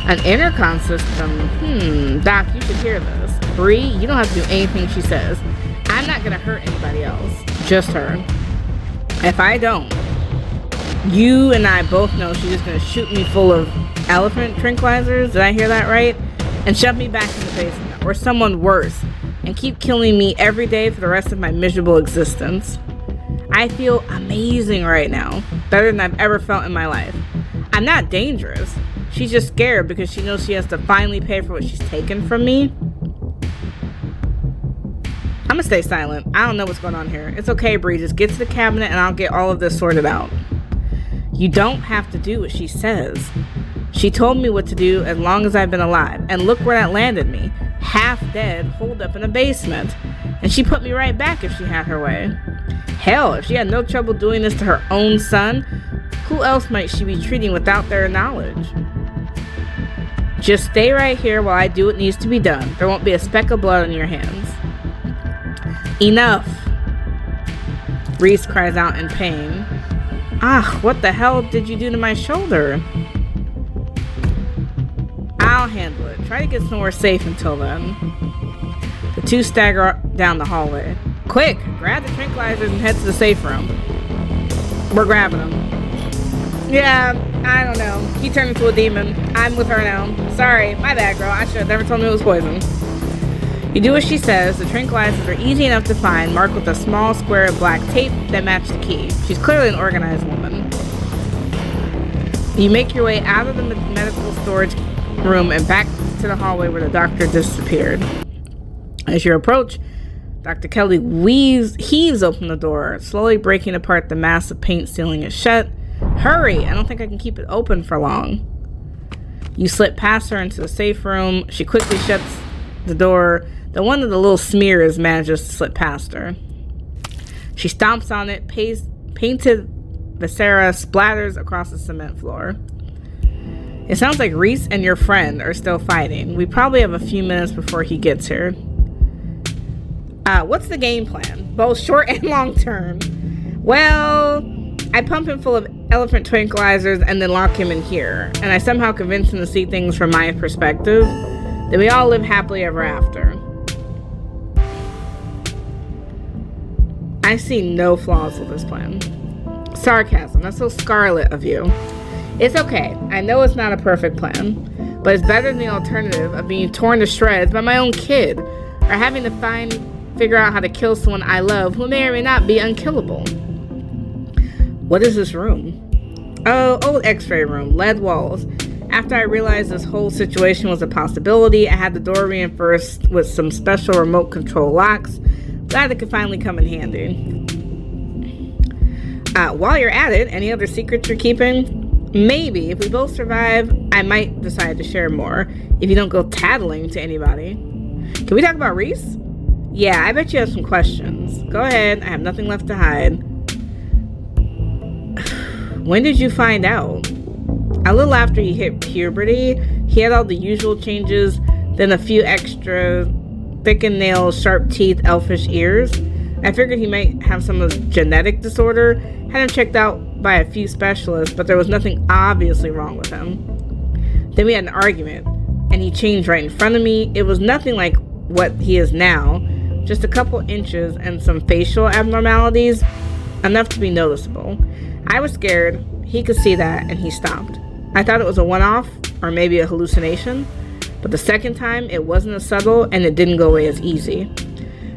An intercom system. Doc, you should hear this. Bree, you don't have to do anything she says. I'm not going to hurt anybody else. Just her. If I don't, you and I both know she's just going to shoot me full of elephant tranquilizers. Did I hear that right? And shove me back in the basement. Or someone worse. And keep killing me every day for the rest of my miserable existence. I feel amazing right now. Better than I've ever felt in my life. I'm not dangerous. She's just scared because she knows she has to finally pay for what she's taken from me. I'm gonna stay silent. I don't know what's going on here. It's okay, Bree. Just get to the cabinet and I'll get all of this sorted out. You don't have to do what she says. She told me what to do as long as I've been alive. And look where that landed me. Half dead, holed up in a basement. And she put me right back if she had her way. Hell, if she had no trouble doing this to her own son, who else might she be treating without their knowledge? Just stay right here while I do what needs to be done. There won't be a speck of blood on your hands. Enough. Reese cries out in pain. Ah, what the hell did you do to my shoulder? I'll handle it. Try to get somewhere safe until then. The two stagger down the hallway. Quick, grab the tranquilizers and head to the safe room. We're grabbing them. Yeah, I don't know. He turned into a demon. I'm with her now. Sorry, my bad, girl. I should have never told him it was poison. You do as she says. The tranquilizers are easy enough to find, marked with a small square of black tape that matched the key. She's clearly an organized woman. You make your way out of the medical storage room and back to the hallway where the doctor disappeared. As you approach, Dr. Kelly heaves open the door, slowly breaking apart the mass of paint sealing it shut. Hurry! I don't think I can keep it open for long. You slip past her into the safe room. She quickly shuts the door. The one of the little smears manages to slip past her. She stomps on it. Painted viscera splatters across the cement floor. It sounds like Reese and your friend are still fighting. We probably have a few minutes before he gets here. What's the game plan? Both short and long term. Well, I pump him full of elephant tranquilizers and then lock him in here. And I somehow convince him to see things from my perspective. Then we all live happily ever after. I see no flaws with this plan. Sarcasm. That's so Scarlet of you. It's okay. I know it's not a perfect plan. But it's better than the alternative of being torn to shreds by my own kid. Or having to figure out how to kill someone I love who may or may not be unkillable. What is this room? Oh, old x-ray room, lead walls. After I realized this whole situation was a possibility, I had the door reinforced with some special remote control locks. Glad it could finally come in handy. While you're at it, any other secrets you're keeping? Maybe. If we both survive, I might decide to share more. If you don't go tattling to anybody. Can we talk about Reese? Yeah, I bet you have some questions. Go ahead. I have nothing left to hide. When did you find out? A little after he hit puberty. He had all the usual changes, then a few extra thickened nails, sharp teeth, elfish ears. I figured he might have some genetic disorder. Had him checked out by a few specialists, but there was nothing obviously wrong with him. Then we had an argument, and he changed right in front of me. It was nothing like what he is now, just a couple inches and some facial abnormalities, enough to be noticeable. I was scared. He could see that, and he stopped. I thought it was a one-off, or maybe a hallucination, but the second time, it wasn't as subtle, and it didn't go away as easy.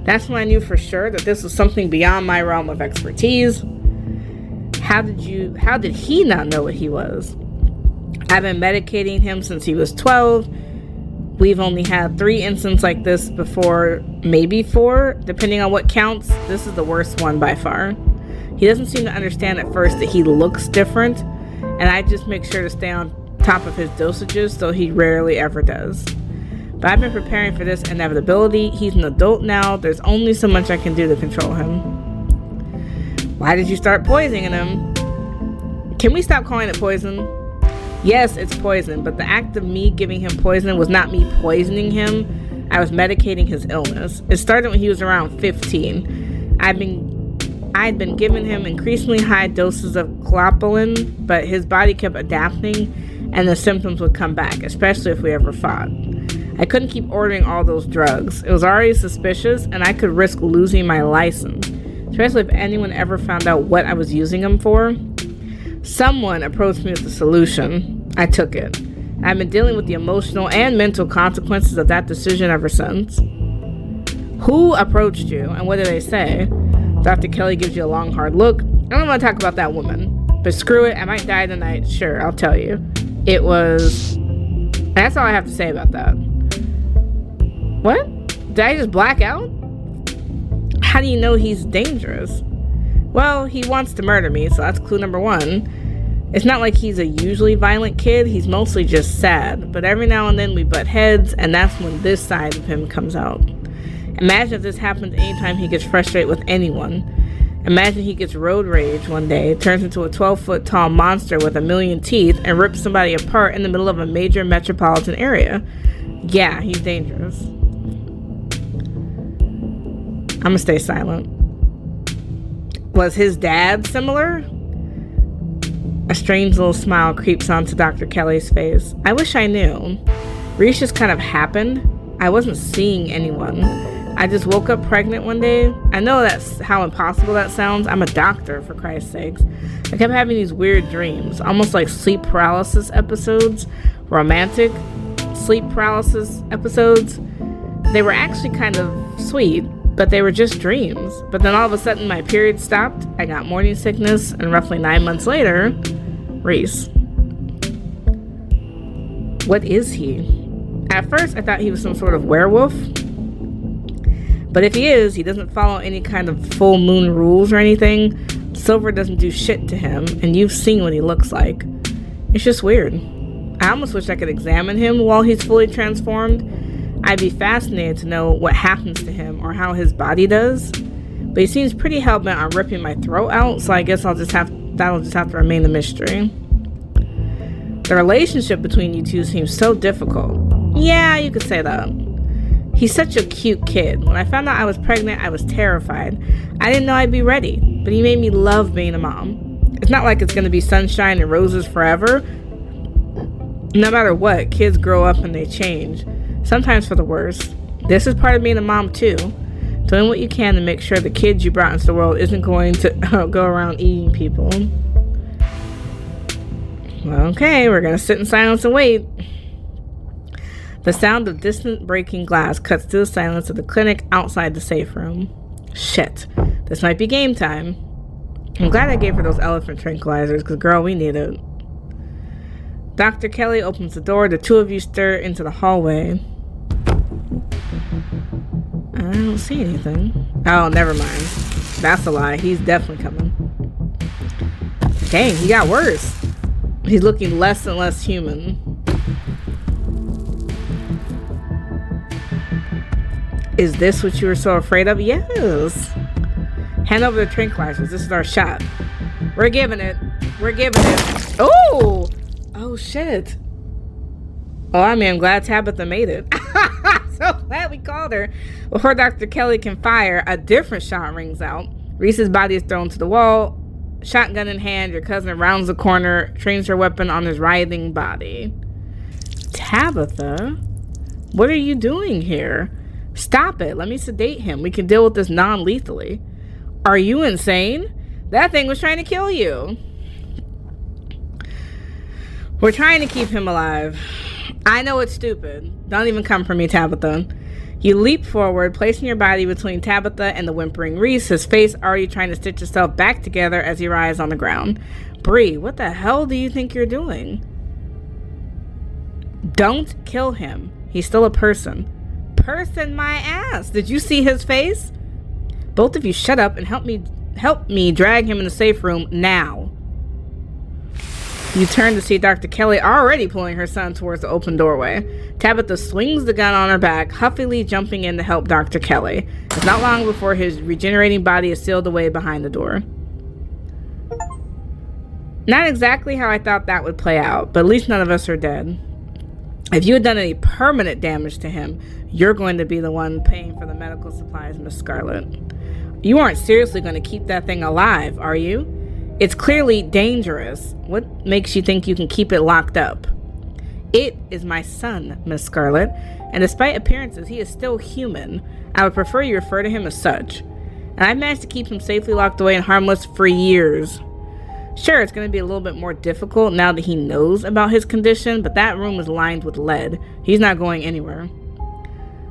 That's when I knew for sure that this was something beyond my realm of expertise. How did he not know what he was? I've been medicating him since he was 12. We've only had 3 incidents like this before, maybe 4, depending on what counts. This is the worst one by far. He doesn't seem to understand at first that he looks different, and I just make sure to stay on top of his dosages, so he rarely ever does. But I've been preparing for this inevitability. He's an adult now. There's only so much I can do to control him. Why did you start poisoning him? Can we stop calling it poison? Yes, it's poison, but the act of me giving him poison was not me poisoning him. I was medicating his illness. It started when he was around 15. I'd been giving him increasingly high doses of globulin, but his body kept adapting and the symptoms would come back, especially if we ever fought. I couldn't keep ordering all those drugs. It was already suspicious, and I could risk losing my license, especially if anyone ever found out what I was using them for. Someone approached me with a solution. I took it. I've been dealing with the emotional and mental consequences of that decision ever since. Who approached you, and what did they say? Dr. Kelly gives you a long, hard look. I don't want to talk about that woman, but screw it, I might die tonight. Sure, I'll tell you. It was... That's all I have to say about that. What? Did I just black out? How do you know he's dangerous? Well, he wants to murder me, so that's clue number one. It's not like he's a usually violent kid. He's mostly just sad. But every now and then we butt heads, and that's when this side of him comes out. Imagine if this happens anytime he gets frustrated with anyone. Imagine he gets road rage one day, turns into a 12-foot tall monster with a million teeth, and rips somebody apart in the middle of a major metropolitan area. Yeah, he's dangerous. I'm gonna stay silent. Was his dad similar? A strange little smile creeps onto Dr. Kelly's face. I wish I knew. Reese just kind of happened. I wasn't seeing anyone. I just woke up pregnant one day. I know that's how impossible that sounds. I'm a doctor, for Christ's sakes. I kept having these weird dreams, almost like sleep paralysis episodes, romantic sleep paralysis episodes. They were actually kind of sweet, but they were just dreams. But then all of a sudden my period stopped, I got morning sickness, and roughly 9 months later, Reese. What is he? At first I thought he was some sort of werewolf. But if he is, he doesn't follow any kind of full moon rules or anything. Silver doesn't do shit to him, and you've seen what he looks like. It's just weird. I almost wish I could examine him while he's fully transformed. I'd be fascinated to know what happens to him or how his body does. But he seems pretty hell-bent on ripping my throat out, so I guess that'll just have to remain a mystery. The relationship between you two seems so difficult. Yeah, you could say that. He's such a cute kid. When I found out I was pregnant, I was terrified. I didn't know I'd be ready, but he made me love being a mom. It's not like it's going to be sunshine and roses forever. No matter what, kids grow up and they change. Sometimes for the worse. This is part of being a mom too. Doing what you can to make sure the kid you brought into the world isn't going to go around eating people. Okay, we're going to sit in silence and wait. The sound of distant breaking glass cuts through the silence of the clinic outside the safe room. Shit, this might be game time. I'm glad I gave her those elephant tranquilizers, because girl, we need it. Dr. Kelly opens the door. The two of you stir into the hallway. I don't see anything. Oh, never mind. That's a lie. He's definitely coming. Dang, he got worse. He's looking less and less human. Is this what you were so afraid of? Yes. Hand over the tranquilizers. This is our shot. We're giving it. We're giving it. Oh! Oh, shit. Oh, I mean, I'm glad Tabitha made it. So glad we called her. Before Dr. Kelly can fire, a different shot rings out. Reese's body is thrown to the wall. Shotgun in hand, your cousin rounds the corner, trains her weapon on his writhing body. Tabitha? What are you doing here? Stop it. Let me sedate him. We can deal with this non-lethally. Are you insane? That thing was trying to kill you. We're trying to keep him alive. I know it's stupid. Don't even come for me, Tabitha. You leap forward, placing your body between Tabitha and the whimpering Reese, his face already trying to stitch itself back together as he writhes on the ground. Bree, what the hell do you think you're doing? Don't kill him. He's still a person. Person my ass. Did you see his face? Both of you shut up and help me drag him in the safe room now. You turn to see Dr. Kelly already pulling her son towards the open doorway. Tabitha swings the gun on her back, huffily jumping in to help Dr. Kelly. It's not long before his regenerating body is sealed away behind the door. Not exactly how I thought that would play out, but at least none of us are dead. If you had done any permanent damage to him, you're going to be the one paying for the medical supplies, Miss Scarlet. You aren't seriously going to keep that thing alive, are you? It's clearly dangerous. What makes you think you can keep it locked up? It is my son, Miss Scarlet, and despite appearances, he is still human. I would prefer you refer to him as such. And I've managed to keep him safely locked away and harmless for years. Sure, it's going to be a little bit more difficult now that he knows about his condition, but that room is lined with lead. He's not going anywhere.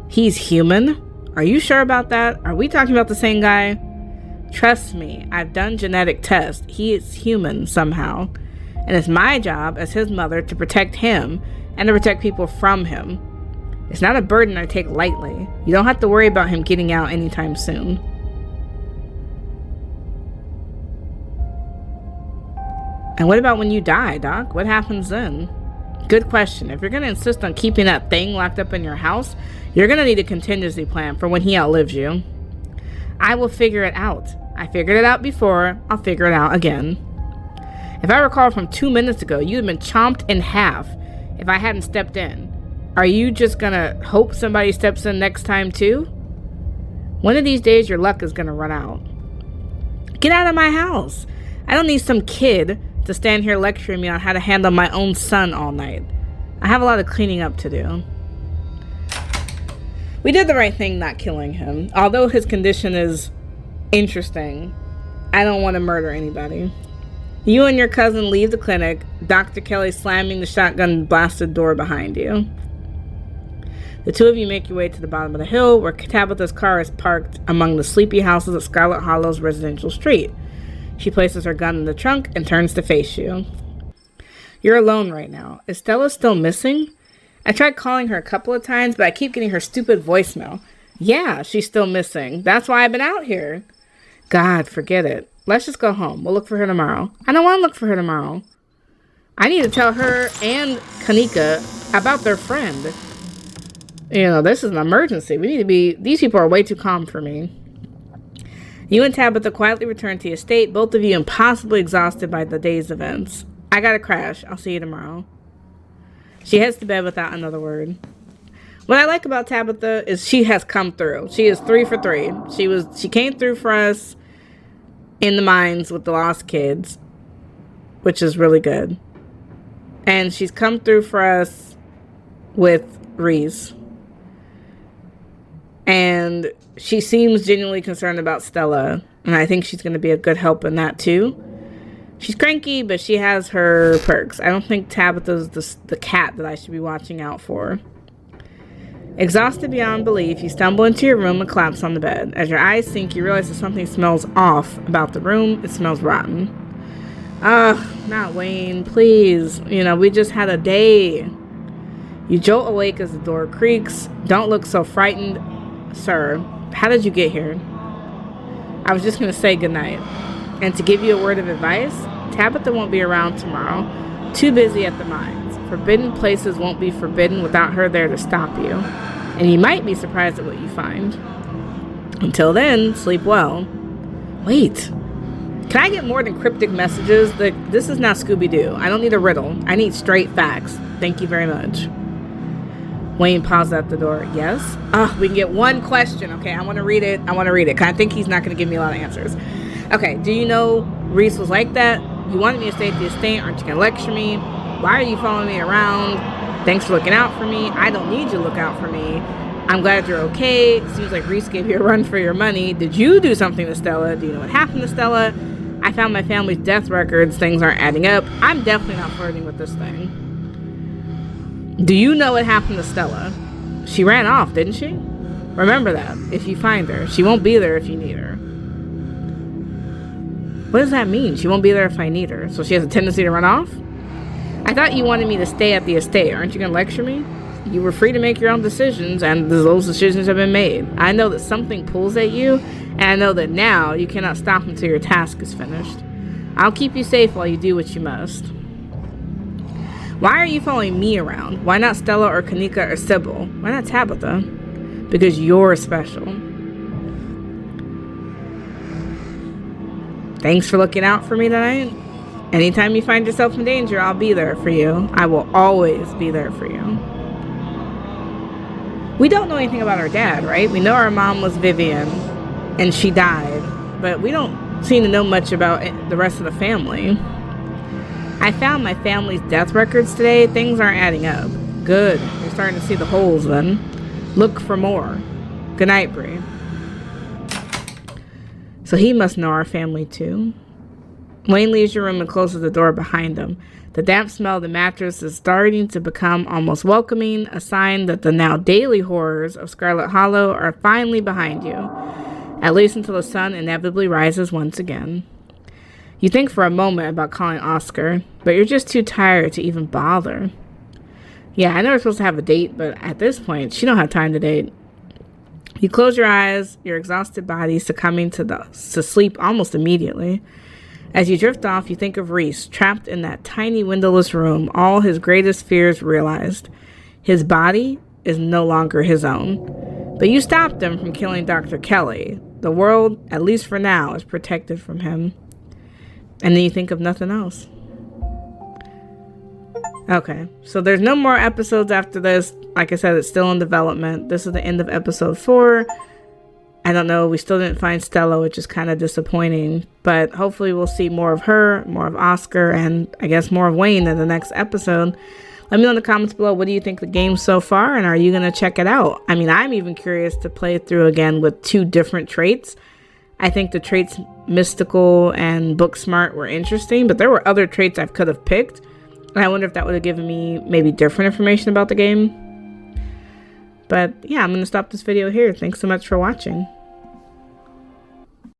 He's human? Are you sure about that? Are we talking about the same guy? Trust me, I've done genetic tests. He is human somehow. And it's my job as his mother to protect him and to protect people from him. It's not a burden I take lightly. You don't have to worry about him getting out anytime soon. And what about when you die, Doc? What happens then? Good question. If you're going to insist on keeping that thing locked up in your house, you're going to need a contingency plan for when he outlives you. I will figure it out. I figured it out before. I'll figure it out again. If I recall from 2 minutes ago, you had been chomped in half if I hadn't stepped in. Are you just going to hope somebody steps in next time too? One of these days, your luck is going to run out. Get out of my house. I don't need some kid to stand here lecturing me on how to handle my own son all night. I have a lot of cleaning up to do. We did the right thing not killing him. Although his condition is interesting, I don't want to murder anybody. You and your cousin leave the clinic, Dr. Kelly slamming the shotgun blasted door behind you. The two of you make your way to the bottom of the hill where Tabitha's car is parked among the sleepy houses at Scarlet Hollow's residential street. She places her gun in the trunk and turns to face you. You're alone right now. Is Stella still missing? I tried calling her a couple of times, but I keep getting her stupid voicemail. Yeah, she's still missing. That's why I've been out here. God, forget it. Let's just go home. We'll look for her tomorrow. I don't want to look for her tomorrow. I need to tell her and Kanika about their friend. You know, this is an emergency. These people are way too calm for me. You and Tabitha quietly return to the estate, both of you impossibly exhausted by the day's events. I gotta crash. I'll see you tomorrow. She heads to bed without another word. What I like about Tabitha is she has come through. She is 3 for 3. She came through for us in the mines with the lost kids, which is really good. And she's come through for us with Reese. And she seems genuinely concerned about Stella, and I think she's going to be a good help in that too. She's cranky, but she has her perks. I don't think Tabitha's the cat that I should be watching out for. Exhausted beyond belief, you stumble into your room and collapse on the bed. As your eyes sink, you realize that something smells off about the room. It smells rotten. Ugh, not Wayne, please. You know, we just had a day. You jolt awake as the door creaks. Don't look so frightened. Sir, how did you get here? I was just going to say goodnight. And to give you a word of advice, Tabitha won't be around tomorrow. Too busy at the mines. Forbidden places won't be forbidden without her there to stop you. And you might be surprised at what you find. Until then, sleep well. Wait. Can I get more than cryptic messages? This is not Scooby-Doo. I don't need a riddle. I need straight facts. Thank you very much. Wayne paused at the door. Yes? We can get one question. Okay, I want to read it. Because I think he's not going to give me a lot of answers. Okay, do you know Reese was like that? You wanted me to stay at the estate. Aren't you going to lecture me? Why are you following me around? Thanks for looking out for me. I don't need you to look out for me. I'm glad you're okay. It seems like Reese gave you a run for your money. Did you do something to Stella? Do you know what happened to Stella? I found my family's death records. Things aren't adding up. I'm definitely not flirting with this thing. Do you know what happened to Stella? She ran off, didn't she? Remember that. If you find her, she won't be there if you need her. What does that mean? She won't be there if I need her. So she has a tendency to run off? I thought you wanted me to stay at the estate. Aren't you going to lecture me? You were free to make your own decisions, and those decisions have been made. I know that something pulls at you, and I know that now you cannot stop until your task is finished. I'll keep you safe while you do what you must. Why are you following me around? Why not Stella or Kanika or Sybil? Why not Tabitha? Because you're special. Thanks for looking out for me tonight. Anytime you find yourself in danger, I'll be there for you. I will always be there for you. We don't know anything about our dad, right? We know our mom was Vivian and she died, but we don't seem to know much about the rest of the family. I found my family's death records today. Things aren't adding up. Good. You're starting to see the holes then. Look for more. Good night, Bree. So he must know our family too. Wayne leaves your room and closes the door behind him. The damp smell of the mattress is starting to become almost welcoming, a sign that the now daily horrors of Scarlet Hollow are finally behind you, at least until the sun inevitably rises once again. You think for a moment about calling Oscar, but you're just too tired to even bother. Yeah, I know we're supposed to have a date, but at this point, she don't have time to date. You close your eyes, your exhausted body succumbing to sleep almost immediately. As you drift off, you think of Reese, trapped in that tiny windowless room, all his greatest fears realized. His body is no longer his own. But you stopped him from killing Dr. Kelly. The world, at least for now, is protected from him. And then you think of nothing else. Okay, so there's no more episodes after this. Like I said, it's still in development. This is the end of episode 4. I don't know, we still didn't find Stella, which is kind of disappointing. But hopefully we'll see more of her, more of Oscar, and I guess more of Wayne in the next episode. Let me know in the comments below, what do you think of the game so far? And are you going to check it out? I mean, I'm even curious to play it through again with 2 different traits. I think the traits Mystical and Book Smart were interesting, but there were other traits I could have picked. And I wonder if that would have given me maybe different information about the game. But yeah, I'm going to stop this video here. Thanks so much for watching.